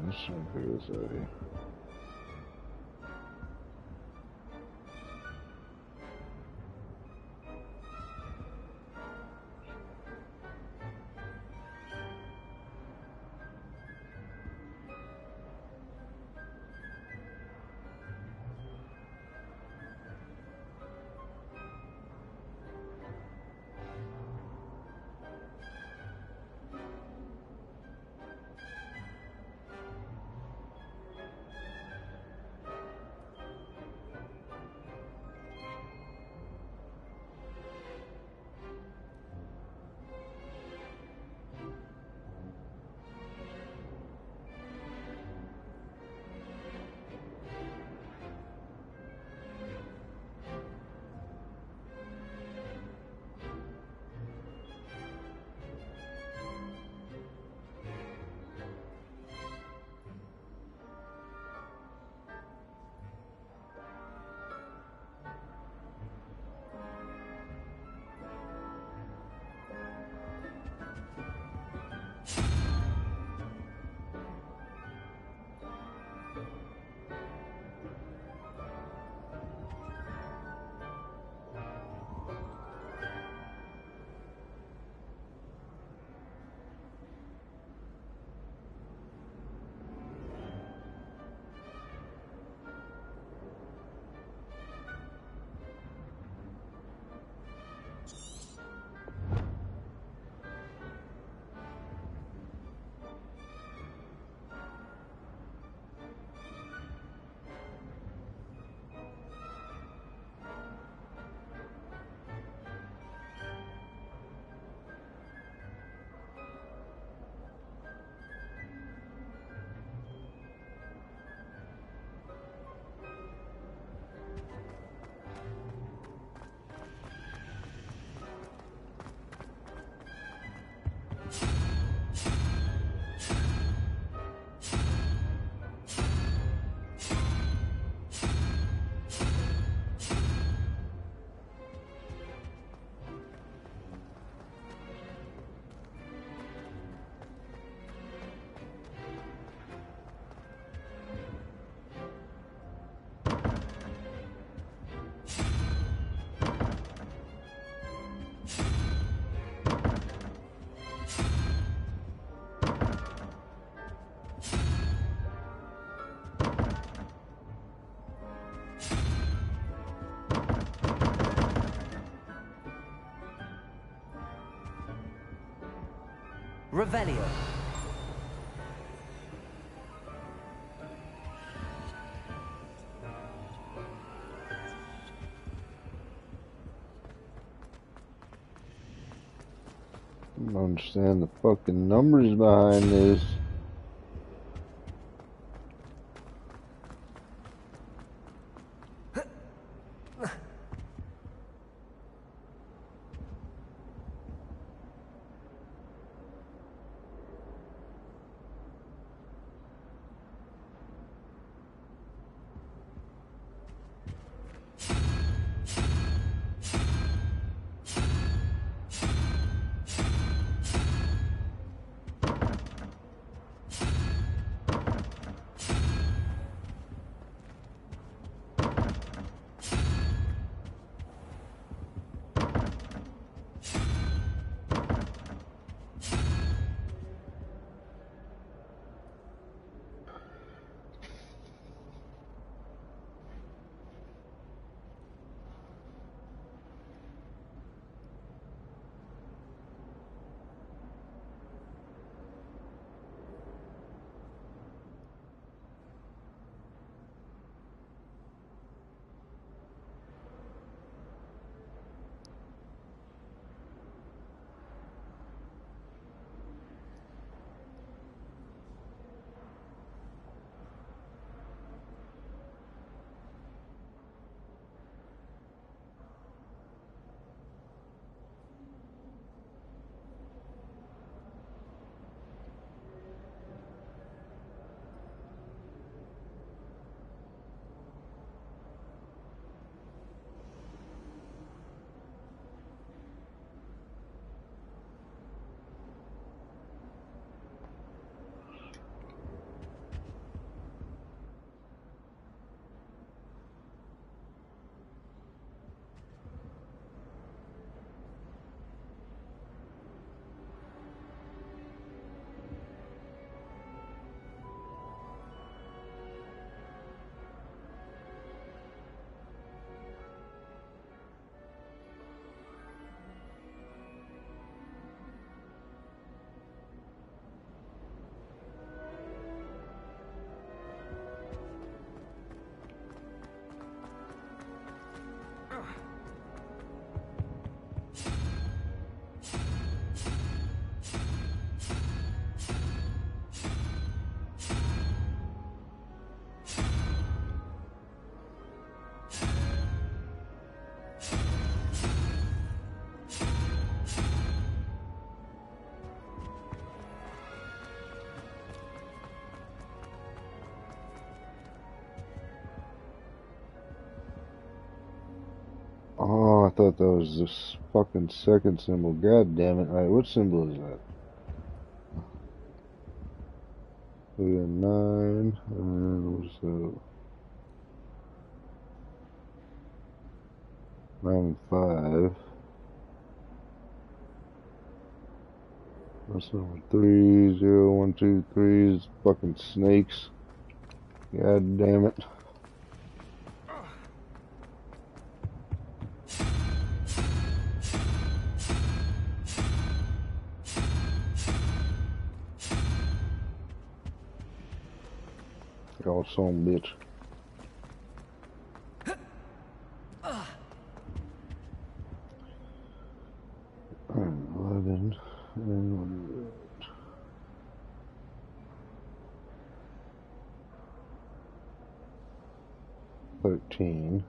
let's try and figure this out here. Revelio. I don't understand the fucking numbers behind this. Oh, I thought that was this fucking second symbol. God damn it. Alright, what symbol is that? We got 9, and what's that? 9 and 5. That's number 3, 0, 1, 2, 3 is fucking snakes. God damn it. Y'all son bitch. And 11 and 13.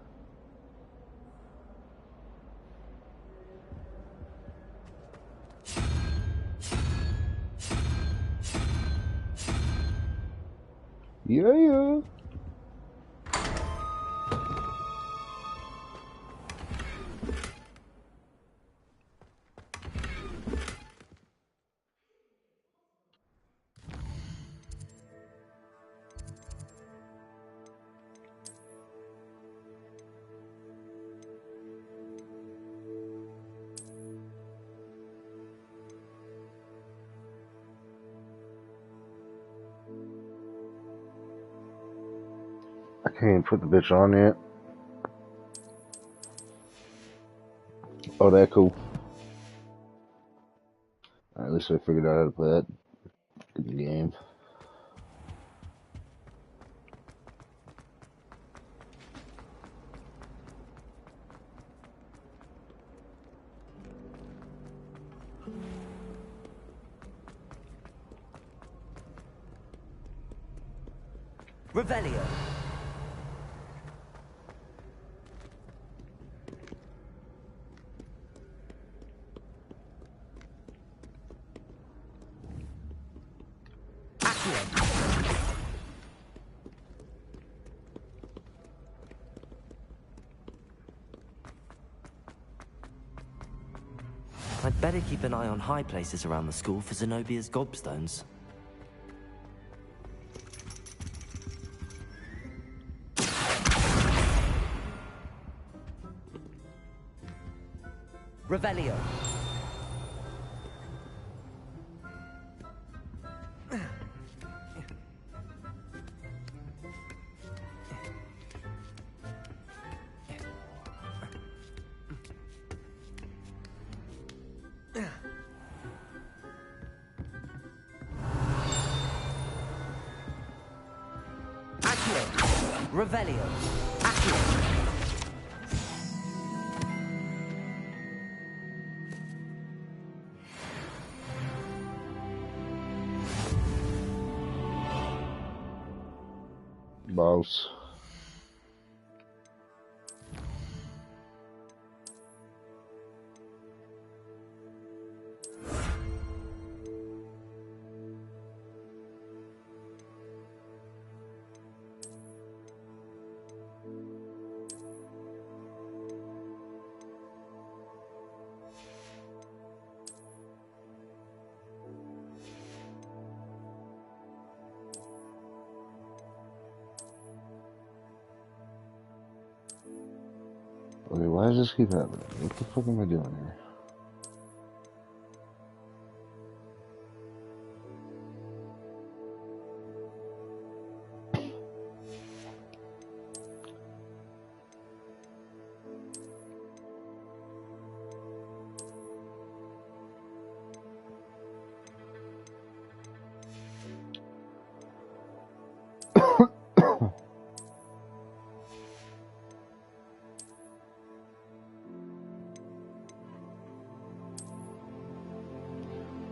Yeah. I can't put the bitch on yet. Oh, that cool. Alright, let's least I figured out how to play that good game. Revelio. I'd better keep an eye on high places around the school for Zenobia's gobstones. Revelio. Revelio. Boss. Okay, why does this keep happening? What the fuck am I doing here?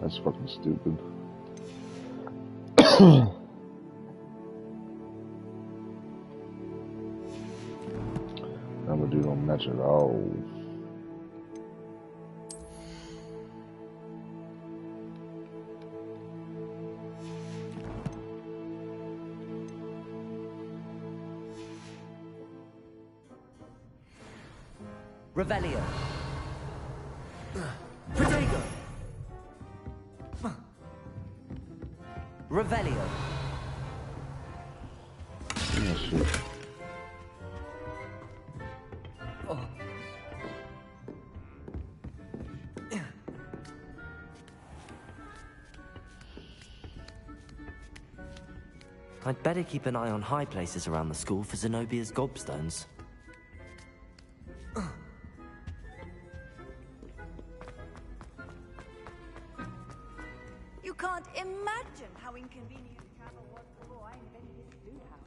That's fucking stupid. Number two don't match at all. Revelio. Protego. Revelio. Oh, shit. Oh. I'd better keep an eye on high places around the school for Zenobia's gobstones. You can't imagine how inconvenient travel was before I invented this food powder.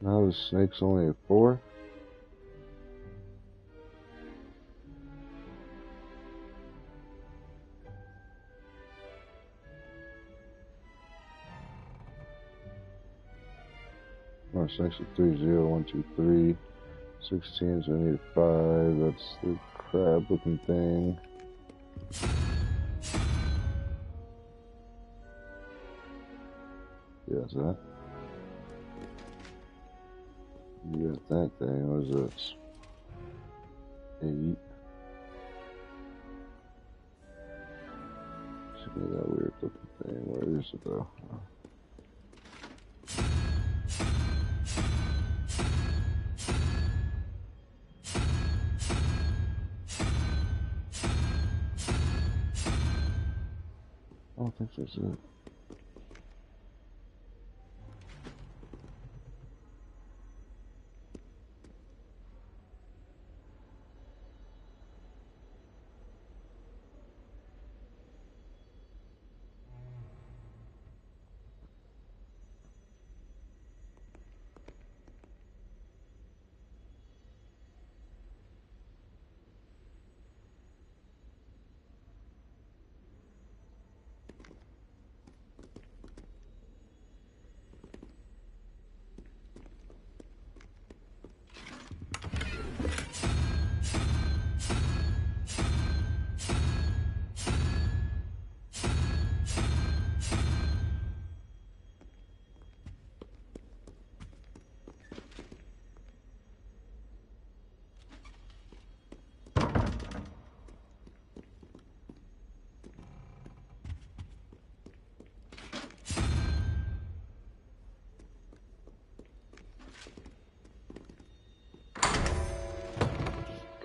Now the snake's only at 4. Oh, snake's at 3, 0, 1, 2, 3. 16, so I need a 5. That's the crab looking thing. Yeah, that's that. You got that thing. What is this? 8. Should be that weird looking thing. Where is it though? I don't think that's it.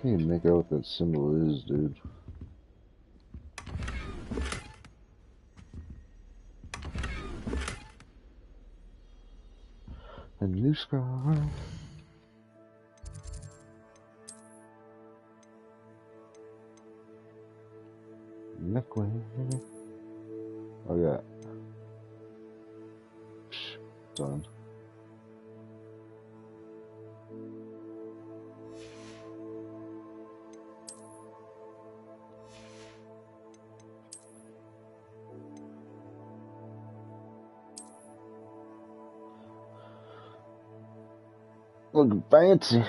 Can't even make out what that symbol is, dude. A new scar. Neckway. Oh yeah. Done. Looking fancy.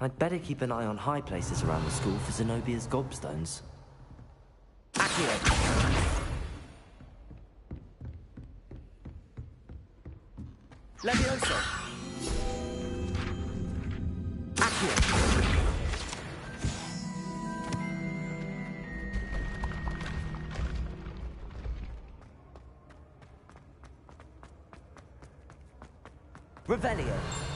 I'd better keep an eye on high places around the school for Zenobia's gobstones. Accio! Levioso! Accio! Revelio!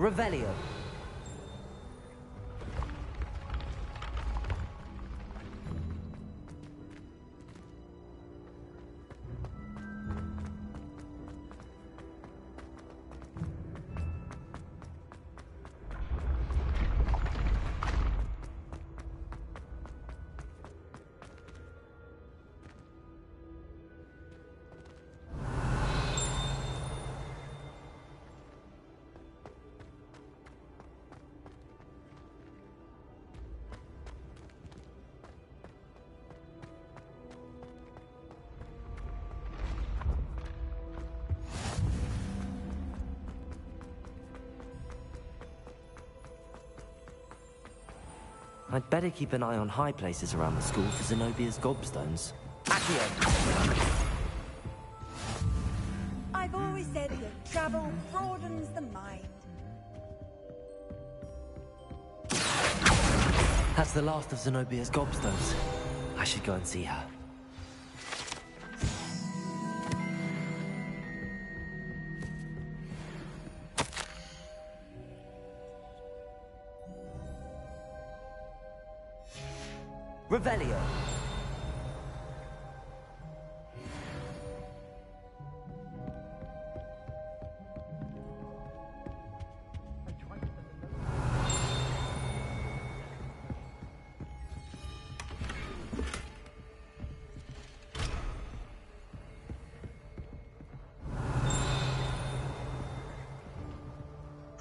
Revelio. I'd better keep an eye on high places around the school for Zenobia's gobstones. Accio! I've always said that travel broadens the mind. That's the last of Zenobia's gobstones. I should go and see her. Revelio.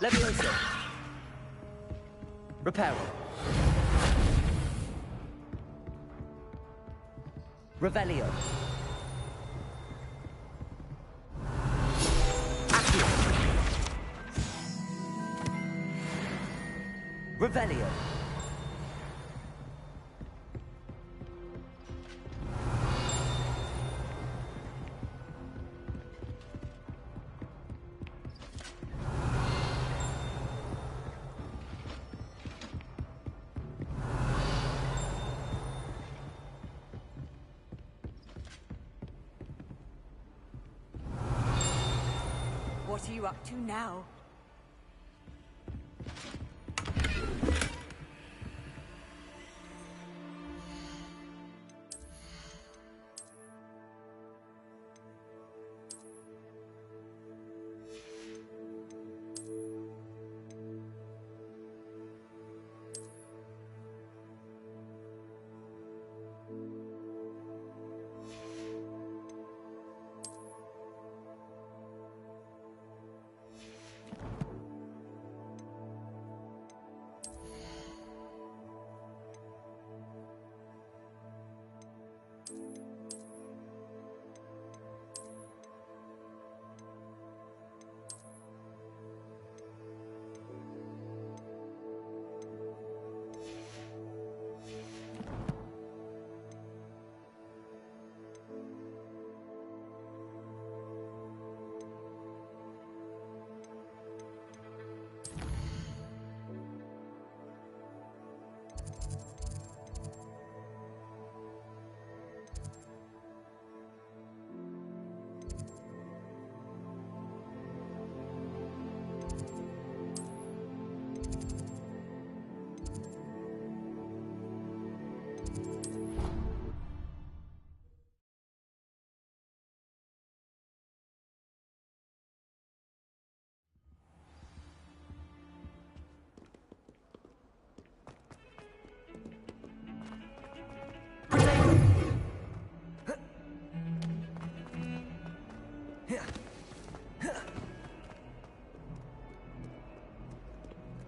Levioso. Reparo. Revelio. Accio. Revelio. What are you up to now?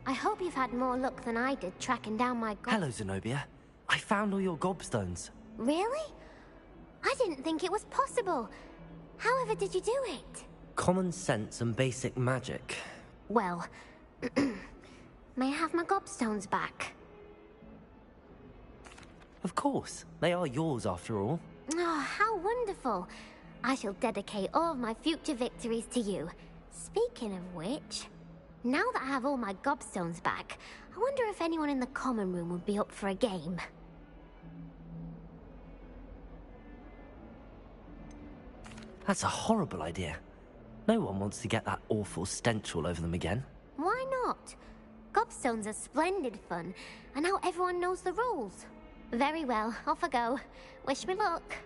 I hope you've had more luck than I did tracking down my Hello, Zenobia. I found all your gobstones. Really? I didn't think it was possible. However did you do it? Common sense and basic magic. Well, may I have my gobstones back? Of course. They are yours after all. Oh, how wonderful. I shall dedicate all of my future victories to you. Speaking of which, now that I have all my gobstones back, I wonder if anyone in the common room would be up for a game. That's a horrible idea. No one wants to get that awful stench all over them again. Why not? Gobstones are splendid fun, and now everyone knows the rules. Very well, off I go. Wish me luck.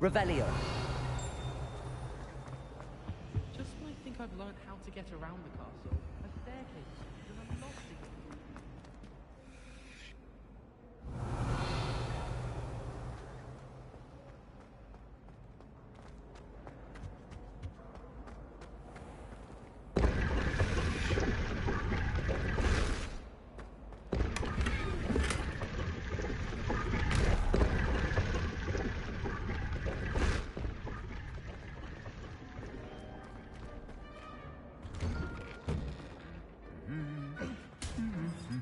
Revelio. Just when I think I've learned how to get around the castle, a staircase and I'm lost again.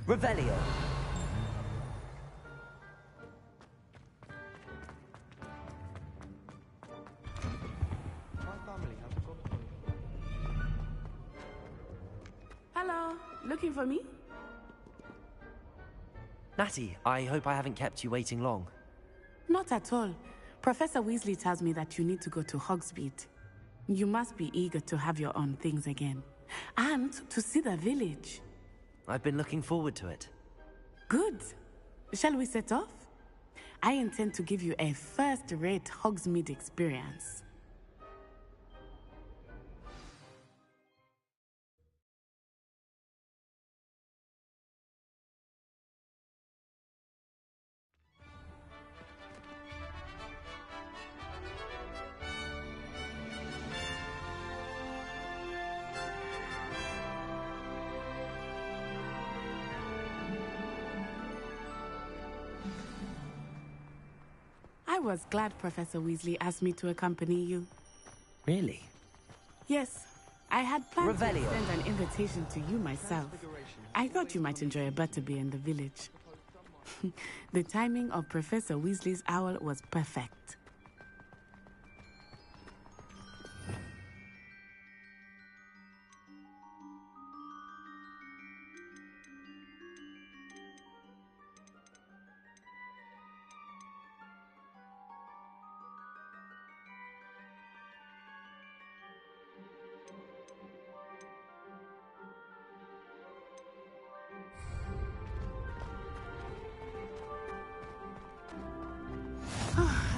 Revelio. Hello, looking for me? Natty, I hope I haven't kept you waiting long. Not at all. Professor Weasley tells me that you need to go to Hogsmeade. You must be eager to have your own things again. And to see the village. I've been looking forward to it. Good. Shall we set off? I intend to give you a first-rate Hogsmeade experience. I was glad Professor Weasley asked me to accompany you. Really? Yes, I had planned to Revelio. extend an invitation to you myself. I thought you might enjoy a butterbeer in the village. The timing of Professor Weasley's owl was perfect.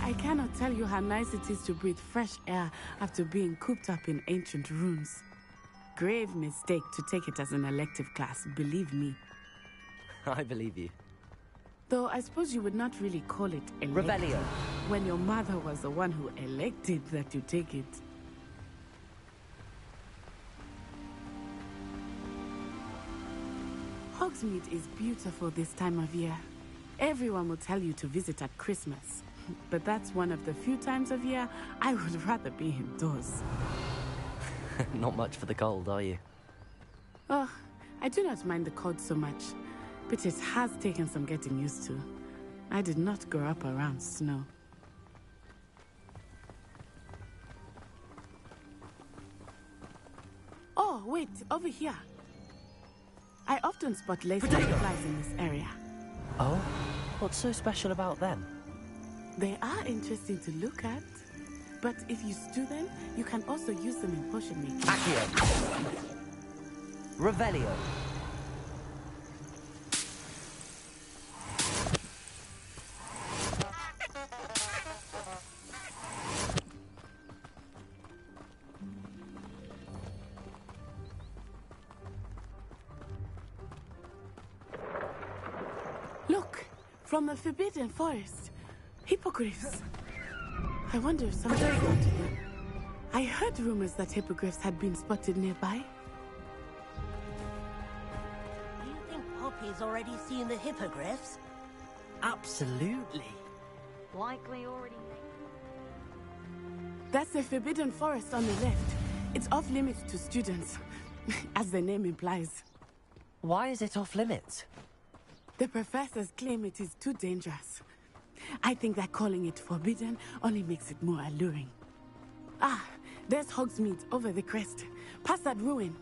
I cannot tell you how nice it is to breathe fresh air after being cooped up in ancient ruins. Grave mistake to take it as an elective class, believe me. I believe you. Though I suppose you would not really call it elective Revelio. when your mother was the one who elected that you take it. Hogsmeade is beautiful this time of year. Everyone will tell you to visit at Christmas. But that's one of the few times of year I would rather be indoors. Not much for the cold, are you? Oh, I do not mind the cold so much, but it has taken some getting used to. I did not grow up around snow. Oh, wait, over here. I often spot lace flies in this area. Oh? What's so special about them? They are interesting to look at, but if you stew them, you can also use them in potion making. Accio. Revelio. Look, from the Forbidden Forest. Hippogriffs. I wonder if something's happened to them. I heard rumors that hippogriffs had been spotted nearby. Do you think Poppy's already seen the hippogriffs? Absolutely. Likely already. That's the Forbidden Forest on the left. It's off limits to students, as the name implies. Why is it off limits? The professors claim it is too dangerous. I think that calling it forbidden only makes it more alluring. Ah, there's Hogsmeade over the crest. Past that ruin.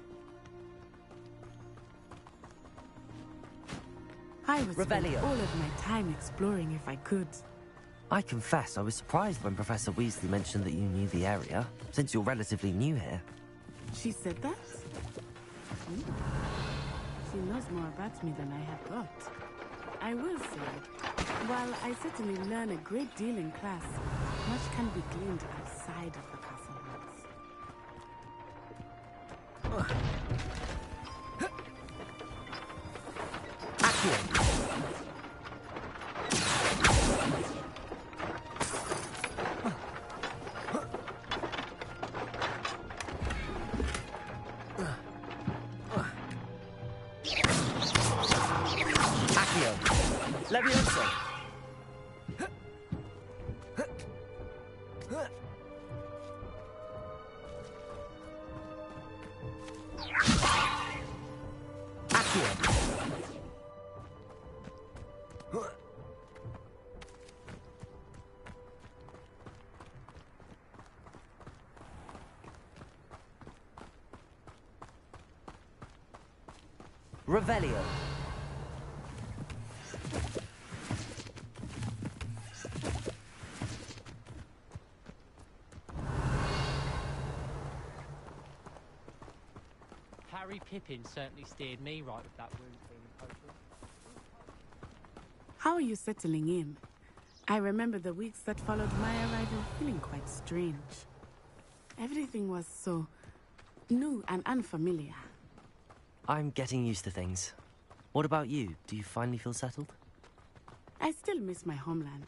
I would spend Revelio. all of my time exploring if I could. I confess I was surprised when Professor Weasley mentioned that you knew the area, since you're relatively new here. She said that? She knows more about me than I had thought. I will say, while I certainly learn a great deal in class, much can be gleaned outside of the castle walls. Accio. Levioso. Accio. Revelio. Harry Pippin certainly steered me right with that wound cleaning potion. How are you settling in? I remember the weeks that followed my arrival feeling quite strange. Everything was so new and unfamiliar. I'm getting used to things. What about you? Do you finally feel settled? I still miss my homeland,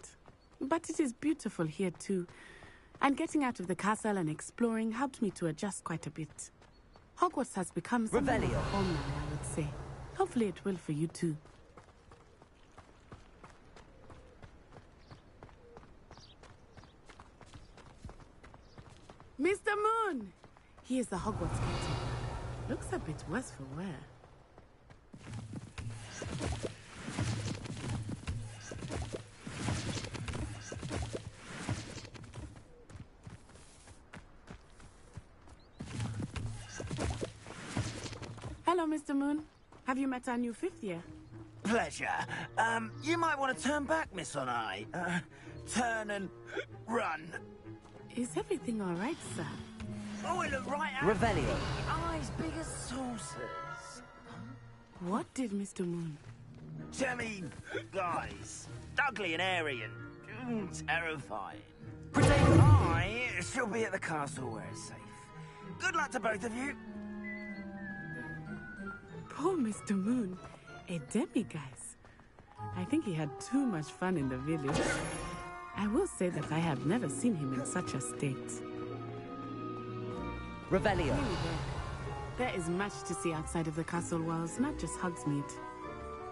but it is beautiful here too. And getting out of the castle and exploring helped me to adjust quite a bit. Hogwarts has become something like a home now, I would say. Hopefully it will for you too. Mr. Moon! He is the Hogwarts captain. Looks a bit worse for wear. Hello, Mr. Moon. Have you met our new fifth year? Pleasure. You might want to turn back, Miss Onai. Turn and run. Is everything all right, sir? Oh, it looked right at Revelio. me. Eyes big as saucers. What did Mr. Moon? Jemmy, guys. Ugly and airy and terrifying. I shall be at the castle where it's safe. Good luck to both of you. Poor Mr. Moon. A demiguise. I think he had too much fun in the village. I will say that I have never seen him in such a state. Revelio. There is much to see outside of the castle walls, not just Hogsmeade.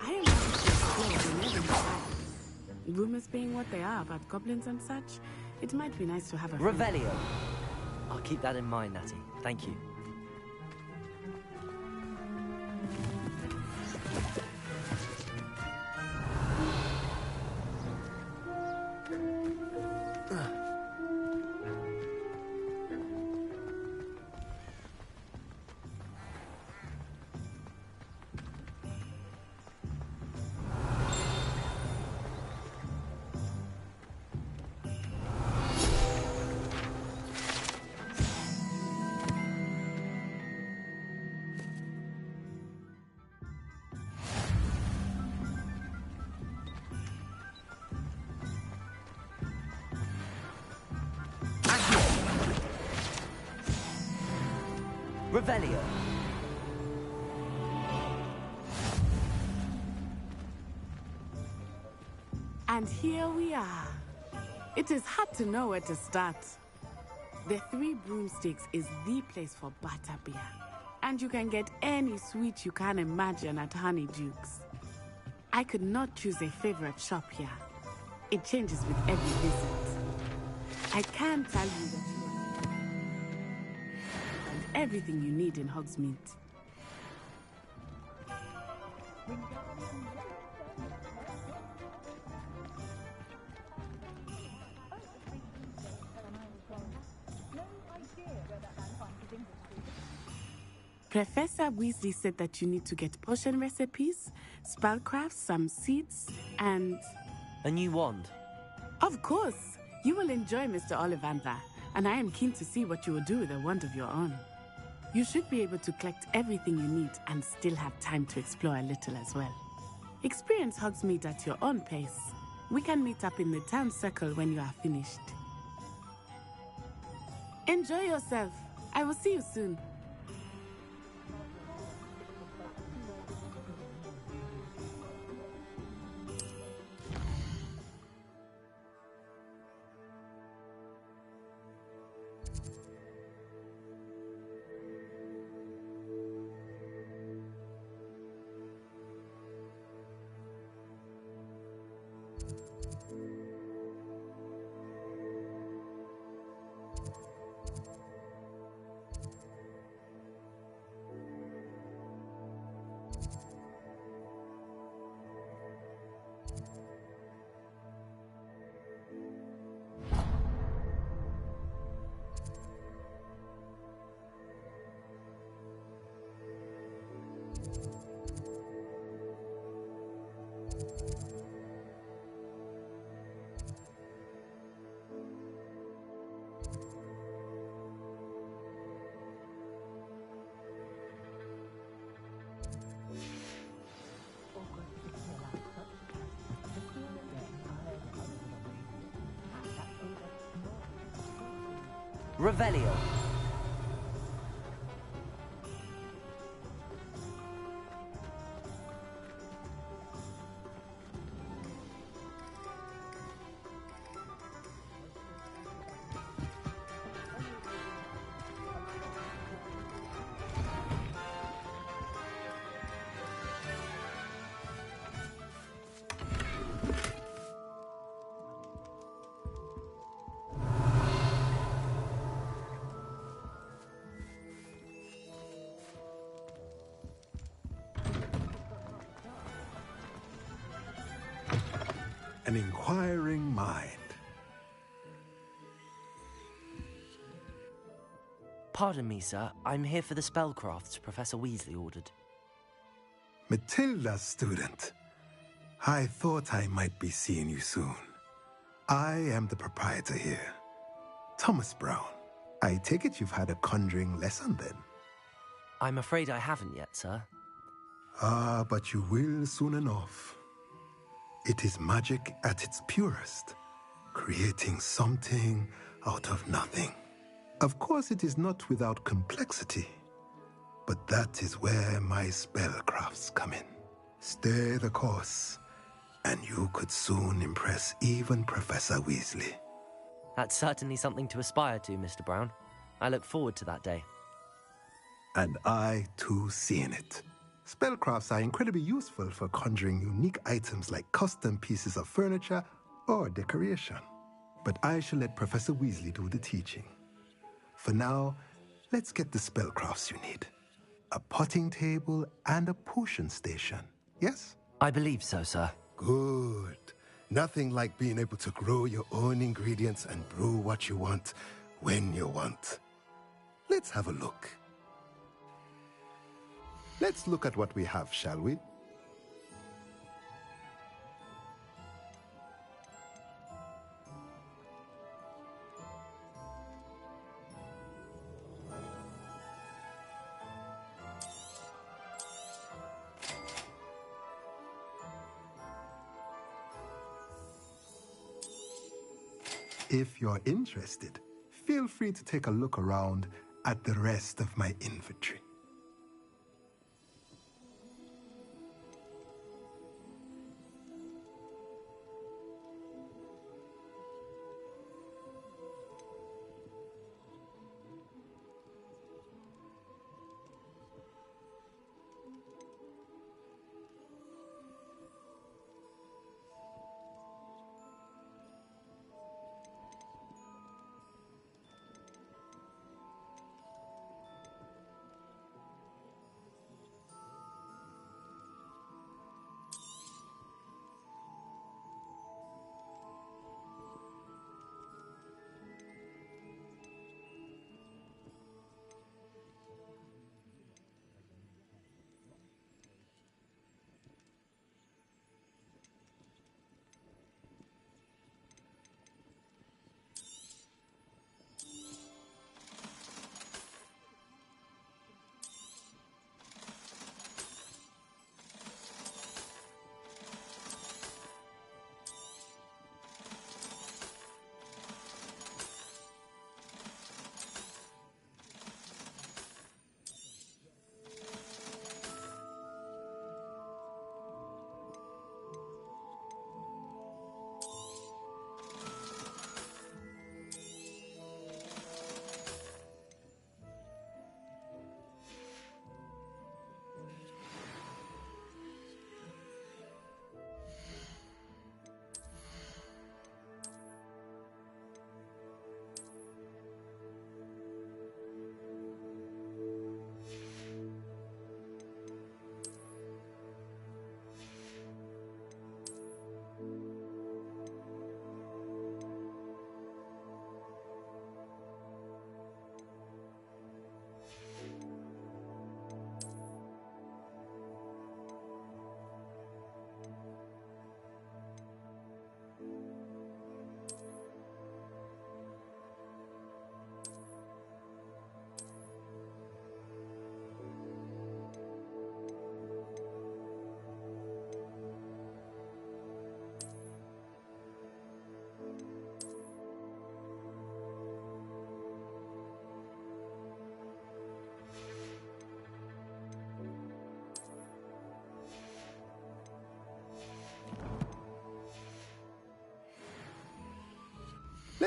I am happy to explore the northern side. Rumors being what they are about goblins and such, it might be nice to have a Revelio. I'll keep that in mind, Natty. Thank you. Revelio. And here we are. It is hard to know where to start. The Three Broomsticks is the place for butterbeer. And you can get any sweet you can imagine at Honeydukes. I could not choose a favorite shop here. It changes with every visit. I can tell you that you and everything you need in Hogsmeade. Professor Weasley said that you need to get potion recipes, spellcrafts, some seeds, and... A new wand? Of course! You will enjoy Mr. Ollivander, and I am keen to see what you will do with a wand of your own. You should be able to collect everything you need and still have time to explore a little as well. Experience Hogsmeade at your own pace. We can meet up in the town circle when you are finished. Enjoy yourself. I will see you soon. Revelio. An inquiring mind. Pardon me, sir. I'm here for the spellcrafts Professor Weasley ordered. Matilda's student. I thought I might be seeing you soon. I am the proprietor here, Thomas Brown. I take it you've had a conjuring lesson then? I'm afraid I haven't yet, sir. Ah, but you will soon enough. It is magic at its purest, creating something out of nothing. Of course, it is not without complexity, but that is where my spellcrafts come in. Stay the course, and you could soon impress even Professor Weasley. That's certainly something to aspire to, Mr. Brown. I look forward to that day. And I, too, seeing it. Spellcrafts are incredibly useful for conjuring unique items like custom pieces of furniture or decoration. But I shall let Professor Weasley do the teaching. For now, let's get the spellcrafts you need. A potting table and a potion station, yes? I believe so, sir. Good. Nothing like being able to grow your own ingredients and brew what you want when you want. Let's have a look. Let's look at what we have, shall we? If you're interested, feel free to take a look around at the rest of my inventory.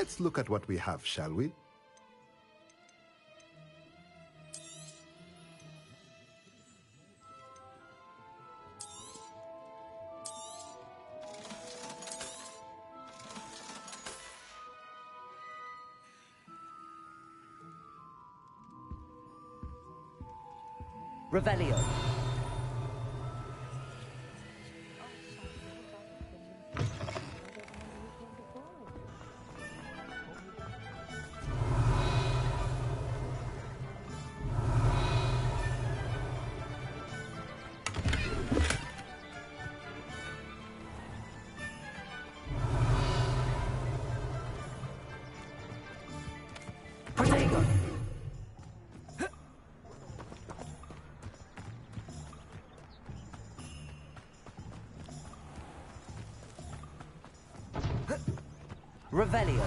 Let's look at what we have, shall we? Revelio. Protego. Revelio.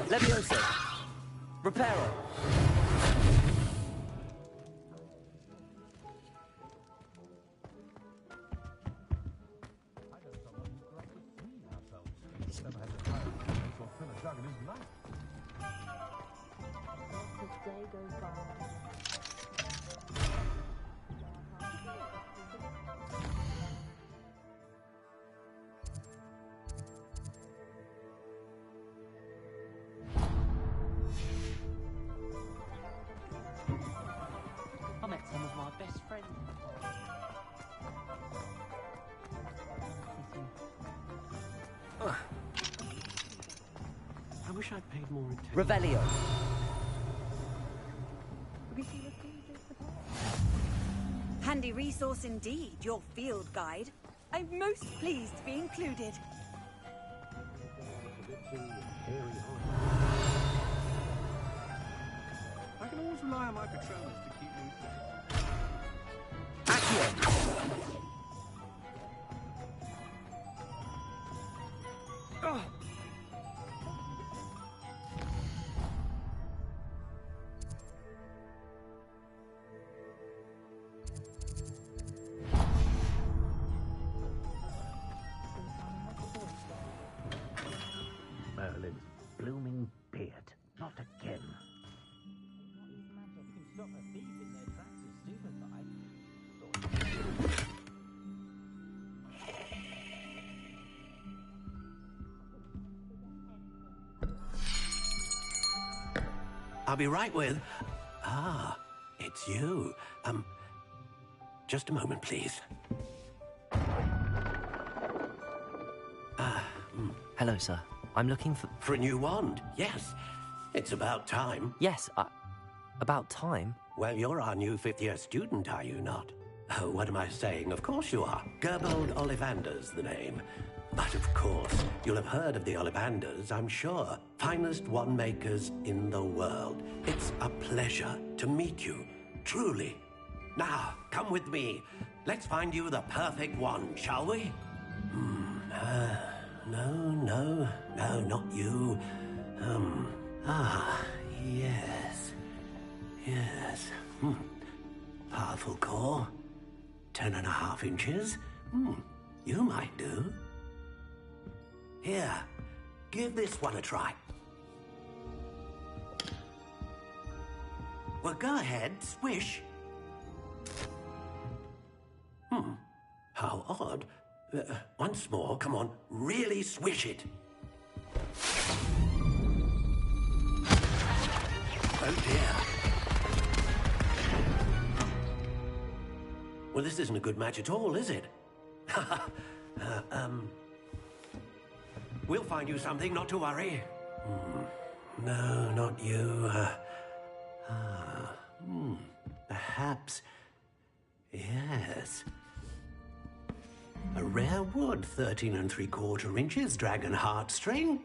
Levioso. Reparo. I met some of my best friends. I wish I'd paid more attention. Revelio. Handy resource indeed, your field guide. I'm most pleased to be included. I can always rely on my patrols to keep me Oh. Merlin's blooming beard. Not again. Stop a thief in their tracks is suicide. I'll be right with... Ah, it's you. Just a moment, please. Hello, sir. I'm looking for... For a new wand, yes. It's about time. Yes, about time? Well, you're our new fifth-year student, are you not? Oh, what am I saying? Of course you are. Gerbold Ollivander's the name. But of course, you'll have heard of the Ollivanders, I'm sure. Finest wand makers in the world. It's a pleasure to meet you, truly. Now, come with me. Let's find you the perfect wand, shall we? No, not you. Yes. Powerful core. 10.5 inches. You might do. Here, give this one a try. Well, go ahead, swish. How odd. Once more, come on, really swish it. Oh dear. Well, this isn't a good match at all, is it? We'll find you something, not to worry. No, not you. Perhaps. Yes. A rare wood, 13 3/4 inches, dragon heartstring.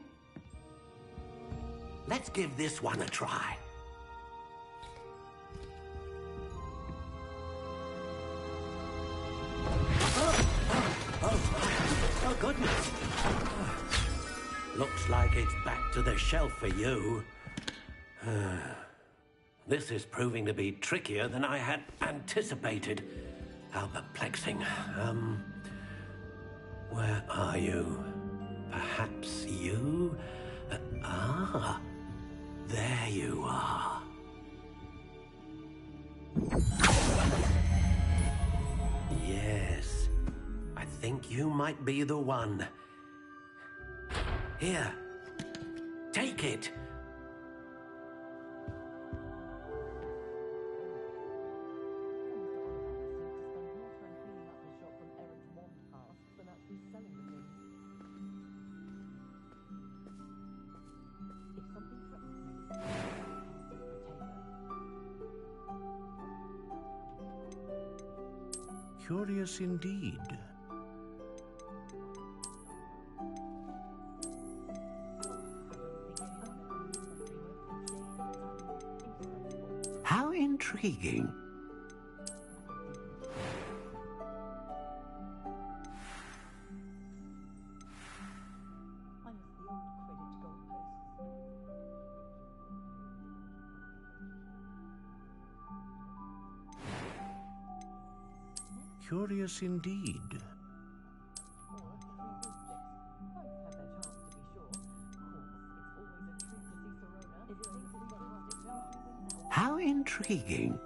Let's give this one a try. Oh, goodness. Looks like it's back to the shelf for you. This is proving to be trickier than I had anticipated. How perplexing. Where are you? Perhaps you? There you are. Yes, I think you might be the one. Here, take it. Curious indeed. How intriguing. Curious indeed. How intriguing.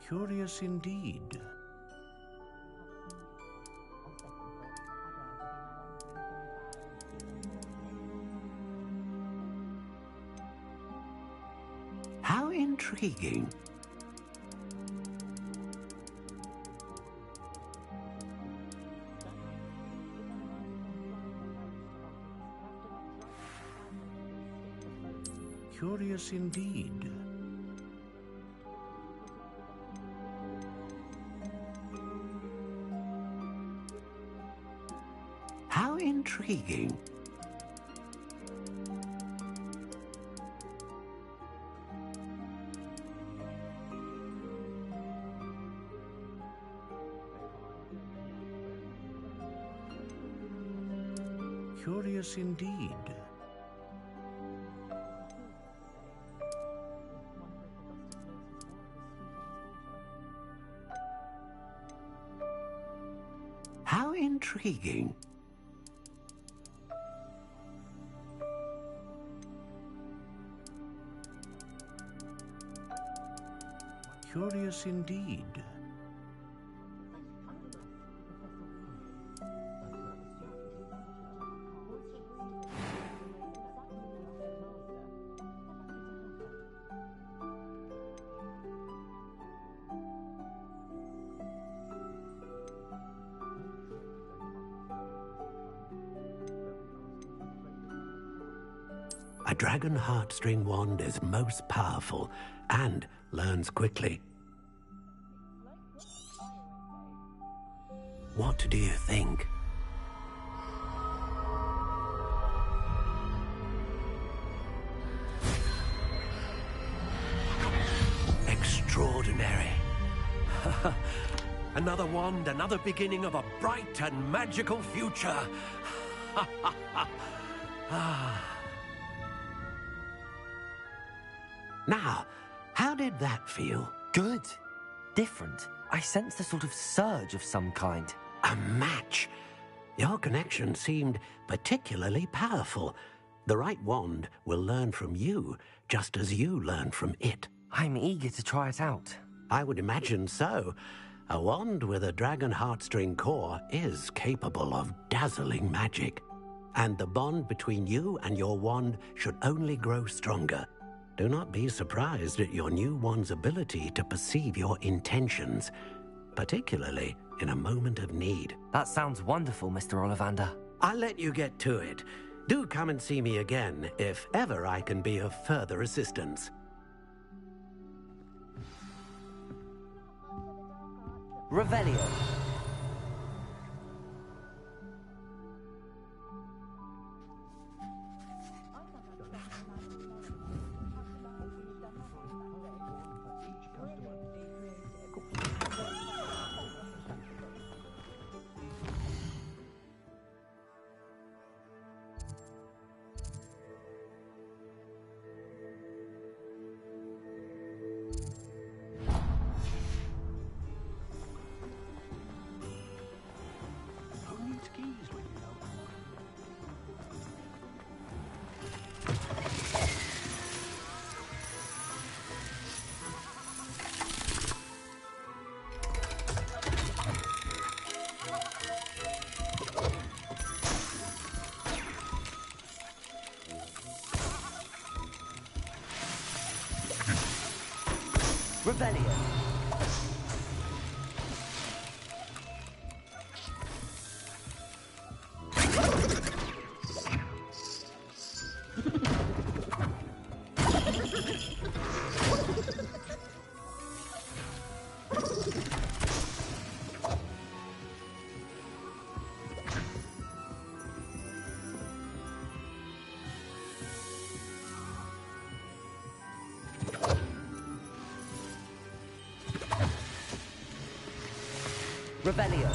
Curious indeed. How intriguing. Curious indeed. How intriguing. Curious indeed. How intriguing. Curious indeed. A dragon heartstring wand is most powerful and learns quickly. What do you think? Extraordinary. Another wand, another beginning of a bright and magical future. Now, how did that feel? Good. Different. I sensed a sort of surge of some kind. A match. Your connection seemed particularly powerful. The right wand will learn from you, just as you learn from it. I'm eager to try it out. I would imagine so. A wand with a dragon heartstring core is capable of dazzling magic. And the bond between you and your wand should only grow stronger. Do not be surprised at your new wand's ability to perceive your intentions, particularly in a moment of need. That sounds wonderful, Mr. Ollivander. I'll let you get to it. Do come and see me again if ever I can be of further assistance. Revelio. Revelio. Revelio.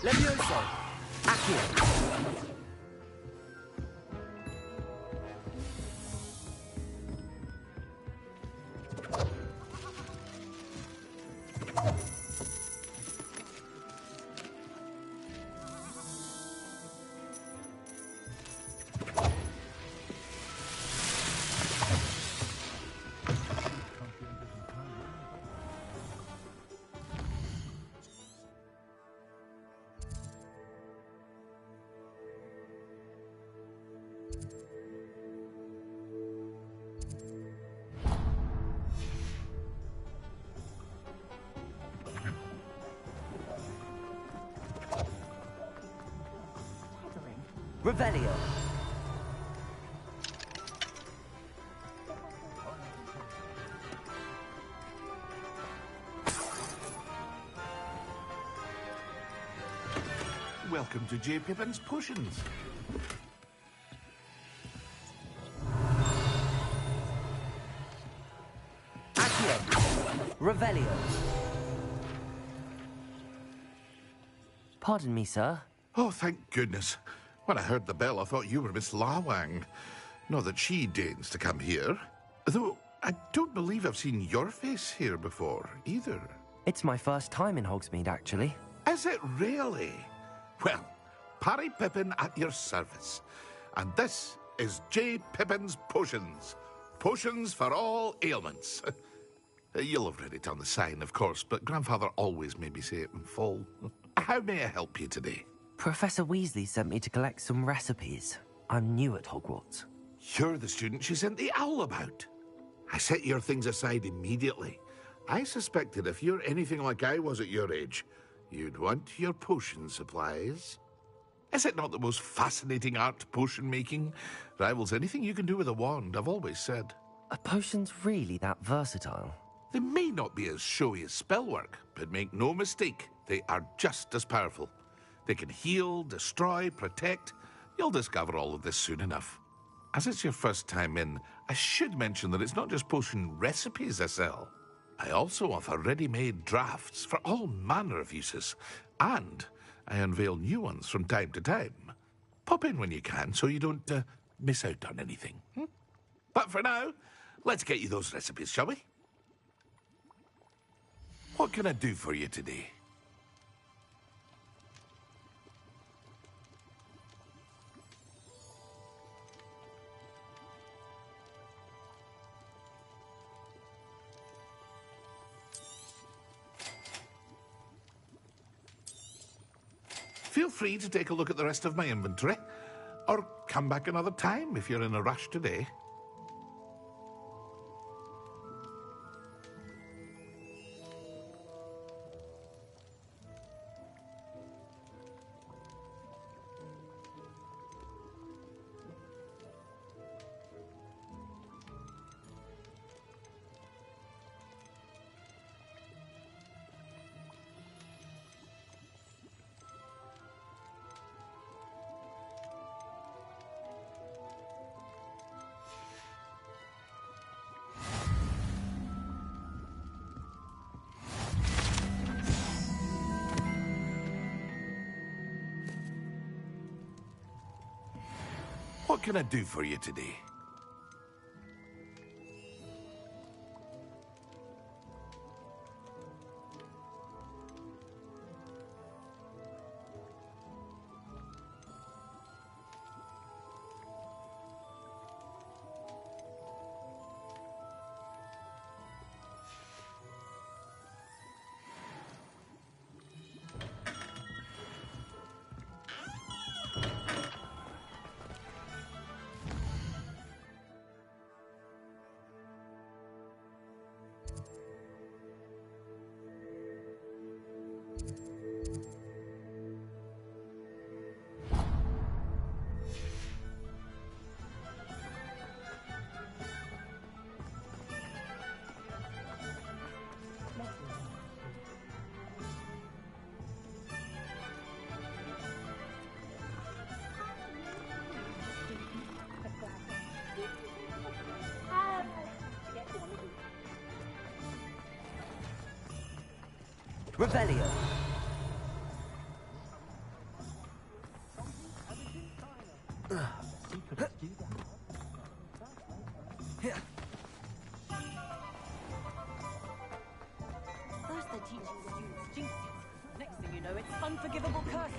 Levioso. Accio. Revelio. Welcome to J. Pippin's Potions. Accio. Revelio. Pardon me, sir. Oh, thank goodness. When I heard the bell, I thought you were Miss Lawang. Not that she deigns to come here. Though, I don't believe I've seen your face here before, either. It's my first time in Hogsmeade, actually. Is it really? Well, Parry Pippin at your service. And this is J. Pippin's Potions. Potions for all ailments. You'll have read it on the sign, of course, but Grandfather always made me say it in full. How may I help you today? Professor Weasley sent me to collect some recipes. I'm new at Hogwarts. You're the student she sent the owl about. I set your things aside immediately. I suspected if you're anything like I was at your age, you'd want your potion supplies. Is it not the most fascinating art, potion making? Rivals anything you can do with a wand, I've always said. Are potions really that versatile? They may not be as showy as spellwork, but make no mistake, they are just as powerful. They can heal, destroy, protect. You'll discover all of this soon enough. As it's your first time in, I should mention that it's not just potion recipes I sell. I also offer ready-made drafts for all manner of uses, and I unveil new ones from time to time. Pop in when you can so you don't miss out on anything. But for now, let's get you those recipes, shall we? What can I do for you today? feel free to take a look at the rest of my inventory. Or come back another time if you're in a rush today. What can I do for you today? Revelio. First they're teaching students jinxes. Next thing you know, it's unforgivable curses.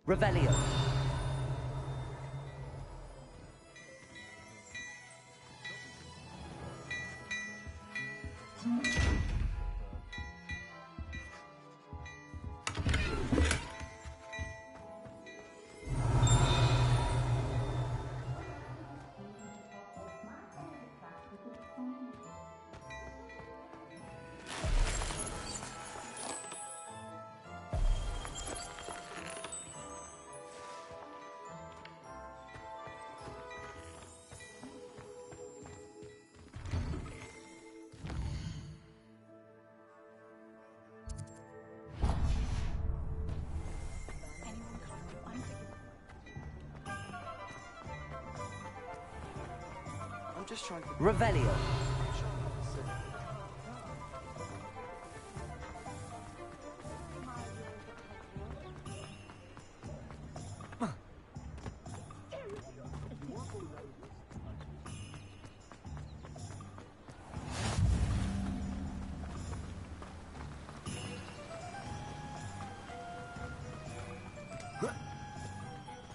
Revelio. I'm just trying to... Revelio.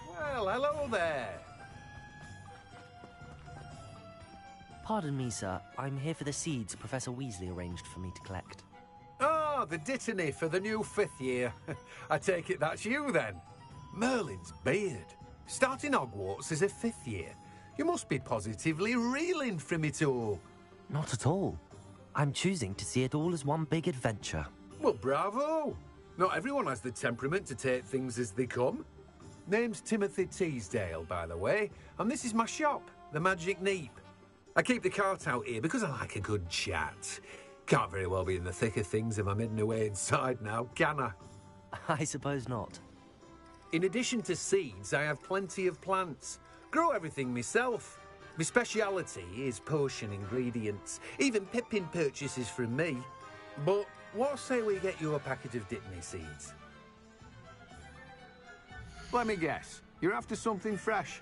Well, hello there. Pardon me, sir. I'm here for the seeds Professor Weasley arranged for me to collect. Ah, the dittany for the new 5th year. I take it that's you, then. Merlin's beard. Starting Hogwarts as a 5th year. You must be positively reeling from it all. Not at all. I'm choosing to see it all as one big adventure. Well, bravo. Not everyone has the temperament to take things as they come. Name's Timothy Teasdale, by the way, and this is my shop, the Magic Neep. I keep the cart out here because I like a good chat. Can't very well be in the thick of things if I'm hidden away inside now, can I? I suppose not. In addition to seeds, I have plenty of plants. Grow everything myself. My speciality is potion ingredients. Even Pippin purchases from me. But what say we get you a packet of Dittany seeds? Let me guess. You're after something fresh.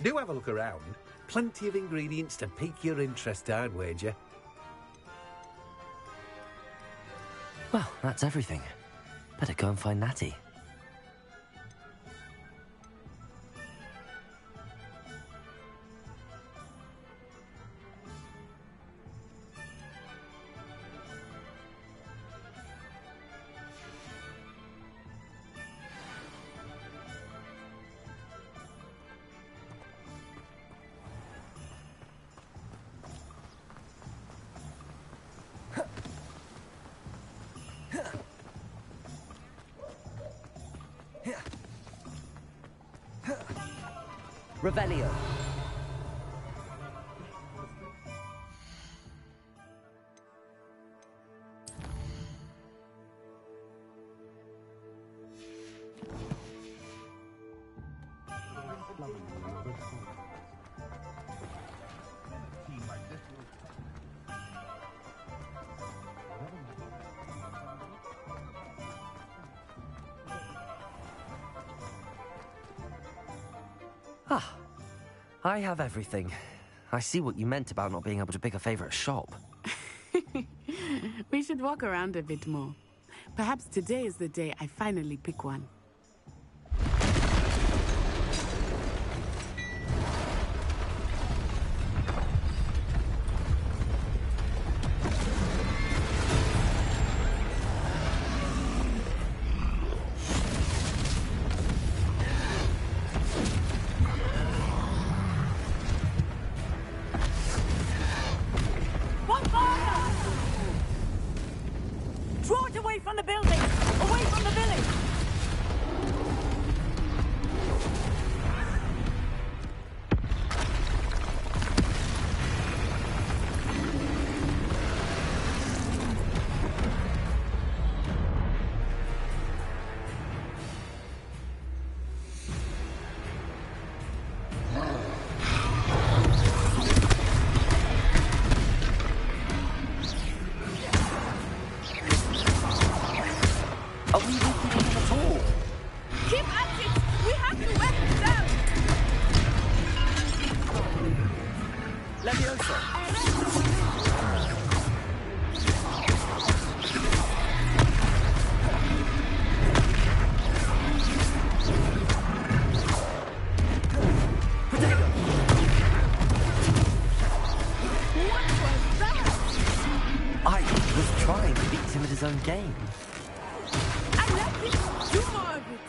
Do have a look around. Plenty of ingredients to pique your interest, I'd wager. Well, that's everything. Better go and find Natty. Revelio. Ah, I have everything. I see what you meant about not being able to pick a favorite shop. We should walk around a bit more. Perhaps today is the day I finally pick one. Draw it away from the building! Away from the village! Are we looking at him at all? Keep at it! We have to wear him down! Levioso. What was that? I was trying to beat him at his own game. I like it! Do more of it!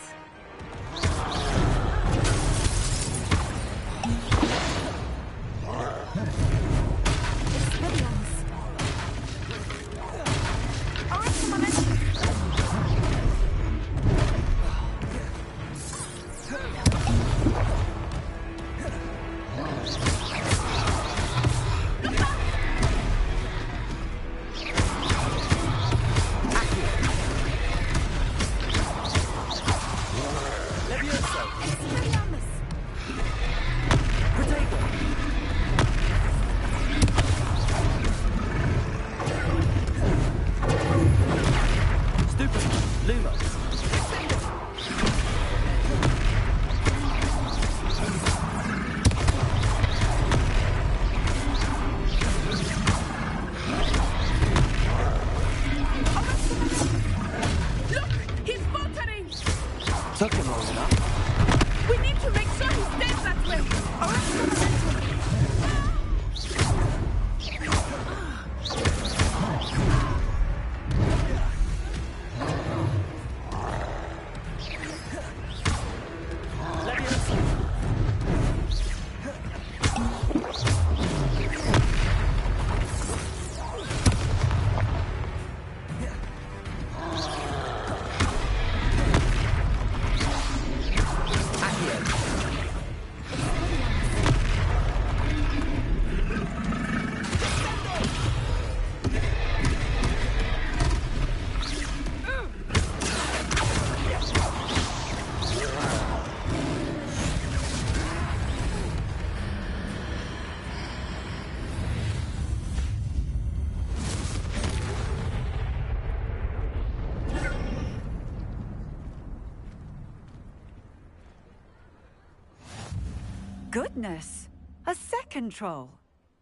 Goodness! A second troll.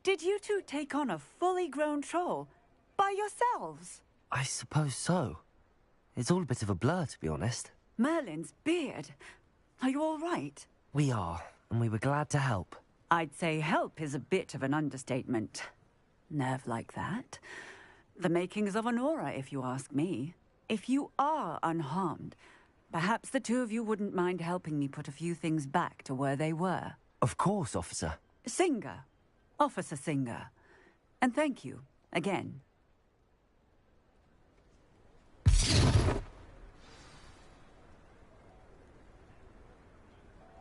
Did you two take on a fully grown troll by yourselves? I suppose so. It's all a bit of a blur, to be honest. Merlin's beard. Are you all right? We are, and we were glad to help. I'd say help is a bit of an understatement. Nerve like that. The makings of an aura, if you ask me. If you are unharmed, perhaps the two of you wouldn't mind helping me put a few things back to where they were. Of course, officer. Singer. Officer Singer. And thank you, again.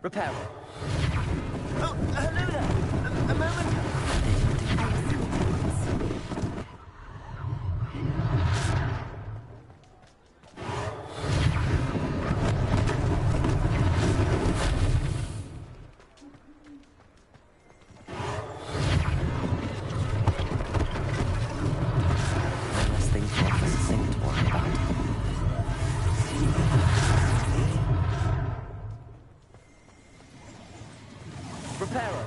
Repair. Oh, hello there. A moment. Less things for Officer Singer to worry about. Repairer.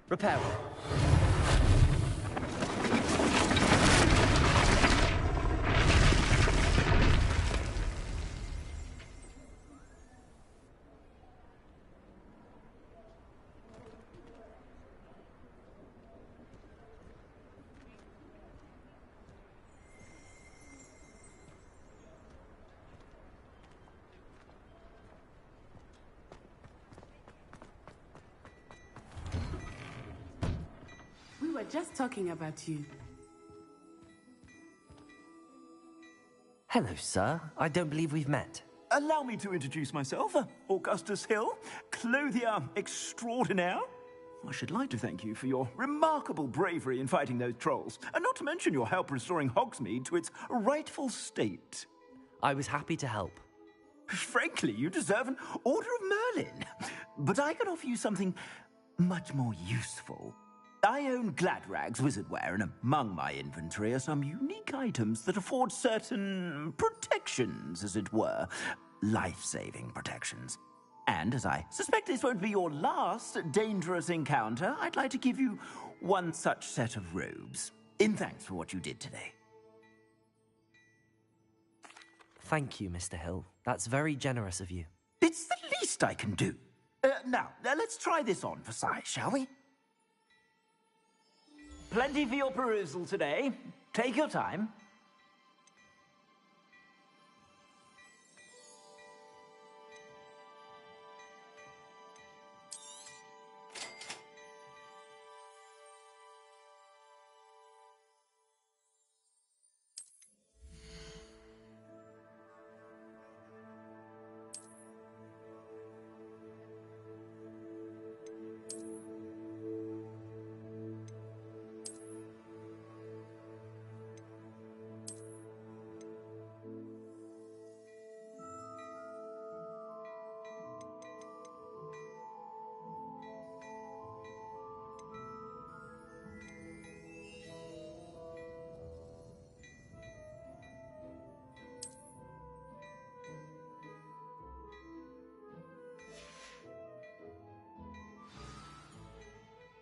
Repair. We were just talking about you. Hello, sir. I don't believe we've met. Allow me to introduce myself, Augustus Hill, clothier extraordinaire. I should like to thank you for your remarkable bravery in fighting those trolls, and not to mention your help restoring Hogsmeade to its rightful state. I was happy to help. Frankly, you deserve an Order of Merlin. But I can offer you something much more useful. I own Gladrag's wizardware, and among my inventory are some unique items that afford certain protections, as it were. Life-saving protections. And as I suspect this won't be your last dangerous encounter, I'd like to give you one such set of robes, in thanks for what you did today. Thank you, Mr. Hill. That's very generous of you. It's the least I can do. Now, let's try this on for size, shall we? Plenty for your perusal today. Take your time.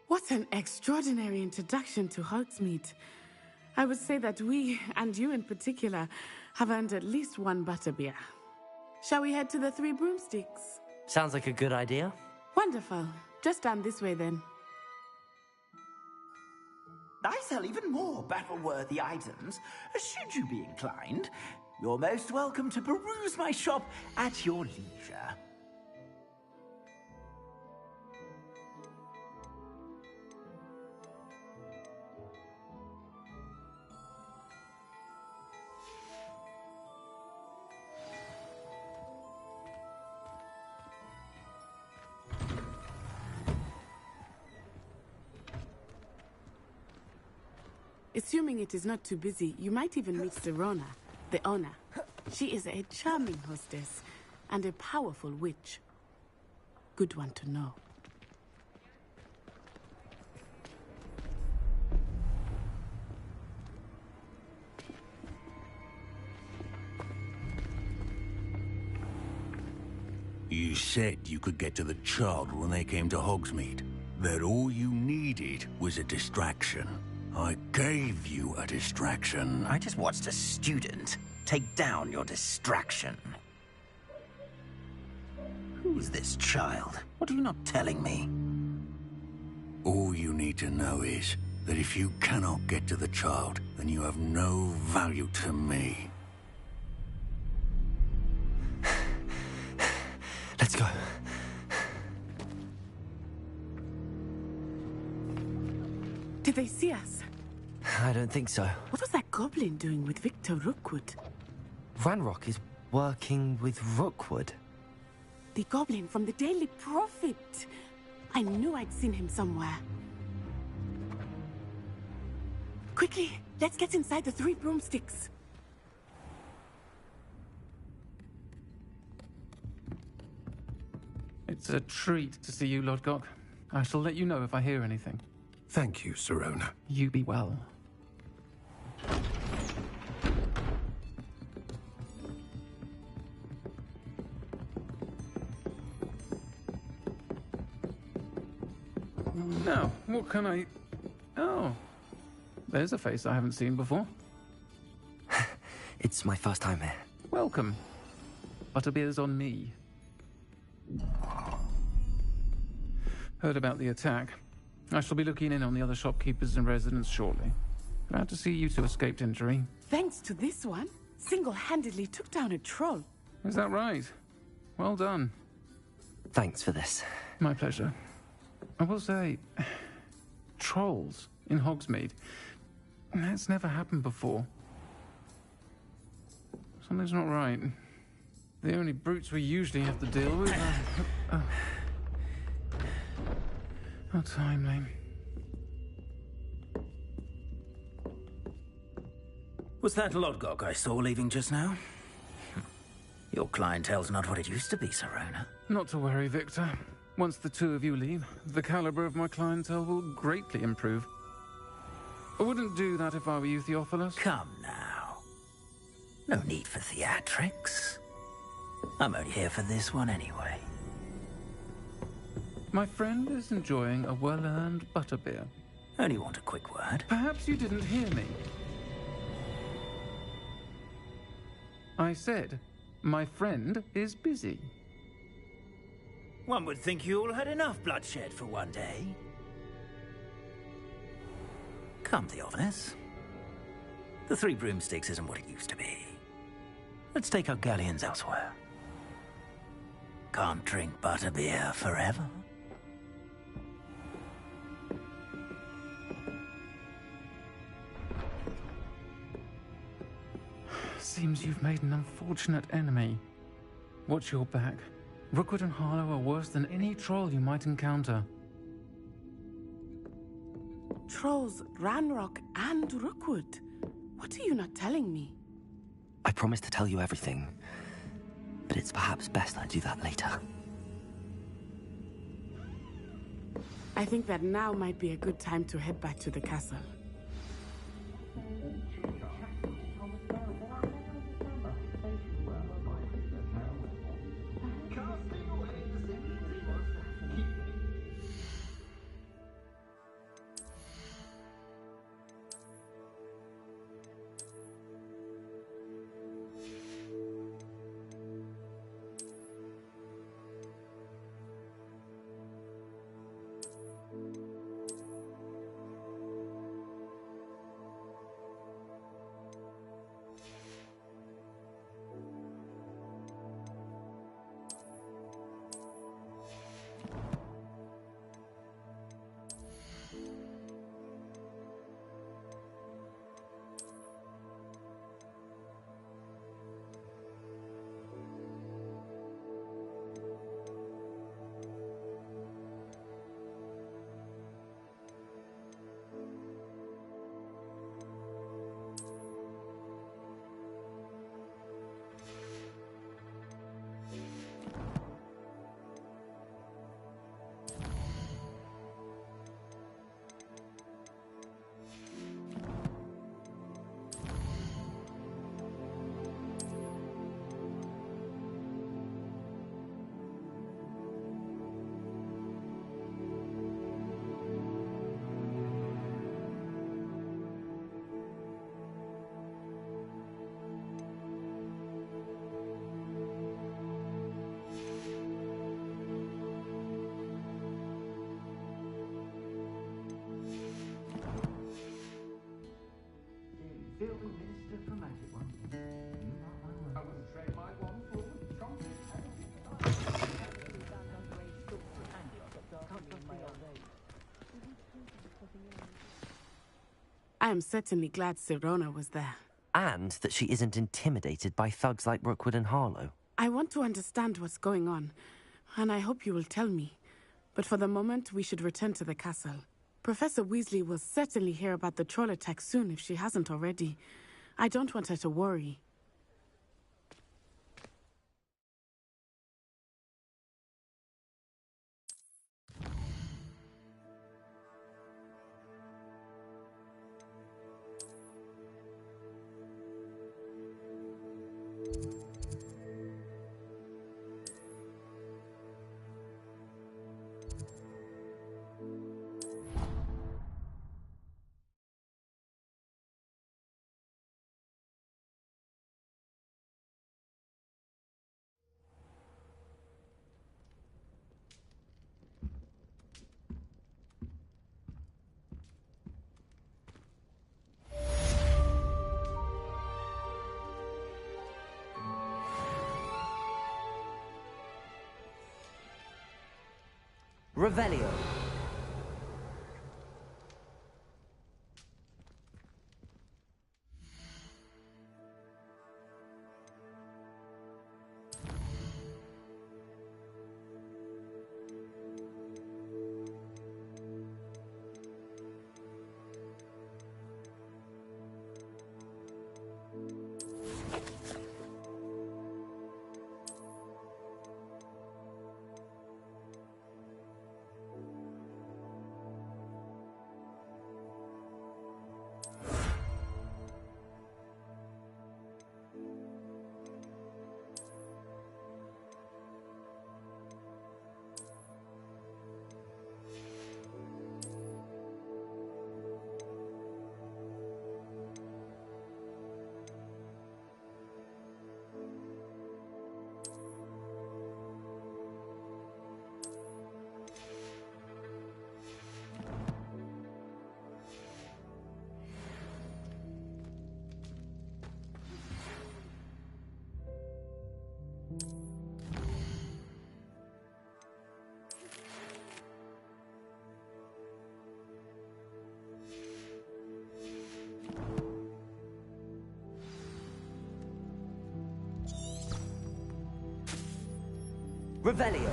What an extraordinary introduction to Hogsmeade. I would say that we, and you in particular, have earned at least one butterbeer. Shall we head to the Three Broomsticks? Sounds like a good idea. Wonderful. Just down this way then. I sell even more battle-worthy items. Should you be inclined, you're most welcome to peruse my shop at your leisure. Assuming it is not too busy, you might even meet Serona, the owner. She is a charming hostess and a powerful witch. Good one to know. You said you could get to the child when they came to Hogsmeade. That all you needed was a distraction. I gave you a distraction. I just watched a student take down your distraction. Who's this child? What are you not telling me? All you need to know is that if you cannot get to the child, then you have no value to me. Let's go. Did they see us? I don't think so. What was that goblin doing with Victor Rookwood? Ranrock is working with Rookwood. The goblin from the Daily Prophet. I knew I'd seen him somewhere. Quickly, let's get inside the 3 broomsticks. It's a treat to see you, Lodgok. I shall let you know if I hear anything. Thank you, Serona. You be well. Now, what can I... Oh, there's a face I haven't seen before. It's my first time here. Welcome. Butterbeer's on me. Heard about the attack. I shall be looking in on the other shopkeepers and residents shortly. Glad to see you two escaped injury. Thanks to this one, single-handedly took down a troll. Is that right? Well done. Thanks for this. My pleasure. I will say, trolls in Hogsmeade. That's never happened before. Something's not right. The only brutes we usually have to deal with are... How timely. Was that Lodgok I saw leaving just now? Your clientele's not what it used to be, Serona. Not to worry, Victor. Once the two of you leave, the caliber of my clientele will greatly improve. I wouldn't do that if I were you, Theophilus. Come now. No need for theatrics. I'm only here for this one anyway. My friend is enjoying a well-earned butterbeer. Only want a quick word. Perhaps you didn't hear me. I said, my friend is busy. One would think you all had enough bloodshed for one day. Come, Theophilus. The 3 broomsticks isn't what it used to be. Let's take our galleons elsewhere. Can't drink butterbeer forever. Seems you've made an unfortunate enemy. Watch your back. Rookwood and Harlow are worse than any troll you might encounter. Trolls, Ranrock, and Rookwood. What are you not telling me? I promised to tell you everything, but it's perhaps best I do that later. I think that now might be a good time to head back to the castle. He'll be Minister for Magic once. I wouldn't trade my one for I am certainly glad Sirona was there. And that she isn't intimidated by thugs like Rookwood and Harlow. I want to understand what's going on, and I hope you will tell me. But for the moment, we should return to the castle. Professor Weasley will certainly hear about the troll attack soon if she hasn't already. I don't want her to worry. Revelio. Revelio.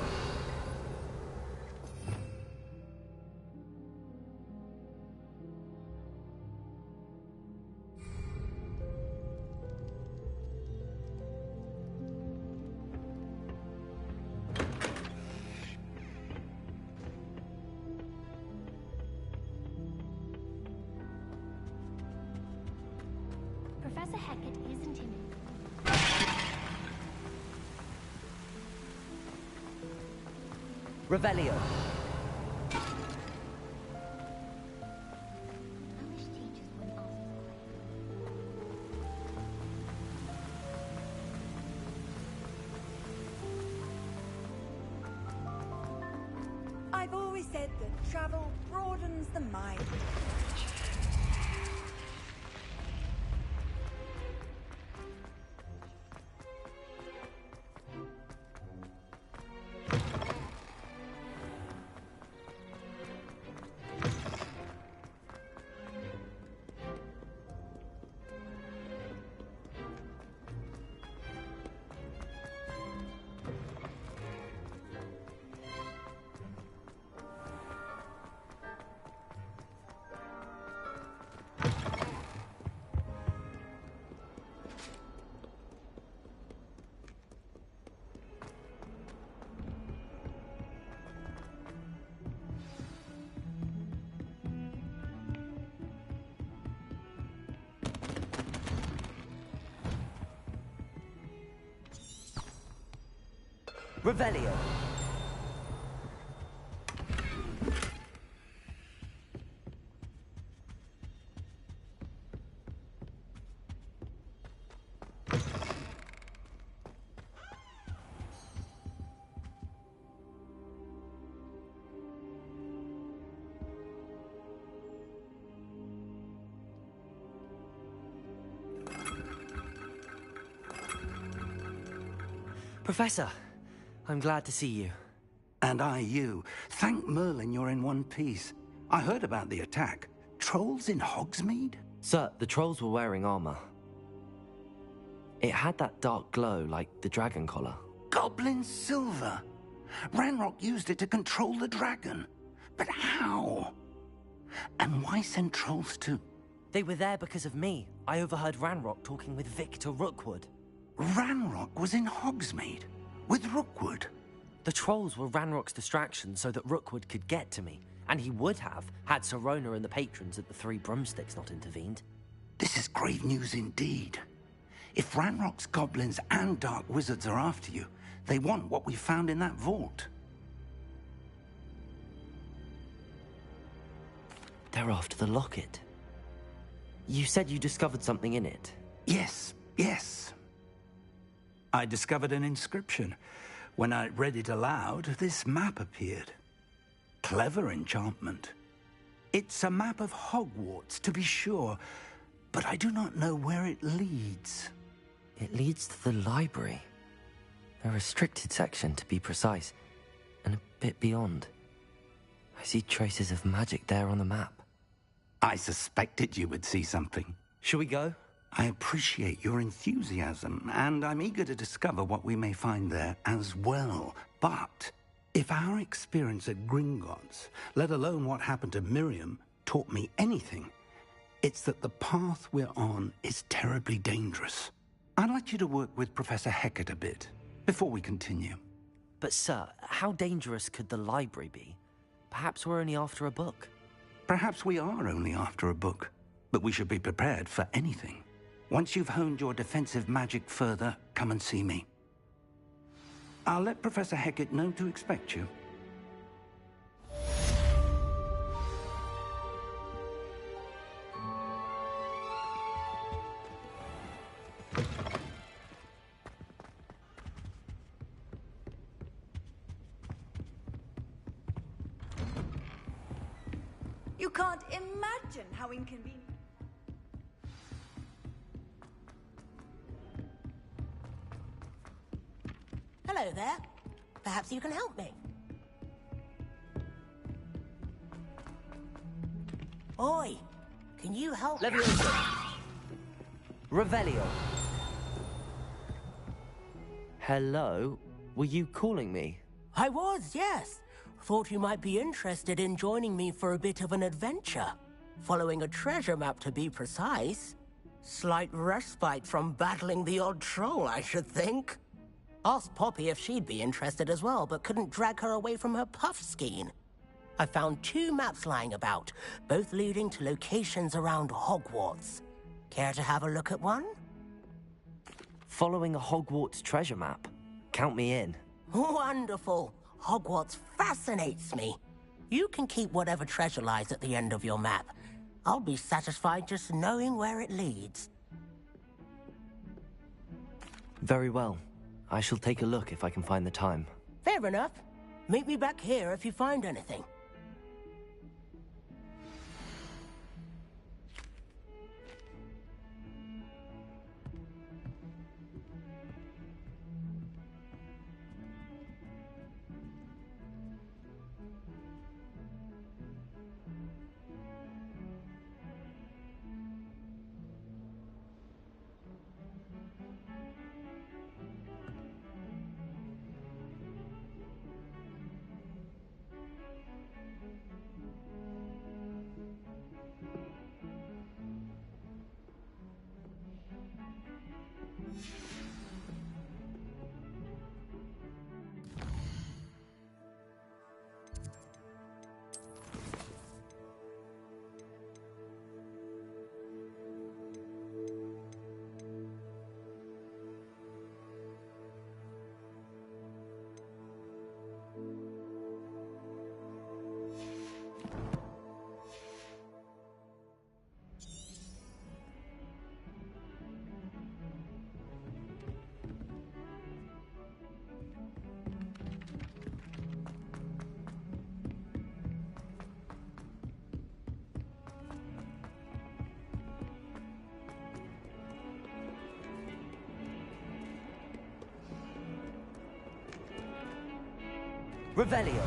Professor Hecat isn't in. Revelio. I've always said that travel broadens the mind. Revelio. Professor, I'm glad to see you. And I you. Thank Merlin you're in one piece. I heard about the attack. Trolls in Hogsmeade? Sir, the trolls were wearing armor. It had that dark glow like the dragon collar. Goblin silver. Ranrock used it to control the dragon. But how? And why send trolls to... They were there because of me. I overheard Ranrock talking with Victor Rookwood. Ranrock was in Hogsmeade? With Rookwood? The trolls were Ranrock's distraction so that Rookwood could get to me. And he would have, had Sirona and the patrons at the Three Broomsticks not intervened. This is grave news indeed. If Ranrock's goblins and dark wizards are after you, they want what we found in that vault. They're after the locket. You said you discovered something in it. Yes, yes. I discovered an inscription. When I read it aloud, this map appeared. Clever enchantment. It's a map of Hogwarts, to be sure, but I do not know where it leads. It leads to the library. A restricted section, to be precise, and a bit beyond. I see traces of magic there on the map. I suspected you would see something. Shall we go? I appreciate your enthusiasm, and I'm eager to discover what we may find there as well. But if our experience at Gringotts, let alone what happened to Miriam, taught me anything, it's that the path we're on is terribly dangerous. I'd like you to work with Professor Hecat a bit, before we continue. But sir, how dangerous could the library be? Perhaps we're only after a book. Perhaps we are only after a book, but we should be prepared for anything. Once you've honed your defensive magic further, come and see me. I'll let Professor Hecat know to expect you. You can't imagine how inconvenient. Hello there. Perhaps you can help me. Oi, can you help me? Revelio. Hello? Were you calling me? I was, yes. Thought you might be interested in joining me for a bit of an adventure. Following a treasure map, to be precise. Slight respite from battling the odd troll, I should think. Asked Poppy if she'd be interested as well, but couldn't drag her away from her puff skein. I found 2 maps lying about, both leading to locations around Hogwarts. Care to have a look at one? Following a Hogwarts treasure map? Count me in. Wonderful. Hogwarts fascinates me. You can keep whatever treasure lies at the end of your map. I'll be satisfied just knowing where it leads. Very well. I shall take a look if I can find the time. Fair enough. Meet me back here if you find anything. Revelio.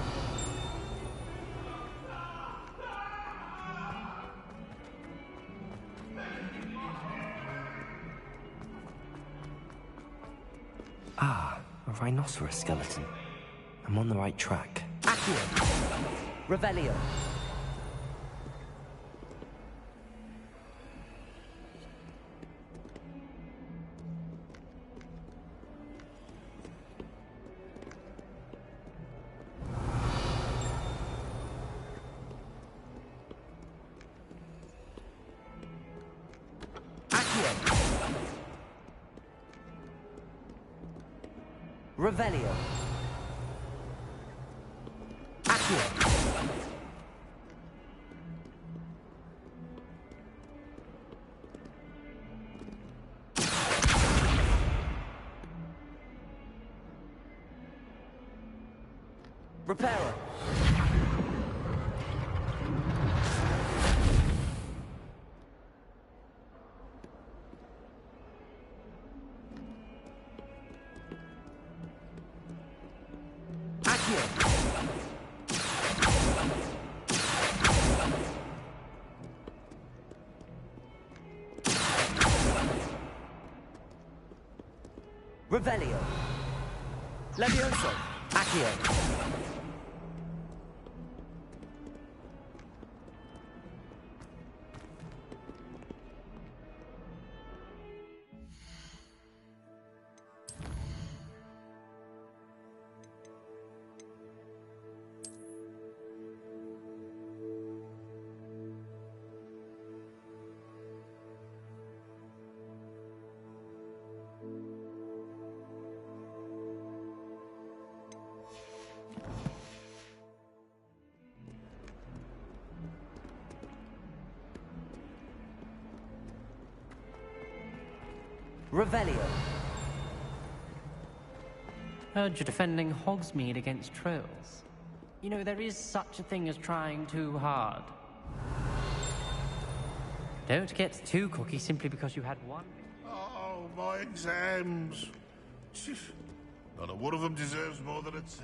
Ah, a rhinoceros skeleton. I'm on the right track. Accio. Revelio. Revelio. Accio. Reparo. Revelio. Levioso. Accio. Revelio. Heard you're defending Hogsmeade against trolls. You know, there is such a thing as trying too hard. Don't get too cocky simply because you had one. Oh, my exams. Not a one of them deserves more than a T.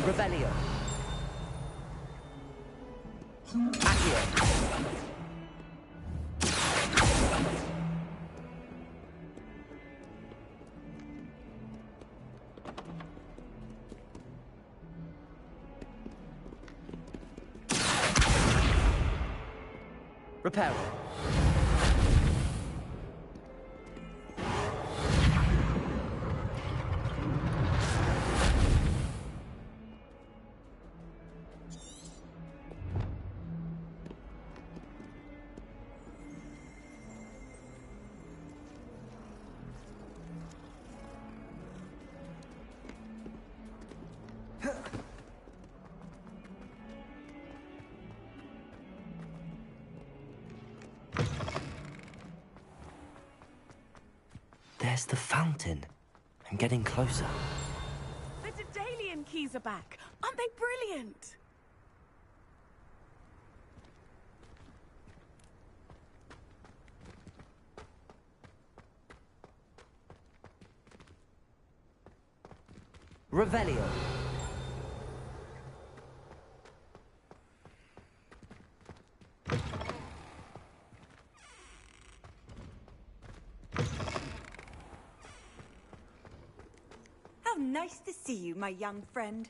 Revelio. Accio. Reparo. There's the fountain. I'm getting closer. The Daedalian keys are back. Aren't they brilliant? Revelio. How nice to see you, my young friend.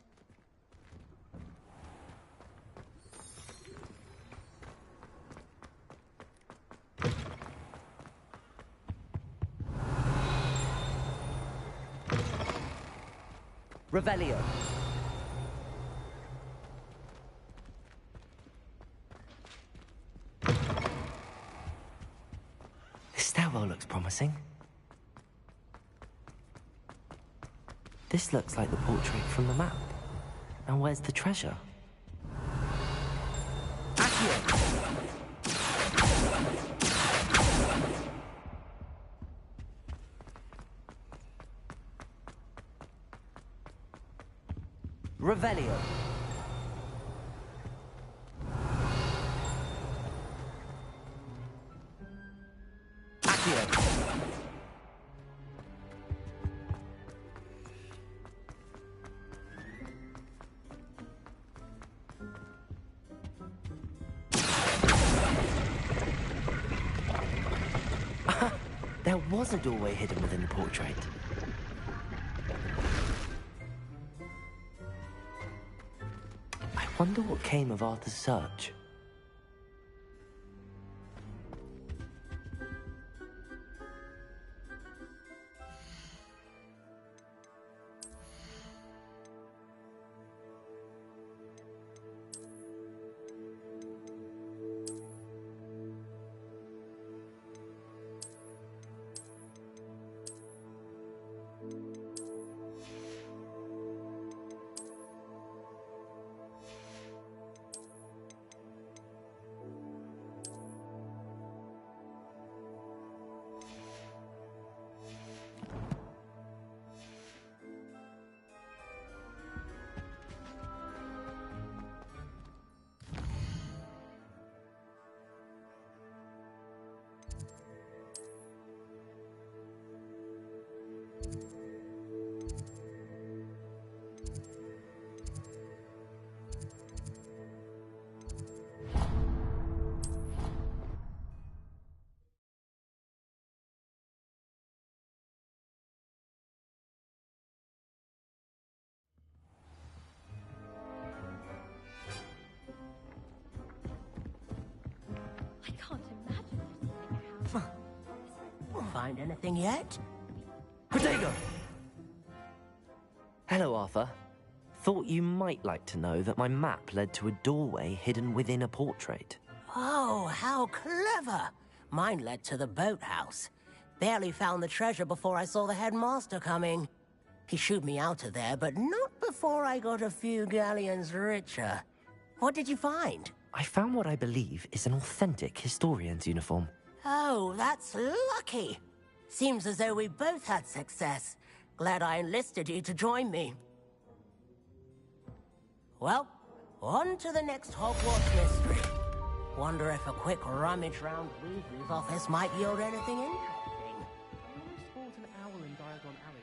Revelio. This stairwell looks promising. This looks like the portrait from the map. Now where's the treasure? Accio! Revelio. Accio. There was a doorway hidden within the portrait. I wonder what came of Arthur's search. I can't imagine. Find anything yet? Protego! Hello, Arthur. Thought you might like to know that my map led to a doorway hidden within a portrait. Oh, how clever! Mine led to the boathouse. Barely found the treasure before I saw the headmaster coming. He shooed me out of there, but not before I got a few galleons richer. What did you find? I found what I believe is an authentic historian's uniform. Oh, that's lucky. Seems as though we both had success. Glad I enlisted you to join me. Well, on to the next Hogwarts mystery. Wonder if a quick rummage round Weasley's office might yield anything interesting. Almost sport an owl in Diagon Alley.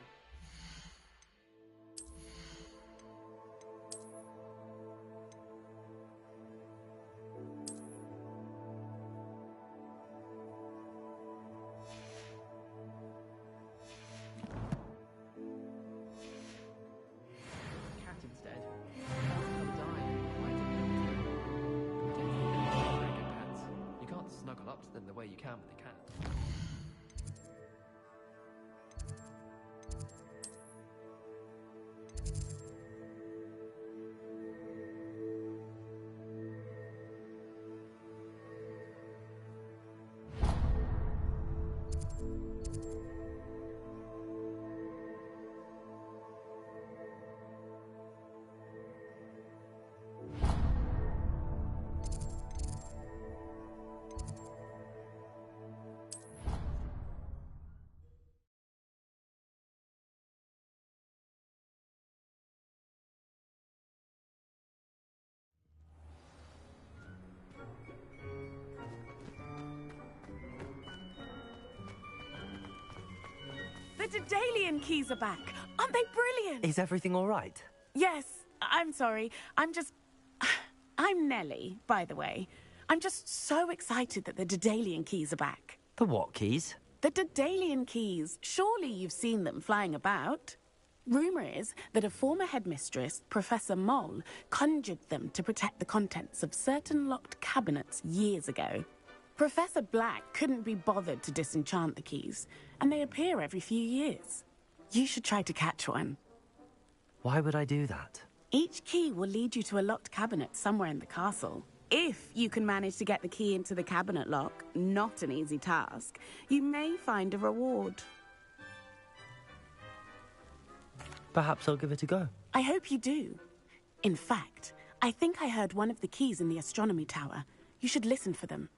Cat instead. I'll die. Why did you don't think they're very good pets. You can't snuggle up to them the way you can with a cat. Daedalian keys are back. Aren't they brilliant? Is everything all right? Yes, I'm sorry. I'm Nellie, by the way. I'm just so excited that the Daedalian keys are back. The what keys? The Daedalian keys. Surely you've seen them flying about. Rumour is that a former headmistress, Professor Moll, conjured them to protect the contents of certain locked cabinets years ago. Professor Black couldn't be bothered to disenchant the keys, and they appear every few years. You should try to catch one. Why would I do that? Each key will lead you to a locked cabinet somewhere in the castle. If you can manage to get the key into the cabinet lock, not an easy task, you may find a reward. Perhaps I'll give it a go. I hope you do. In fact, I think I heard one of the keys in the astronomy tower. You should listen for them.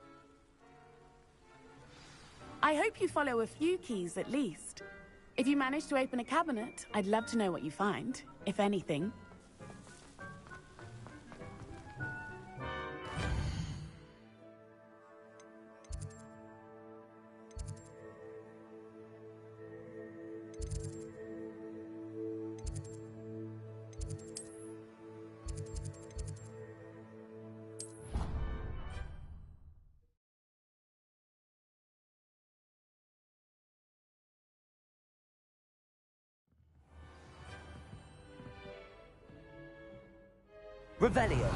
I hope you follow a few keys at least. If you manage to open a cabinet, I'd love to know what you find, if anything. Revelio.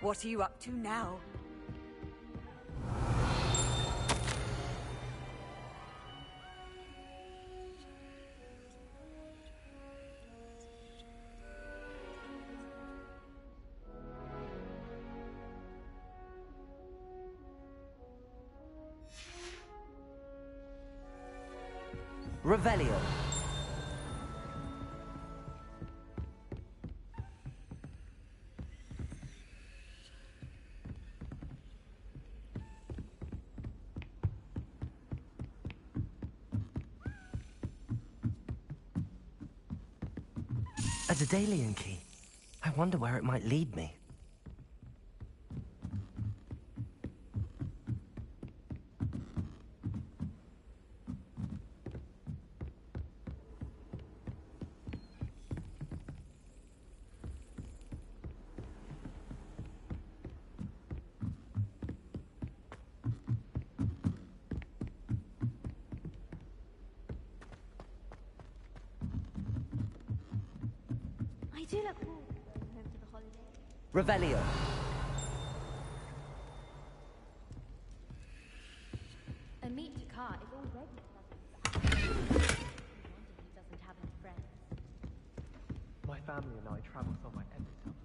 What are you up to now? Revelio. A Daedalian key. I wonder where it might lead me. I do look forward to going home for the holidays. Revelio. A meet to car is already pleasant. No wonder he doesn't have any friends. My family and I travel somewhere every summer.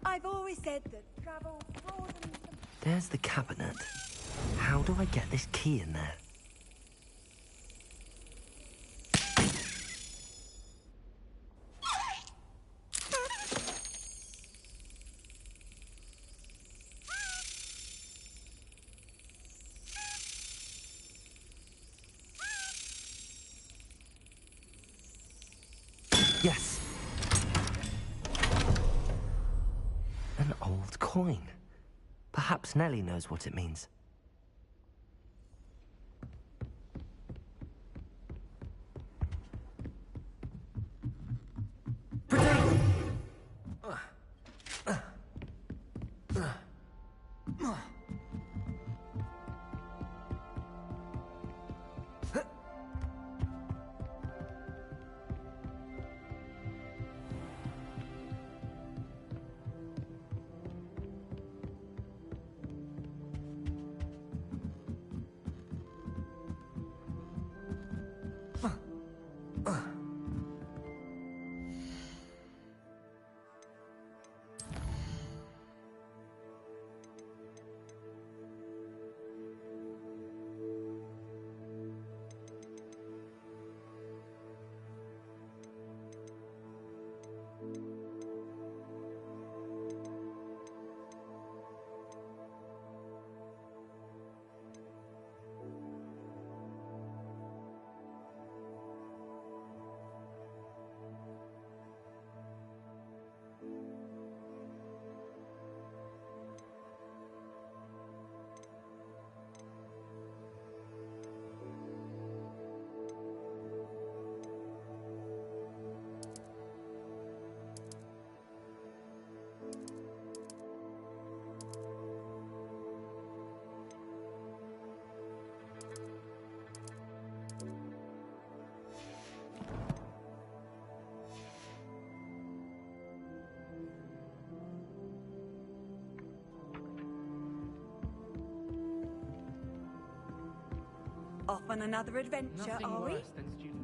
I've always said that travel broadens the... There's the cabinet. How do I get this key in there? Yes. An old coin. Perhaps Nellie knows what it means. Off on another adventure, Nothing are we? worse than student.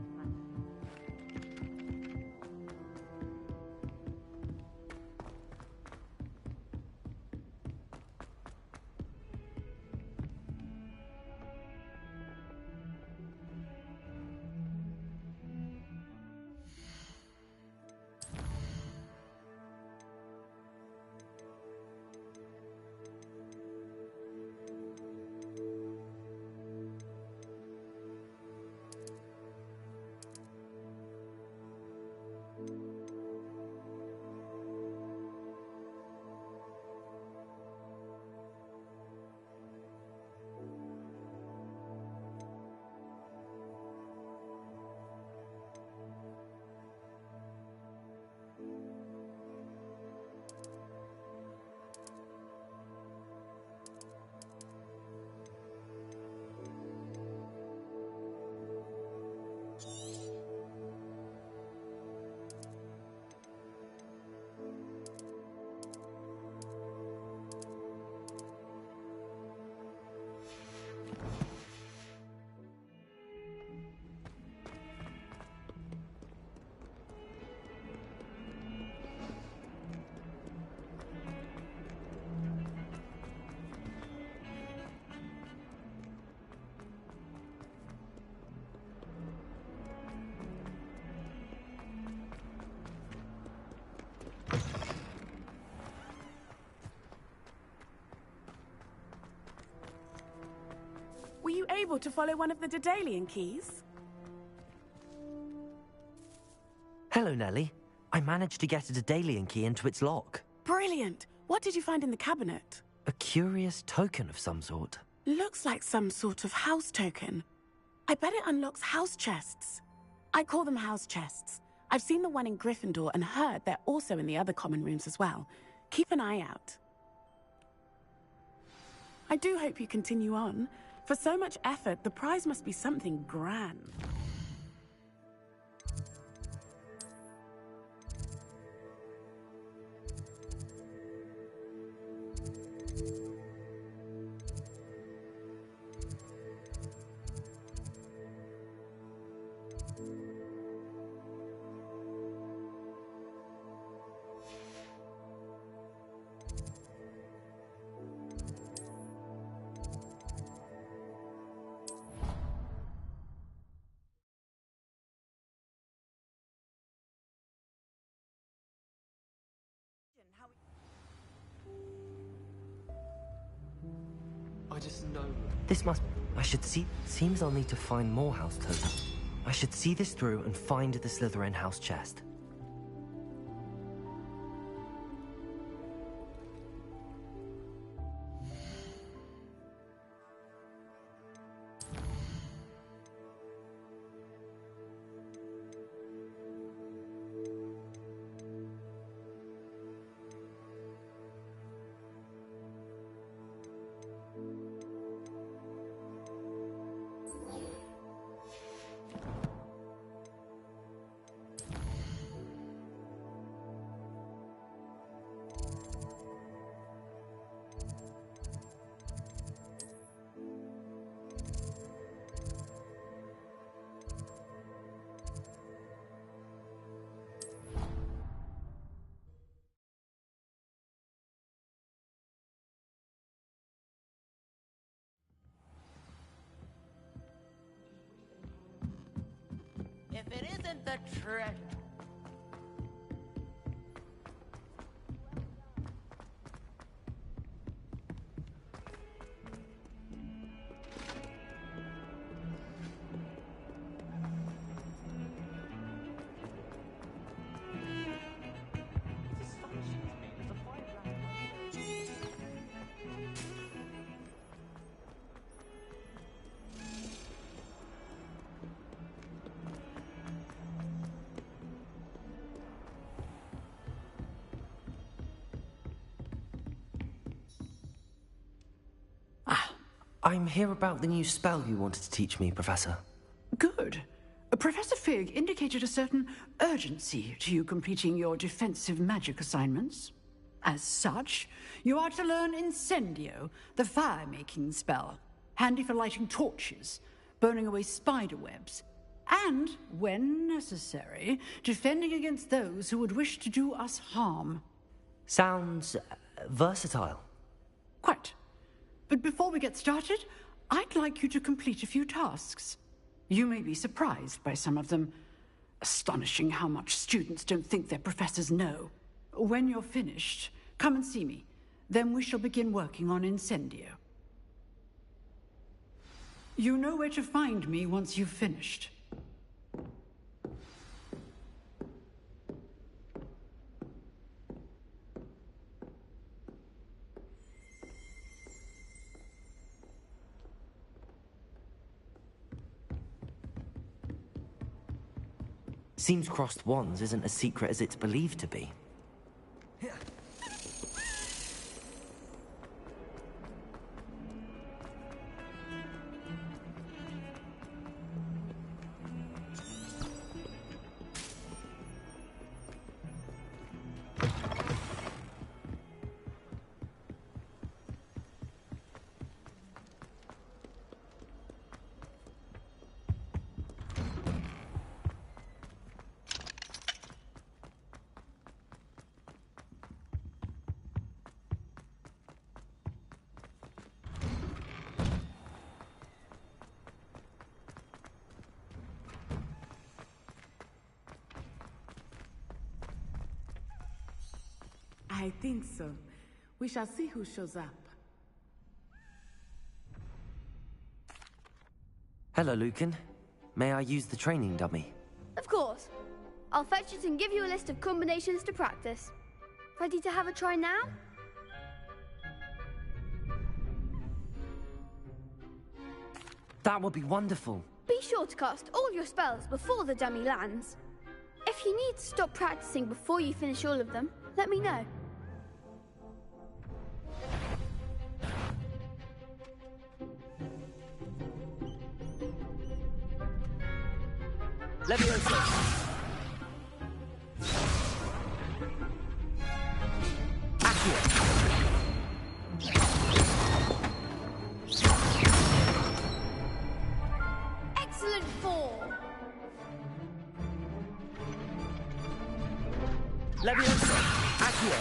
Were you able to follow one of the Daedalian keys? Hello, Nellie. I managed to get a Daedalian key into its lock. Brilliant! What did you find in the cabinet? A curious token of some sort. Looks like some sort of house token. I bet it unlocks house chests. I call them house chests. I've seen the one in Gryffindor and heard they're also in the other common rooms as well. Keep an eye out. I do hope you continue on. For so much effort, the prize must be something grand. I just know. This must... I should see... Seems I'll need to find more house tokens. I should see this through and find the Slytherin house chest. If it isn't the treasure. I'm here about the new spell you wanted to teach me, Professor. Good. Professor Fig indicated a certain urgency to you completing your defensive magic assignments. As such, you are to learn Incendio, the fire-making spell, handy for lighting torches, burning away spider webs, and, when necessary, defending against those who would wish to do us harm. Sounds versatile. Quite. But before we get started, I'd like you to complete a few tasks. You may be surprised by some of them. Astonishing how much students don't think their professors know. When you're finished, come and see me. Then we shall begin working on Incendio. You know where to find me once you've finished. Seems crossed wands isn't as secret as it's believed to be. I think so. We shall see who shows up. Hello, Lucan. May I use the training dummy? Of course. I'll fetch it and give you a list of combinations to practice. Ready to have a try now? That would be wonderful. Be sure to cast all your spells before the dummy lands. If you need to stop practicing before you finish all of them, let me know. Leviosa! Accio! Excellent form! Leviosa! Accio!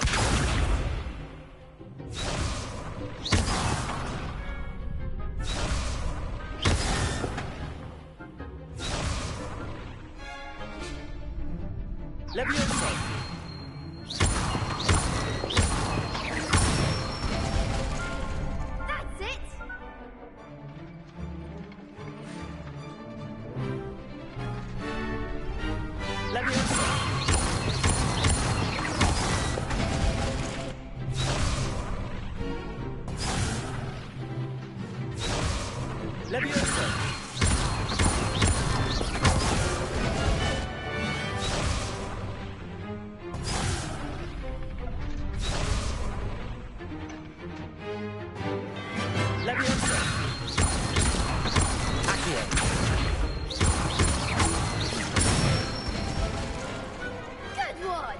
Leviosa! That's it! Leviosa! Leviosa! Leviosa! Accio! Good one!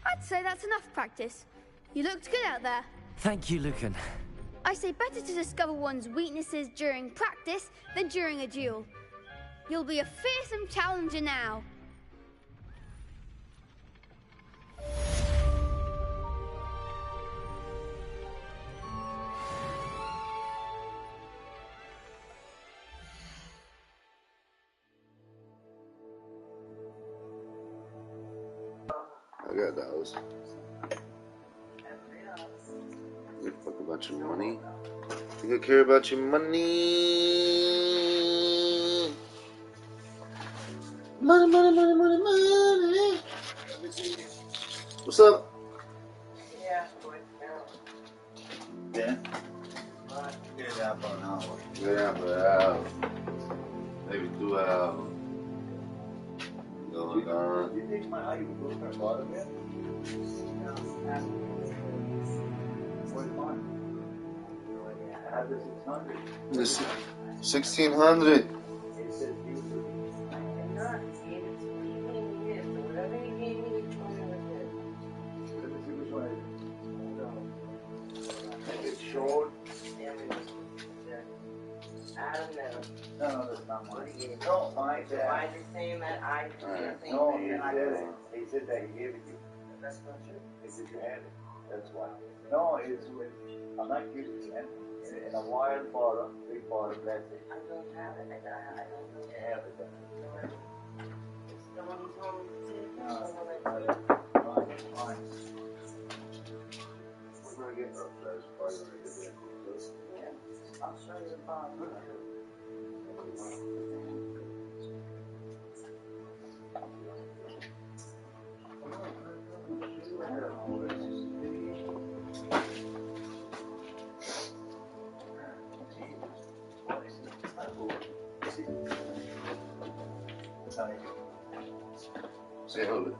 I'd say that's enough practice. You looked good out there. Thank you, Lucan. I say better to discover one's weaknesses during practice than during a duel. You'll be a fearsome challenger now. I got those. Give a fuck about your money. You gonna care about your money. Money, money, money, money, money. What's up? Yeah. Get it out for an hour. Get it out for an hour. Maybe 2 hours. Going on. You think my eye would go for a lot of it? This 1600. It's short. like that. So I just saying that I didn't think No, that he then I didn't. He said that he gave it to you. That's not true. He said you had it. That's why. No, it's with, I'm not giving it to him. In a wild bottle, big bottle, plastic. I don't have it. I don't know. You have it then. It's the one you told me to take. Fine. We're going to get our flash part of it. Yeah. I'll show you the bottle. Say hello.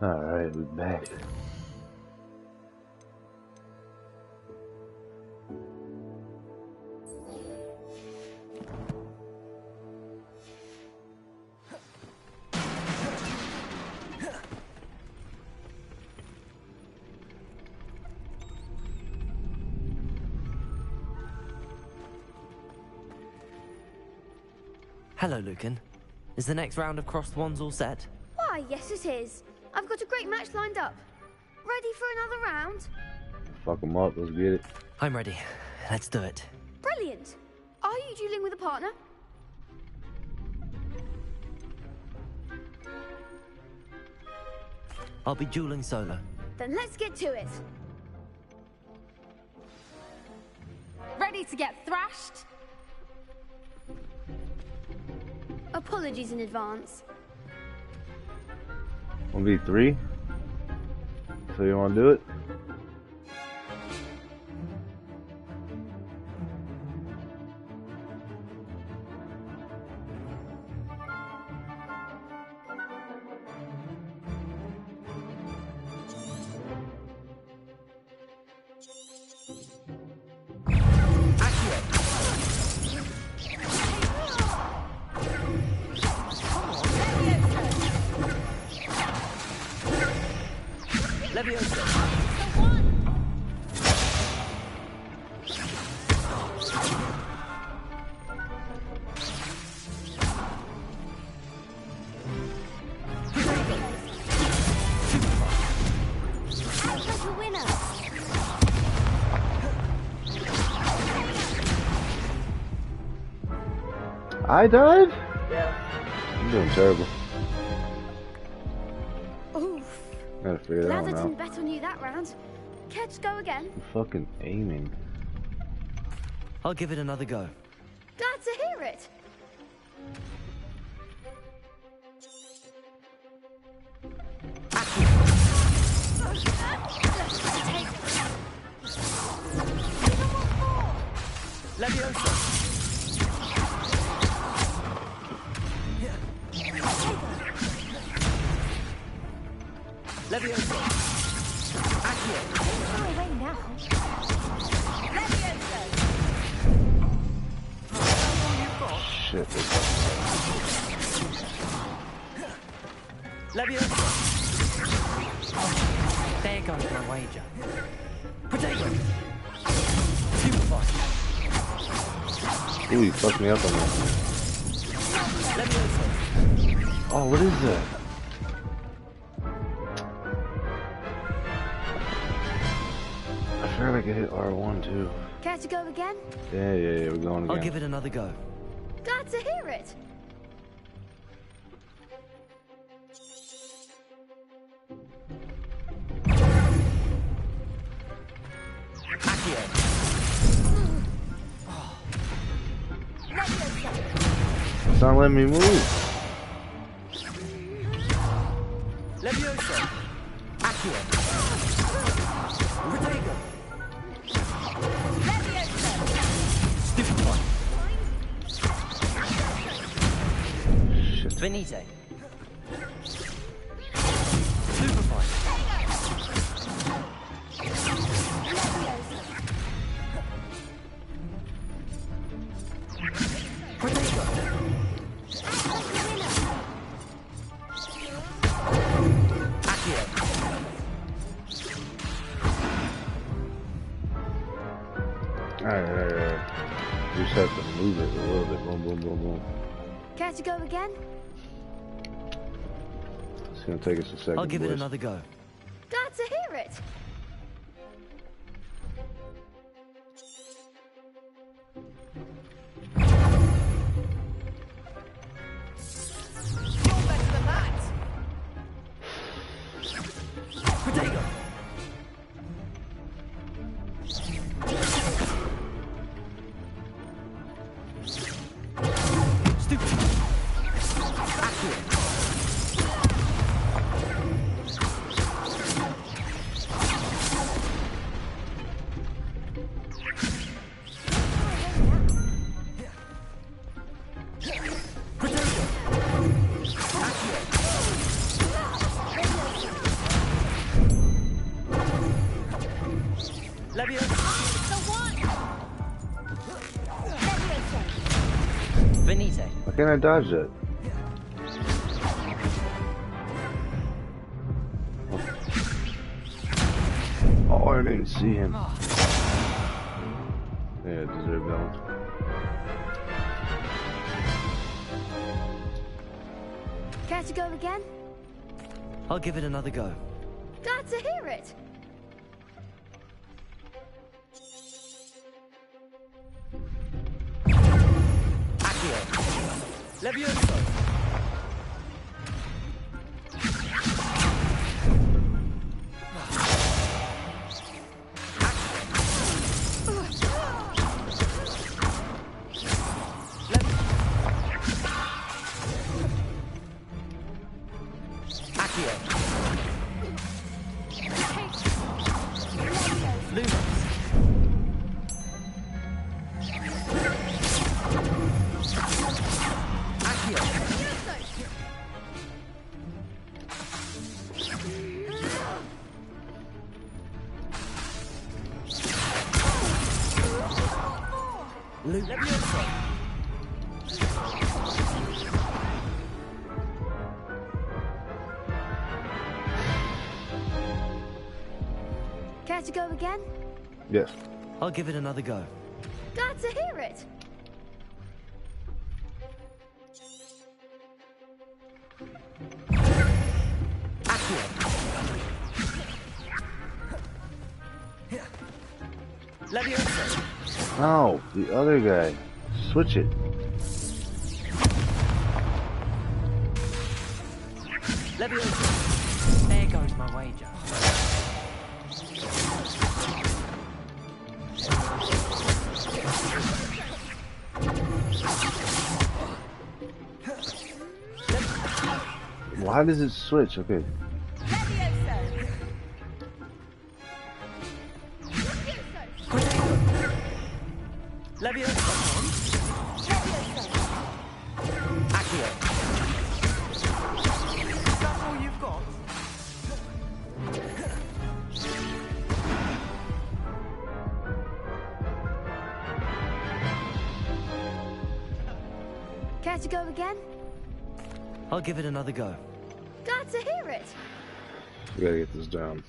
Alright, we're back. Hello, Lucan. Is the next round of crossed wands all set? Why, yes it is. I've got a great match lined up. Ready for another round? Fuck them up, let's get it. I'm ready. Let's do it. Brilliant. Are you dueling with a partner? I'll be dueling solo. Then let's get to it. Ready to get thrashed? Apologies in advance. 1v3? So you wanna do it? I died? Yeah. I'm doing terrible. Oof. Gotta figure that Glad I one didn't out. bet on you that round. Care to go again? I'm fucking aiming. I'll give it another go. Glad to hear it. Leviosa. Leviosa. Accio. Far away now. Leviosa. Shit. Leviosa. There goes my wager. Potato. Superbot. Ooh, you fucked me up on that. Leviosa. Oh, what is that? I feel like I hit R1 too. Care to go again? Yeah, we're going again. I'll give it another go. Glad to hear it. Accio. It's not letting me move. Leviosa. Accio. Protego. Stupefy. Shit. Venite. Stupefy. Protego. Accio. Alright. You just have to move it a little bit. Boom, boom, boom, boom. Care to go again? It's gonna take us a second. I'll give it boys. another go. Glad to hear it. You're better than that. Protego. Stupid. Accio. Venite. Why can't I dodge that? Oh, I didn't see him. Yeah, I deserve that one. Care to go again? I'll give it another go. Glad to hear it. Accio. Levioso. Care to go again? Yes. I'll give it another go. Glad to hear it. Levioso. No, the other guy. Switch it. Levioso. There goes my wager. Why does it switch? Okay. Levioso. Accio. Is that all you've got? Care to go again? I'll give it another go. Glad to hear it. We gotta get this down.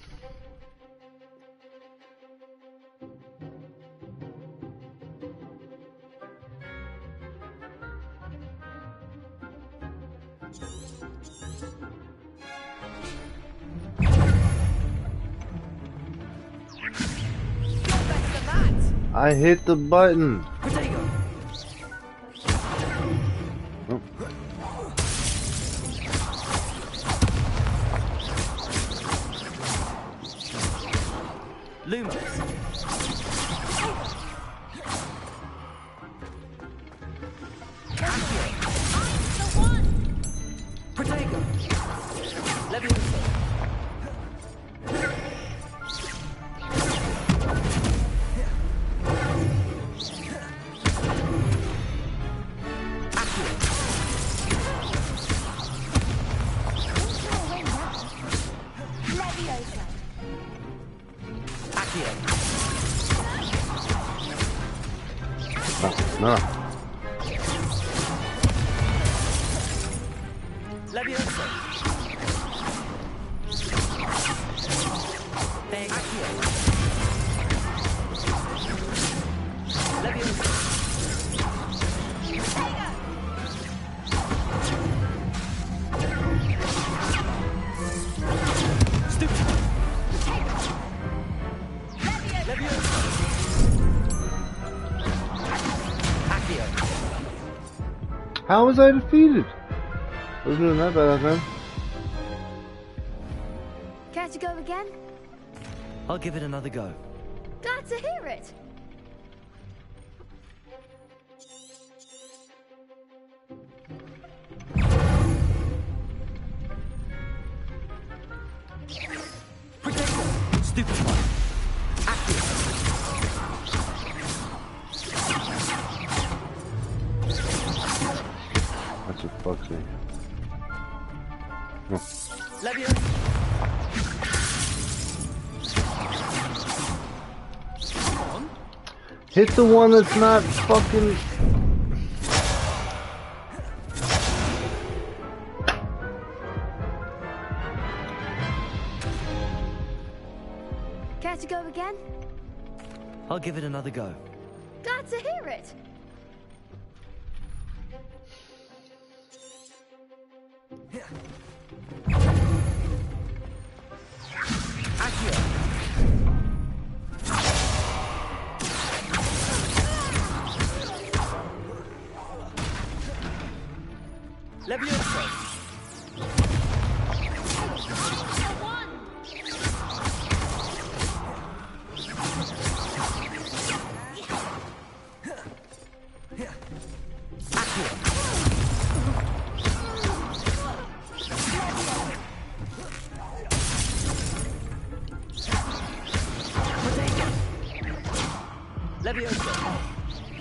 I hit the button. Oh. Lumos. Protego. Levioso. No. Levioso. Levioso. Stupid. Levioso. How was I defeated? Wasn't doing that bad, man. Care to go again? I'll give it another go. Glad to hear it. Stupid one. That's what fucks me. Oh. Levioso. Hit the one that's not fucking... again? I'll give it another go. Glad to hear it.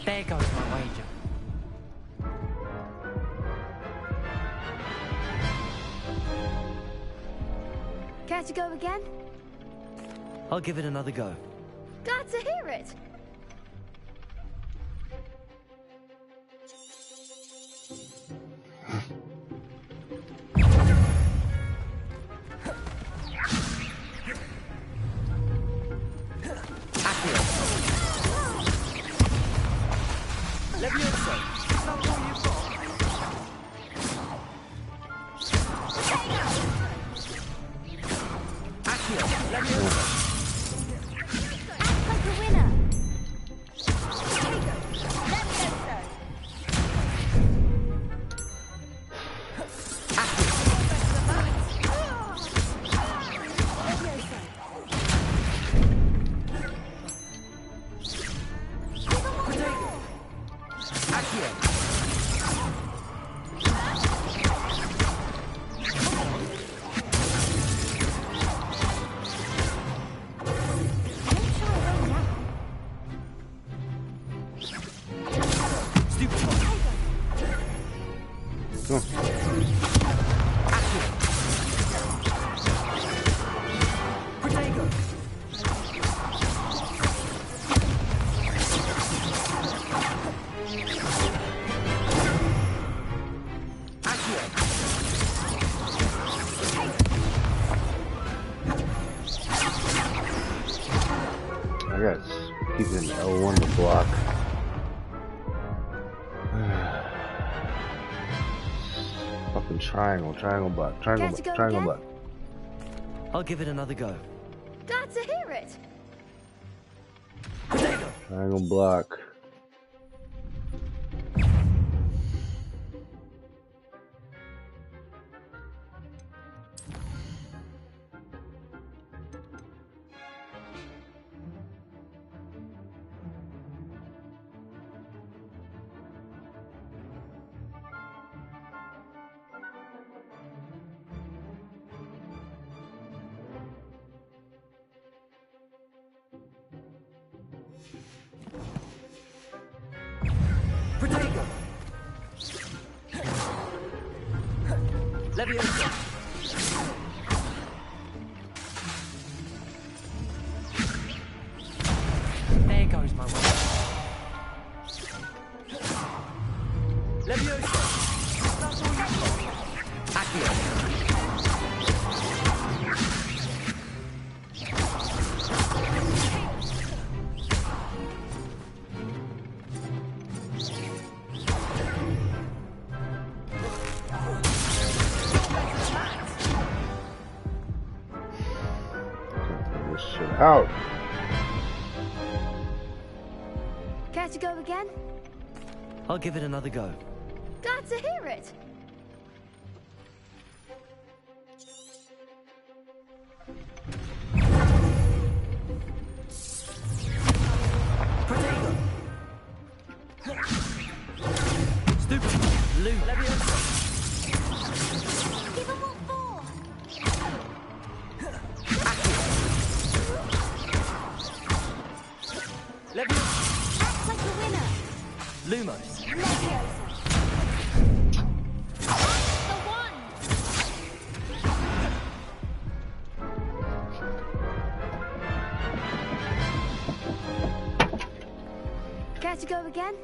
There goes my wager. Care to go again? I'll give it another go. Glad to hear it. Keeping L1 to block. Fucking triangle block, triangle block. I'll give it another go. Glad to hear it. Triangle block. There goes my way. Out. Care to go again? I'll give it another go. Glad to hear it. Stupid. Lou. Act like a winner. Lumos. The one. Care to go again?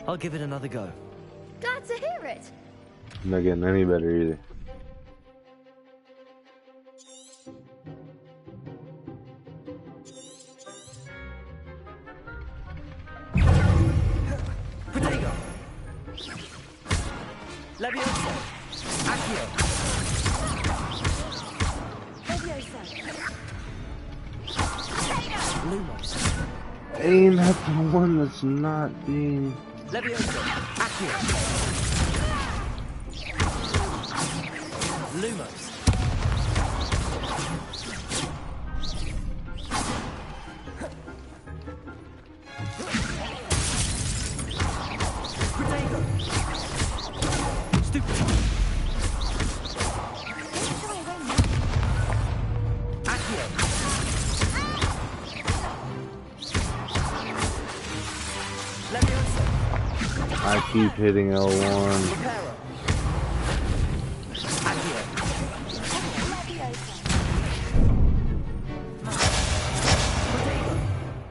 I'll give it another go. Glad to hear it. I'm not getting any better either. Levioso. Accio. Levioso. Lumos. Aim at the one that's not being... Levioso. Accio. Lumos. I keep hitting L1.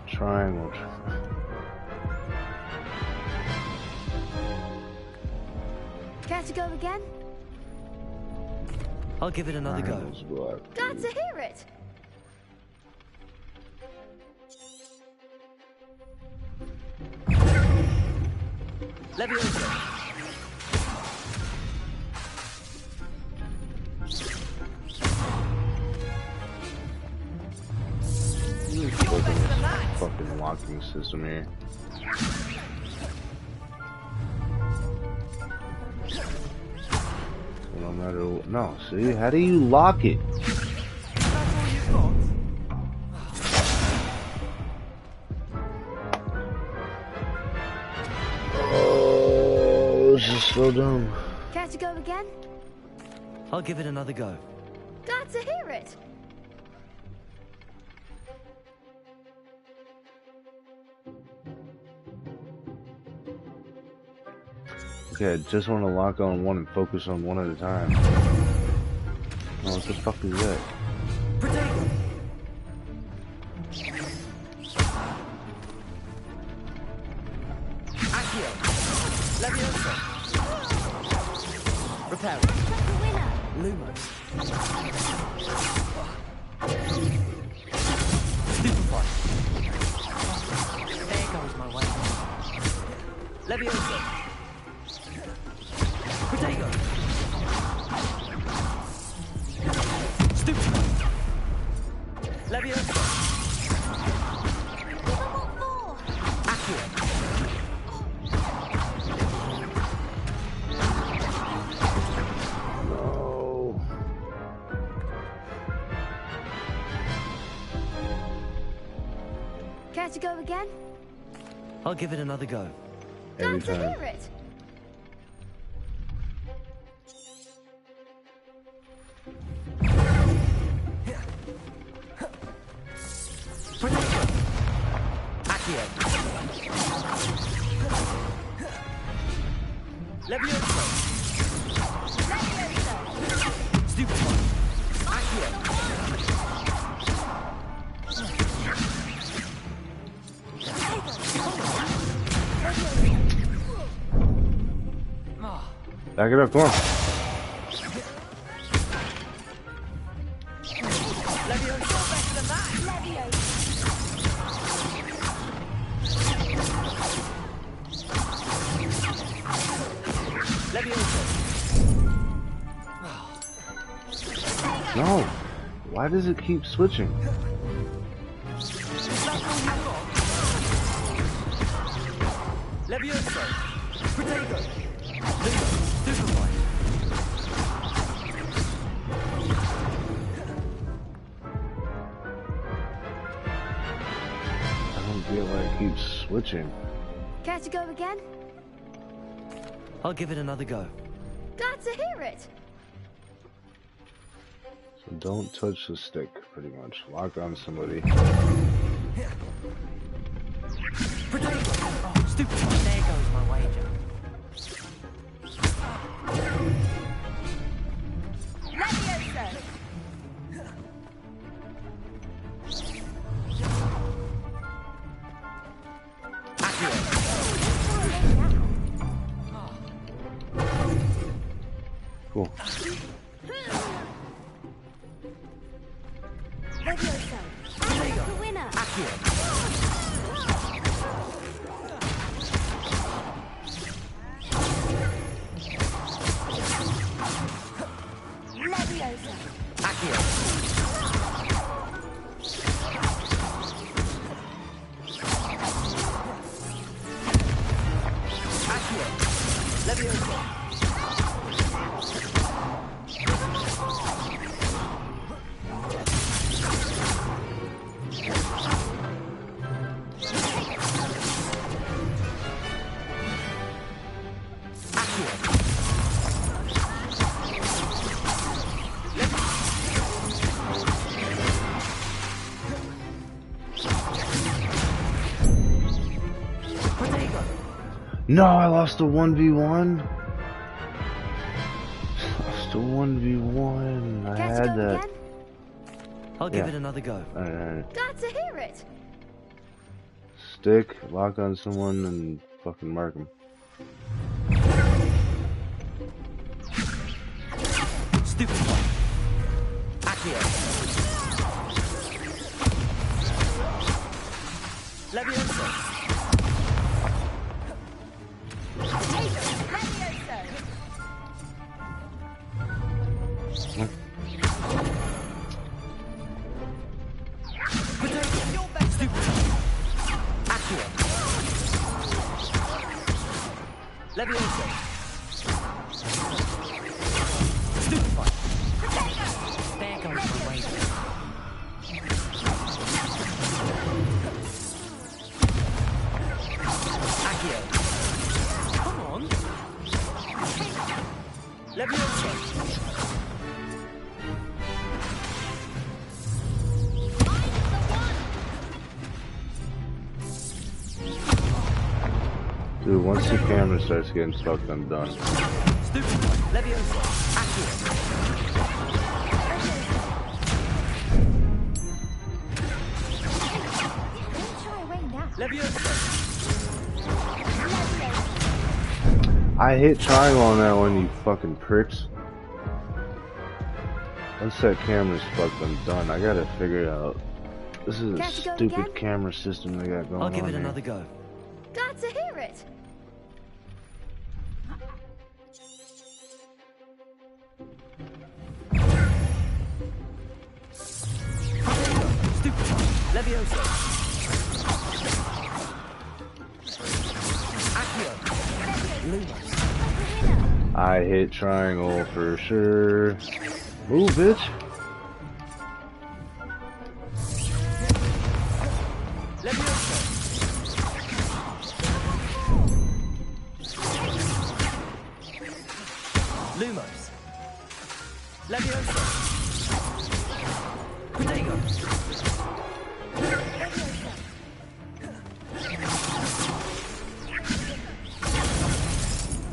Triangle. Care to go again? I'll give it another go. Glad to hear it. Levioso. Fucking locking system here. No matter what. No, see, how do you lock it? Oh, this is so dumb. Care to go again? I'll give it another go. Glad to hear it. Okay, I just want to lock on one and focus on one at a time. Oh, what the fuck is that? Accio. Levioso. Repair. Lumos. Stupefy. There goes my way. Levioso. Protego. Stupefy. Levioso. Accio. Care to go again? I'll give it another go. Glad to hear it. Accio. Levioso. Stupefy. Accio. Back it up, come on. Levioso. Better than that. Levioso. No. Why does it keep switching? Levioso. Protego. Stupefy. I don't get why it keeps switching. Care to go again? I'll give it another go. Glad to hear it. So don't touch the stick, pretty much. Lock on somebody. Oh, stupefy. There goes my wager. Levioso. Cool. Levioso. The winner. No, I lost a 1v1. Lost a 1v1. I Care to had go that. again? I'll give it another go. Alright. Glad to hear it. Stick, lock on someone, and fucking mark them. Stupid one. Accio. Levioso. Levioso. Stupefy. There goes my wager. Accio. Come on. Levioso. Dude, once the camera starts getting fucked, I'm done. Stupid. Levioso. Accio. Levioso. I hit triangle on that one, you fucking pricks. Once that camera's fucked, I'm done. I gotta figure it out. This is a stupid camera system they got going on. I'll give it here. another go. Glad to hear it. Stupid. Levioso. Accio. Lumos. I hit triangle for sure. Move, bitch. Levioso. Lumos. Levioso. Protego.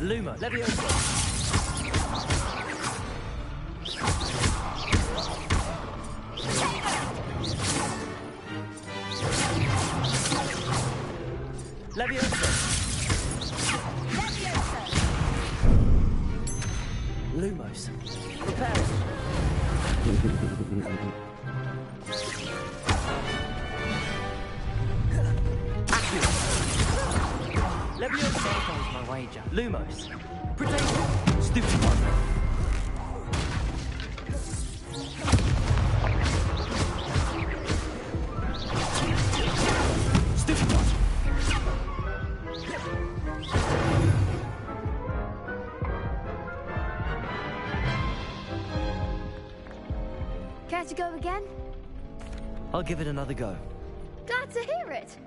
Luma. Levioso. Levioso. Lumos. Prepare it. Accio. Levioso. There goes my wager. Lumos. Protego. Stupid one. Stupid one. Care to go again? I'll give it another go. Glad to hear it.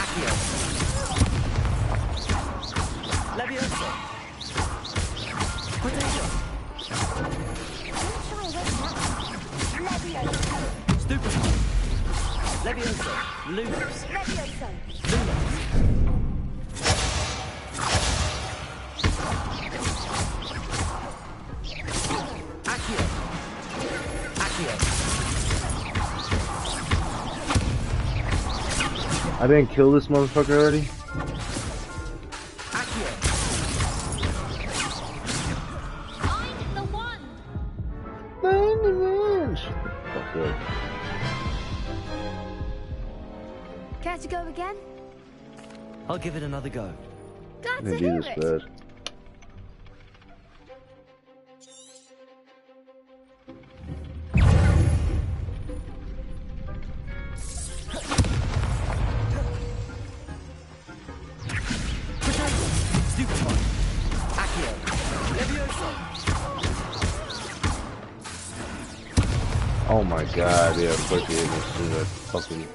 Accio. Levioso. Protego. Stupid. Levioso. Lumos. Levioso. Lumos. Accio. Accio. I didn't kill this motherfucker already? Accio. I'm the one. Fuck up. Care to go again? I'll give it another go. Glad Let me to do hear this it. first. Oh my god, yeah, of course he is as soon as I fucking...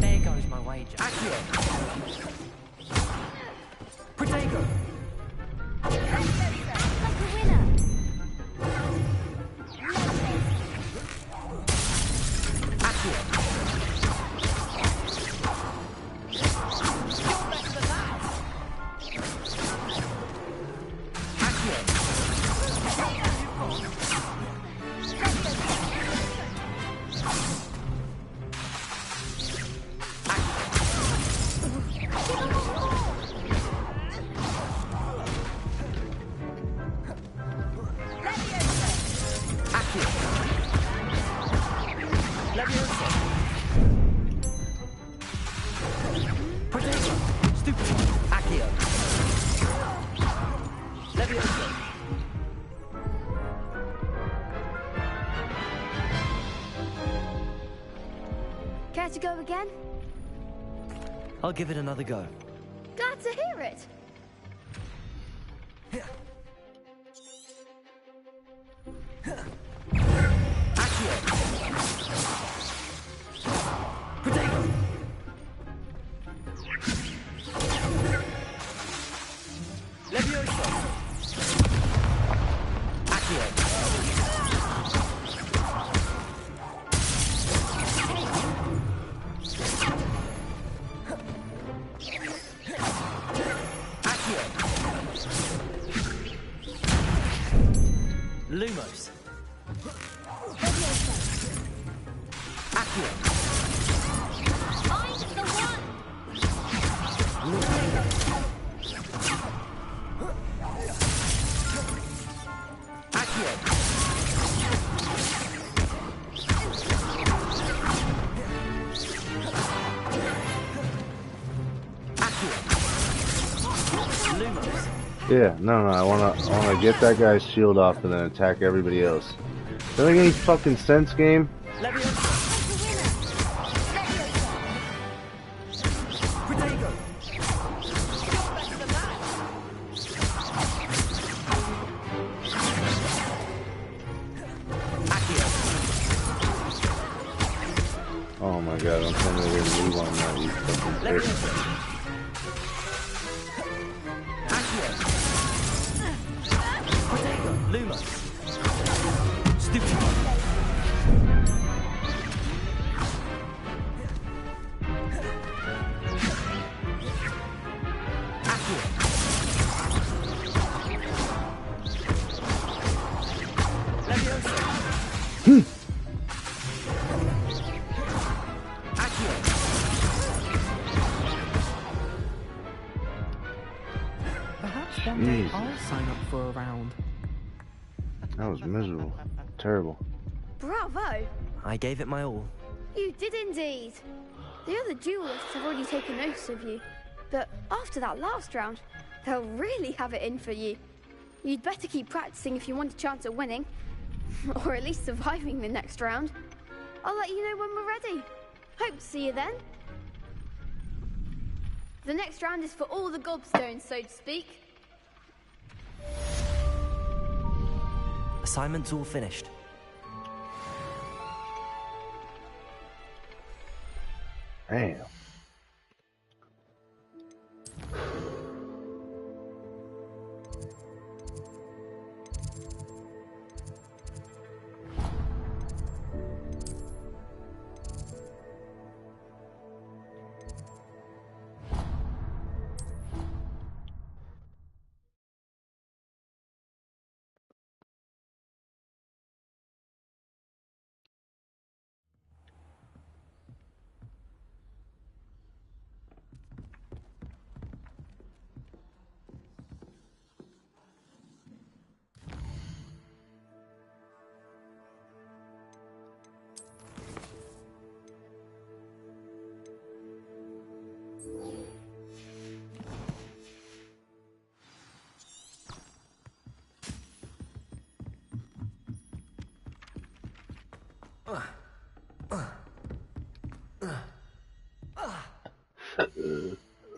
There goes my wager. Protego! Care to go again? I'll give it another go. Glad to hear it. Lumos. Find the one! Yeah, no, I wanna get that guy's shield off and then attack everybody else. Does that make any fucking sense, game? Oh my god, I'm telling you, to move on that, you fucking prick. Luma. Stupid. Perhaps one day I'll sign up for a round. That was miserable. Terrible. Bravo! I gave it my all. You did indeed. The other duelists have already taken notice of you. But after that last round, they'll really have it in for you. You'd better keep practicing if you want a chance at winning. Or at least surviving the next round. I'll let you know when we're ready. Hope to see you then. The next round is for all the gobstones, so to speak. Assignment's all finished. Damn.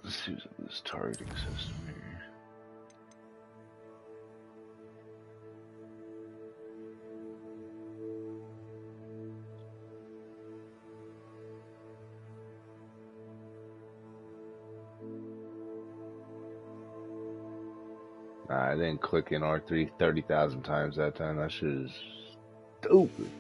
Let's see what's this targeting system here. I didn't click in R3 30,000 times that time. That shit is stupid.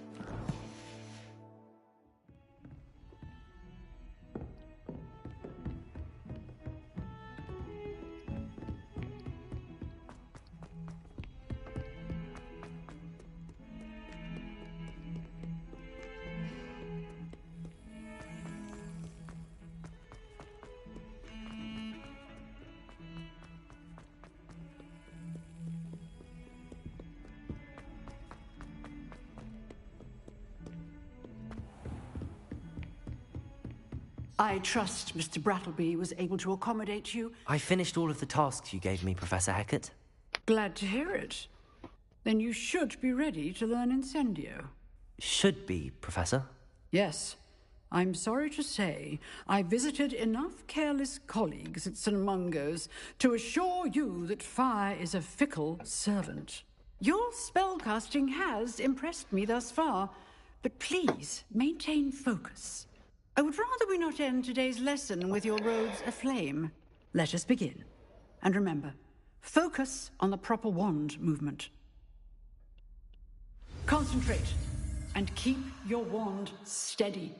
I trust Mr. Brattleby was able to accommodate you. I finished all of the tasks you gave me, Professor Hackett. Glad to hear it. Then you should be ready to learn Incendio. Should be, Professor. Yes. I'm sorry to say, I visited enough careless colleagues at St. Mungo's to assure you that fire is a fickle servant. Your spellcasting has impressed me thus far, but please maintain focus. I would rather we not end today's lesson with your robes aflame. Let us begin. And remember, focus on the proper wand movement. Concentrate, and keep your wand steady.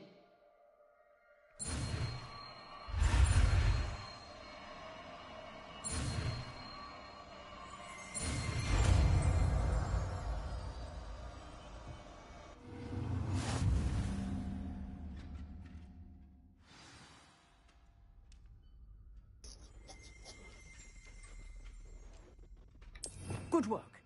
Good work.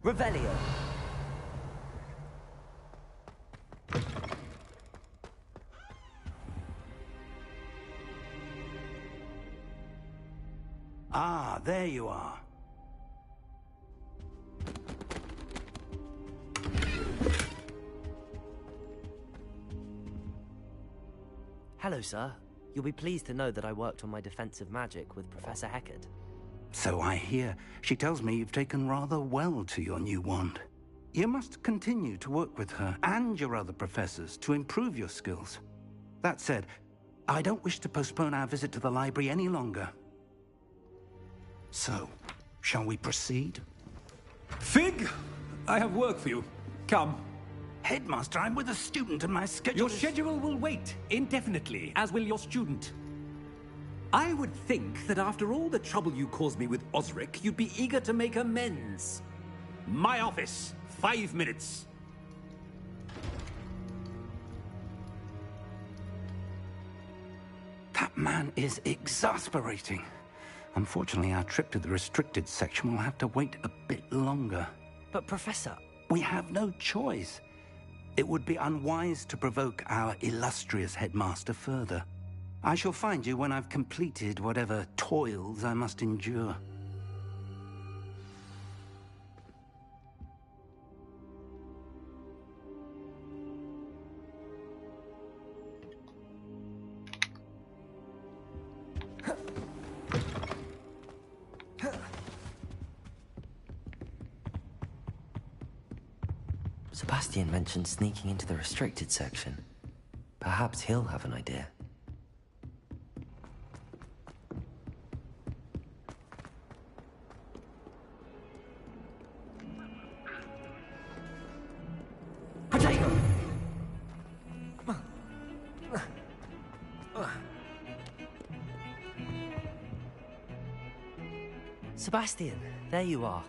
Revelio. Ah, there you are. Hello, sir. You'll be pleased to know that I worked on my defensive magic with Professor Heckard. So I hear. She tells me you've taken rather well to your new wand. You must continue to work with her and your other professors to improve your skills. That said, I don't wish to postpone our visit to the library any longer. So, shall we proceed? Fig, I have work for you. Come. Headmaster, I'm with a student and my schedule Your schedule will wait indefinitely, as will your student. I would think that after all the trouble you caused me with Osric, you'd be eager to make amends. My office, 5 minutes. That man is exasperating. Unfortunately, our trip to the restricted section will have to wait a bit longer. But, Professor... We have no choice. It would be unwise to provoke our illustrious headmaster further. I shall find you when I've completed whatever toils I must endure. Sebastian mentioned sneaking into the restricted section. Perhaps he'll have an idea. Potato! Sebastian, there you are.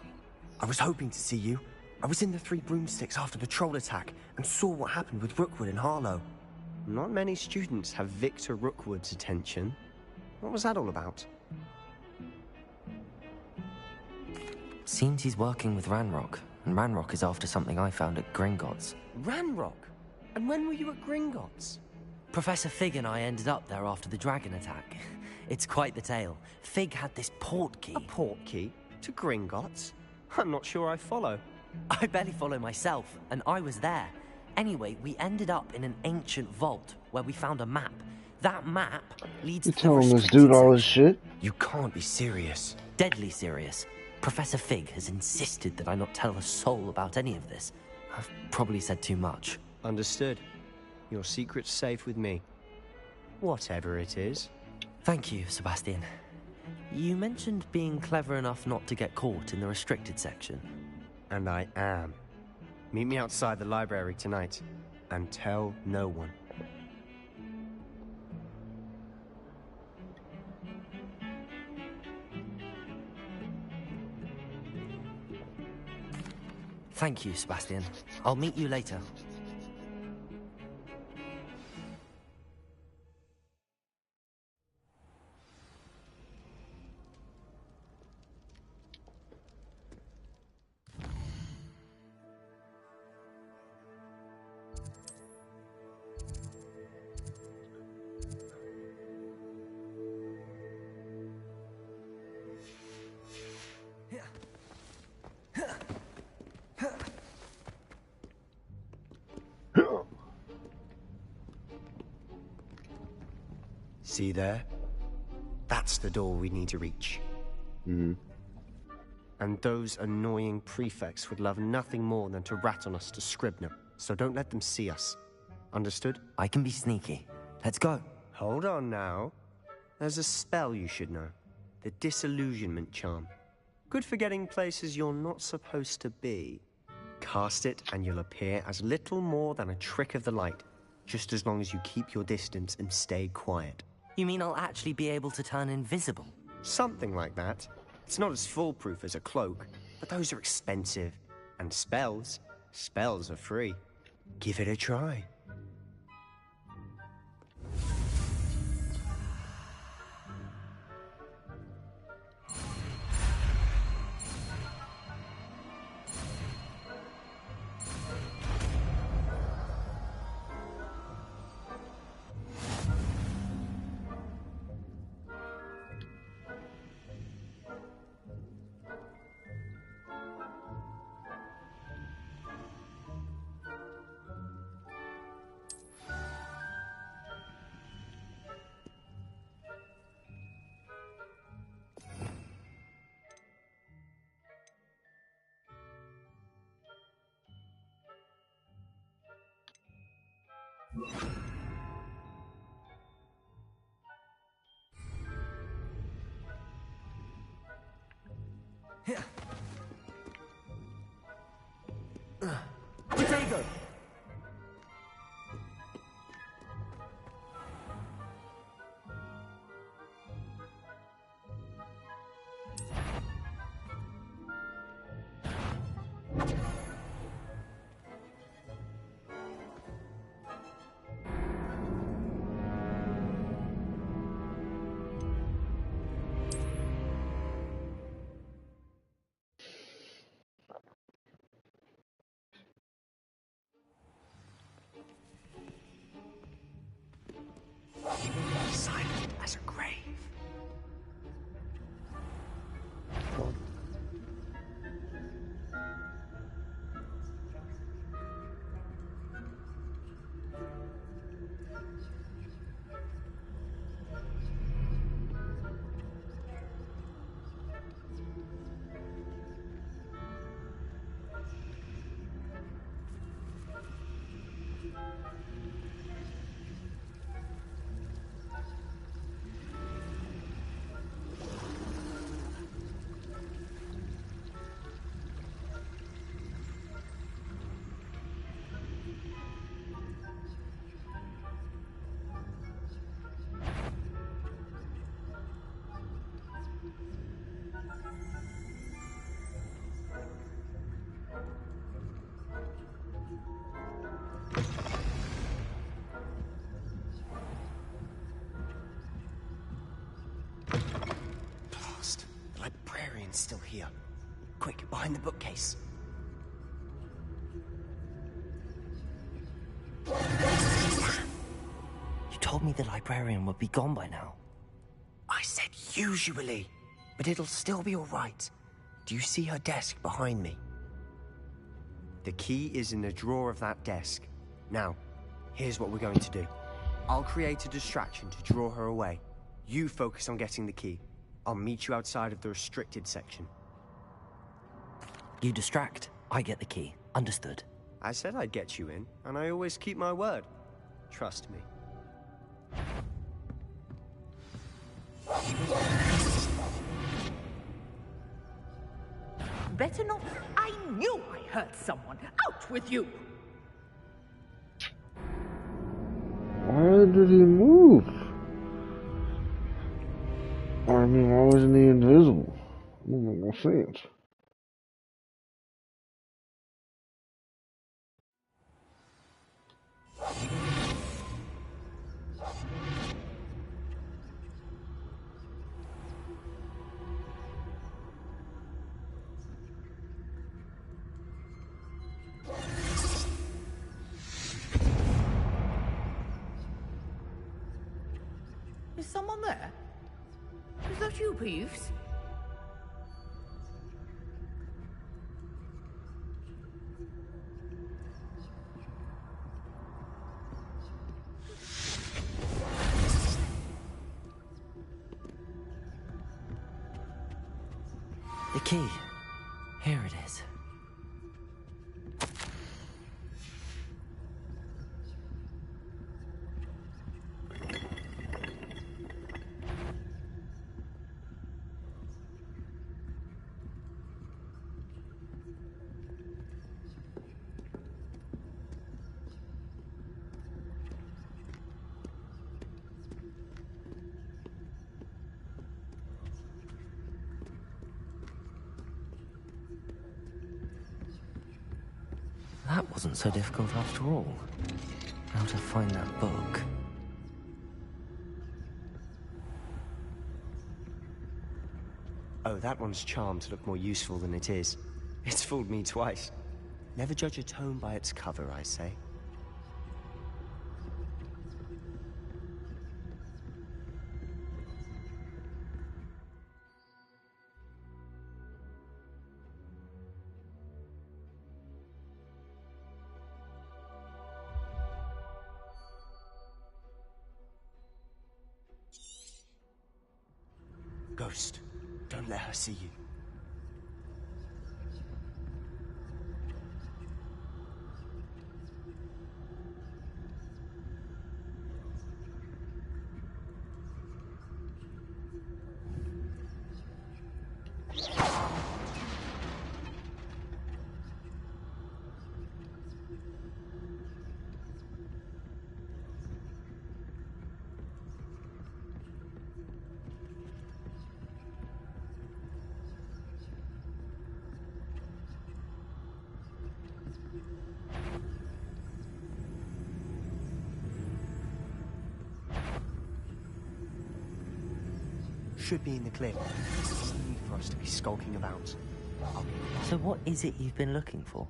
I was hoping to see you. I was in the Three Broomsticks after the troll attack and saw what happened with Rookwood and Harlow. Not many students have Victor Rookwood's attention. What was that all about? Seems he's working with Ranrock, and Ranrock is after something I found at Gringotts. Ranrock? And when were you at Gringotts? Professor Fig and I ended up there after the dragon attack. It's quite the tale. Fig had this port key. A port key? To Gringotts? I'm not sure I follow. I barely follow myself, and I was there. Anyway, we ended up in an ancient vault where we found a map. That map leads You to telling this dude all this shit? You can't be serious. Deadly serious. Professor Fig has insisted that I not tell a soul about any of this. I've probably said too much. Understood. Your secret's safe with me. Whatever it is. Thank you, Sebastian. You mentioned being clever enough not to get caught in the restricted section. And I am. Meet me outside the library tonight, and tell no one. Thank you, Sebastian. I'll meet you later. See there? That's the door we need to reach. Mm-hmm. And those annoying prefects would love nothing more than to rat on us to Scribner, so don't let them see us. Understood? I can be sneaky. Let's go. Hold on now. There's a spell you should know. The Disillusionment Charm. Good for getting places you're not supposed to be. Cast it and you'll appear as little more than a trick of the light, just as long as you keep your distance and stay quiet. You mean I'll actually be able to turn invisible? Something like that. It's not as foolproof as a cloak, but those are expensive. And spells are free. Give it a try. Potato! Silent as a grave. Blast. The librarian's still here. Quick, behind the bookcase. You told me the librarian would be gone by now. I said usually, but it'll still be all right. Do you see her desk behind me? The key is in the drawer of that desk. Now, here's what we're going to do. I'll create a distraction to draw her away. You focus on getting the key. I'll meet you outside of the restricted section. You distract, I get the key. Understood. I said I'd get you in, and I always keep my word. Trust me. Better not. I knew I heard someone. Out with you! Why did he move? I mean, why wasn't he invisible? That doesn't make no sense. Is someone there? Is that you, Peeves? The key. Here it is. That wasn't so difficult after all. How to find that book. Oh, that one's charmed to look more useful than it is. It's fooled me twice. Never judge a tome by its cover, I say. Ghost, don't let her see you. should be in the clear. There's no need for us to be skulking about. So what is it you've been looking for?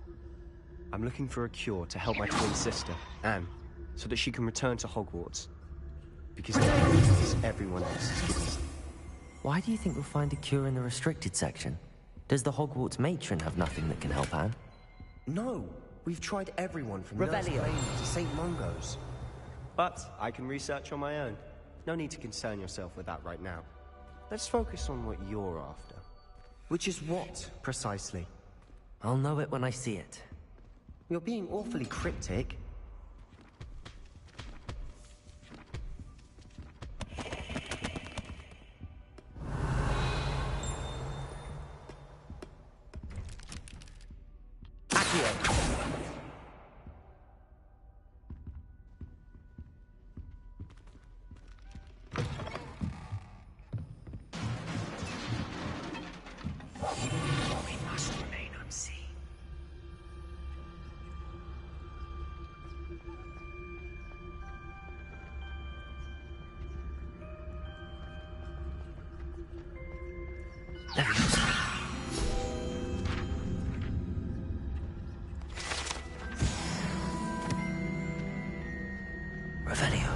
I'm looking for a cure to help my twin sister, Anne, so that she can return to Hogwarts. Because everyone else is given. Why do you think we'll find a cure in the restricted section? Does the Hogwarts matron have nothing that can help Anne? No, we've tried everyone from Nurse Revelio Lane to St. Mungo's. But I can research on my own. No need to concern yourself with that right now. Let's focus on what you're after. Which is what, precisely? I'll know it when I see it. You're being awfully cryptic. Revelio.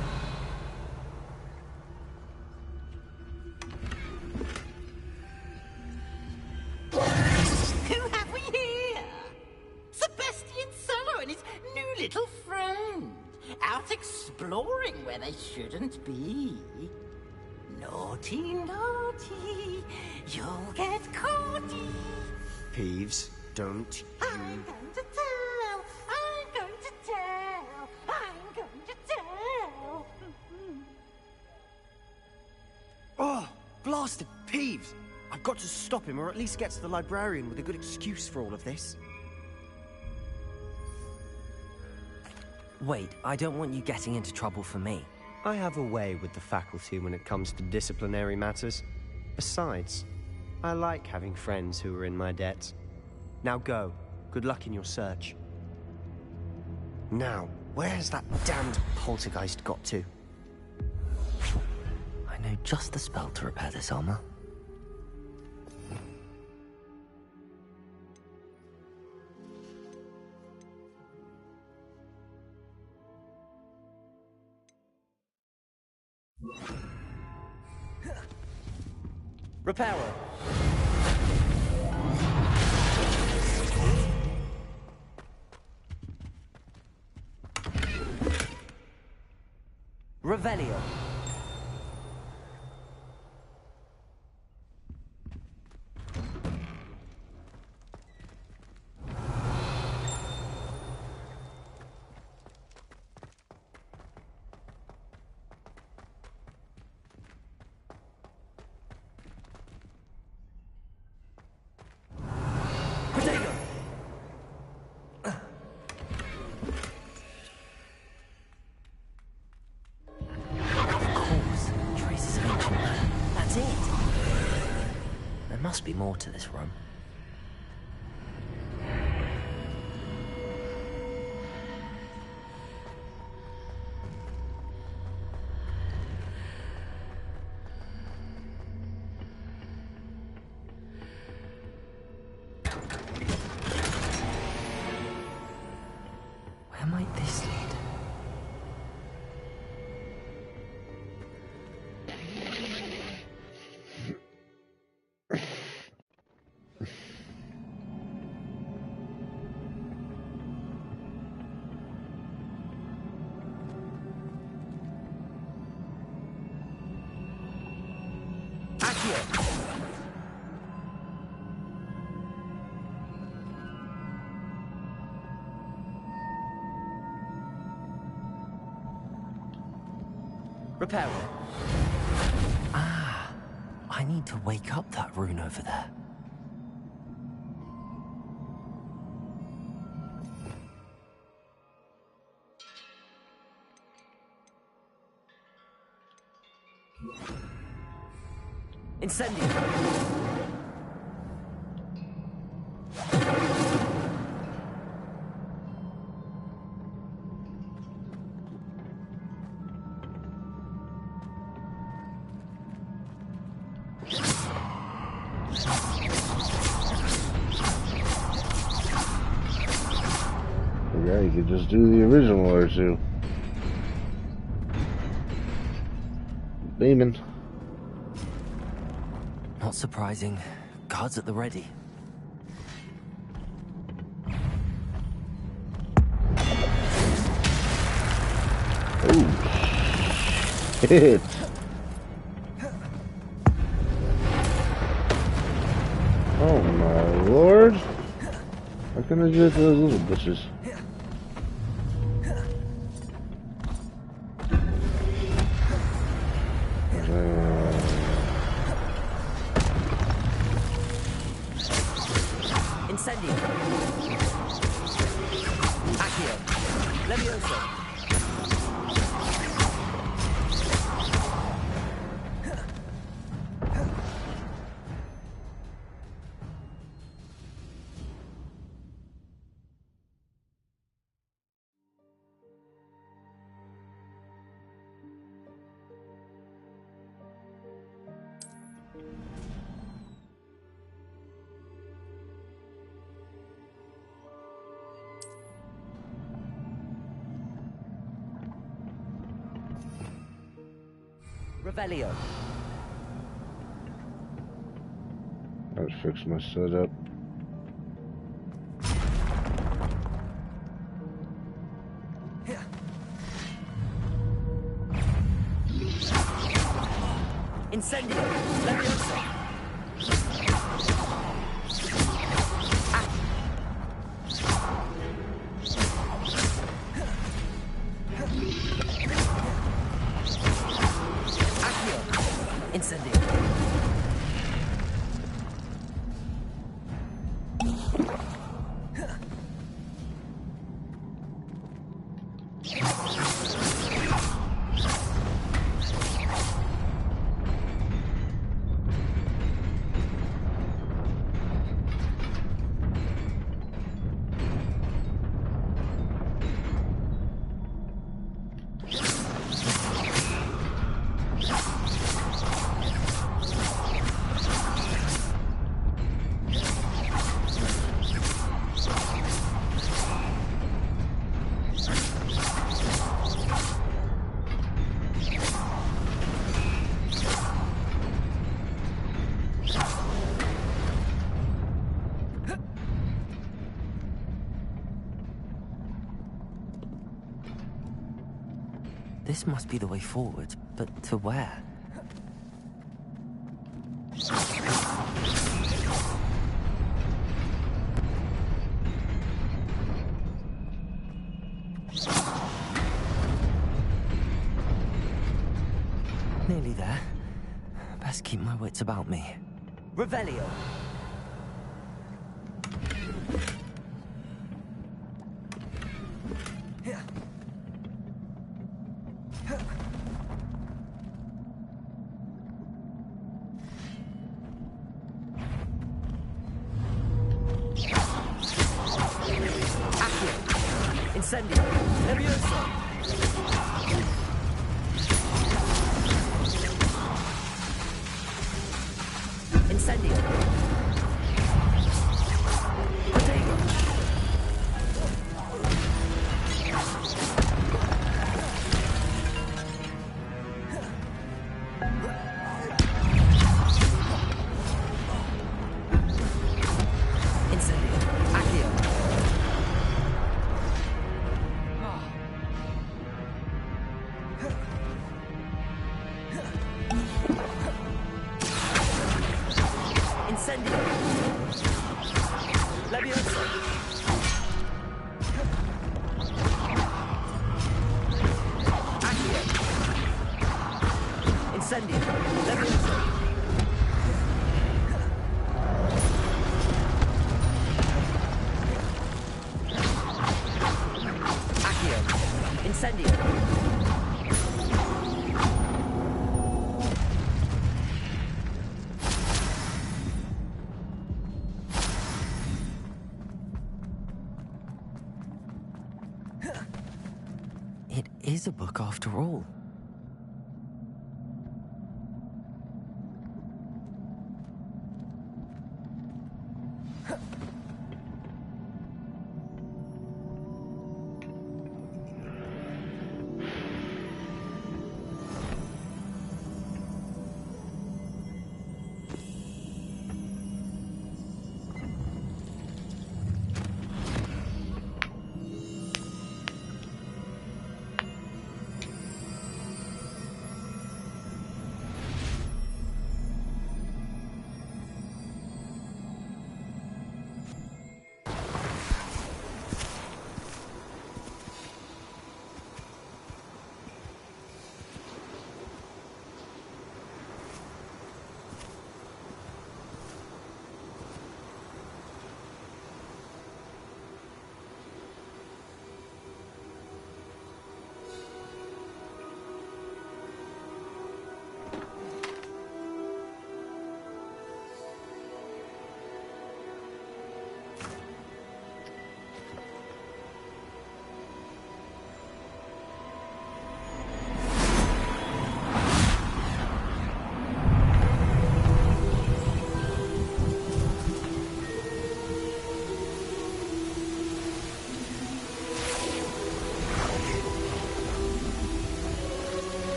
Who have we here? Sebastian Cello and his new little friend. Out exploring where they shouldn't be. Naughty, naughty. You'll get caughty. Peeves, don't I'm going to tell. I'm going to tell. I'm going to tell. Oh, blasted Peeves! I've got to stop him, or at least get to the librarian with a good excuse for all of this. Wait, I don't want you getting into trouble for me. I have a way with the faculty when it comes to disciplinary matters. Besides, I like having friends who are in my debt. Now go. Good luck in your search. Now, where's that damned poltergeist got to? I know just the spell to repair this armor. Repairer! Revelio. Must be more to this room. Where might this lead? Repairer. Ah, I need to wake up that rune over there. Incendio. forgot you could just do the original or two. Beaming. Not surprising. Guards at the ready. Oh, shit. Oh my lord. How can I do it to those little bitches? Incendio. Accio. Levioso. Revelio. Let's fix my setup. Incendio. Levioso. This must be the way forward, but to where? Nearly there. Best keep my wits about me. Revelio! Incendio! Levioso! Incendio! Protego! Incendio! Accio! Incendio! Levioso! Accio! Incendio! Levioso! Accio! Incendio! It is a book after all.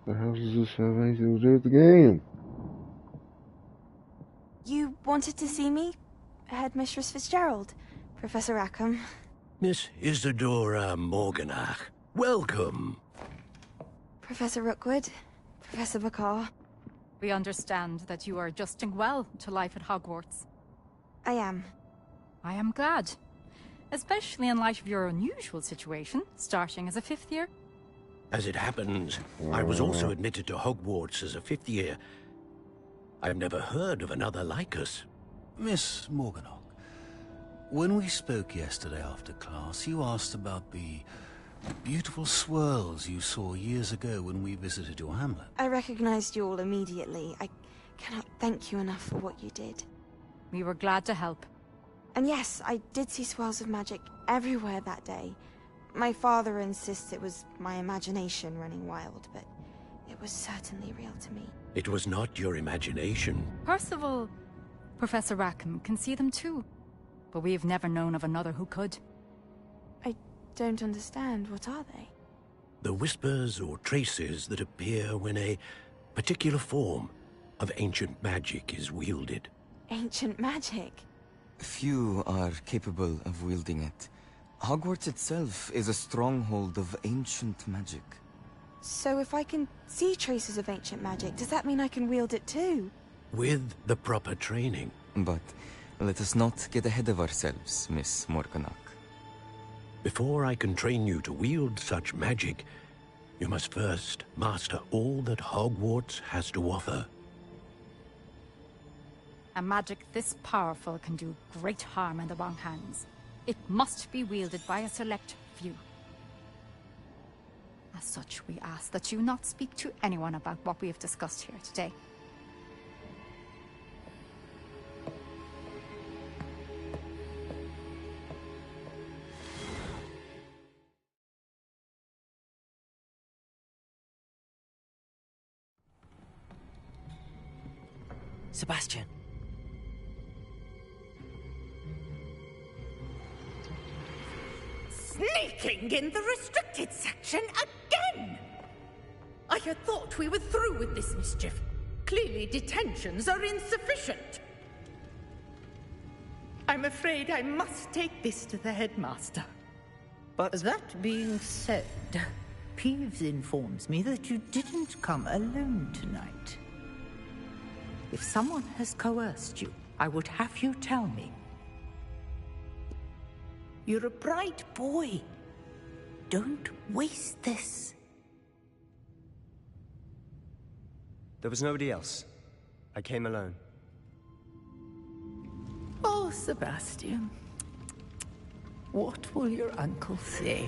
The hell does this have anything to do with the game? You wanted to see me? Headmistress Fitzgerald, Professor Rackham. Miss Isadora Morganach, welcome. Professor Rookwood, Professor Bakar. We understand that you are adjusting well to life at Hogwarts. I am. I am glad. Especially in light of your unusual situation, starting as a 5th year. As it happens, I was also admitted to Hogwarts as a 5th year. I've never heard of another like us. Miss Morganach, when we spoke yesterday after class, you asked about the beautiful swirls you saw years ago when we visited your hamlet. I recognized you all immediately. I cannot thank you enough for what you did. We were glad to help. And yes, I did see swirls of magic everywhere that day. My father insists it was my imagination running wild, but it was certainly real to me. It was not your imagination. Percival, Professor Rackham can see them too. But we have never known of another who could. I don't understand. What are they? The whispers or traces that appear when a particular form of ancient magic is wielded. Ancient magic? Few are capable of wielding it. Hogwarts itself is a stronghold of ancient magic. So if I can see traces of ancient magic, does that mean I can wield it too? With the proper training. But let us not get ahead of ourselves, Miss Morganach. Before I can train you to wield such magic, you must first master all that Hogwarts has to offer. A magic this powerful can do great harm in the wrong hands. It must be wielded by a select few. As such, we ask that you not speak to anyone about what we have discussed here today. Sebastian. Sneaking in the restricted section again! I had thought we were through with this mischief. Clearly detentions are insufficient. I'm afraid I must take this to the headmaster. But that being said, Peeves informs me that you didn't come alone tonight. If someone has coerced you, I would have you tell me. You're a bright boy. Don't waste this. There was nobody else. I came alone. Oh, Sebastian. What will your uncle say?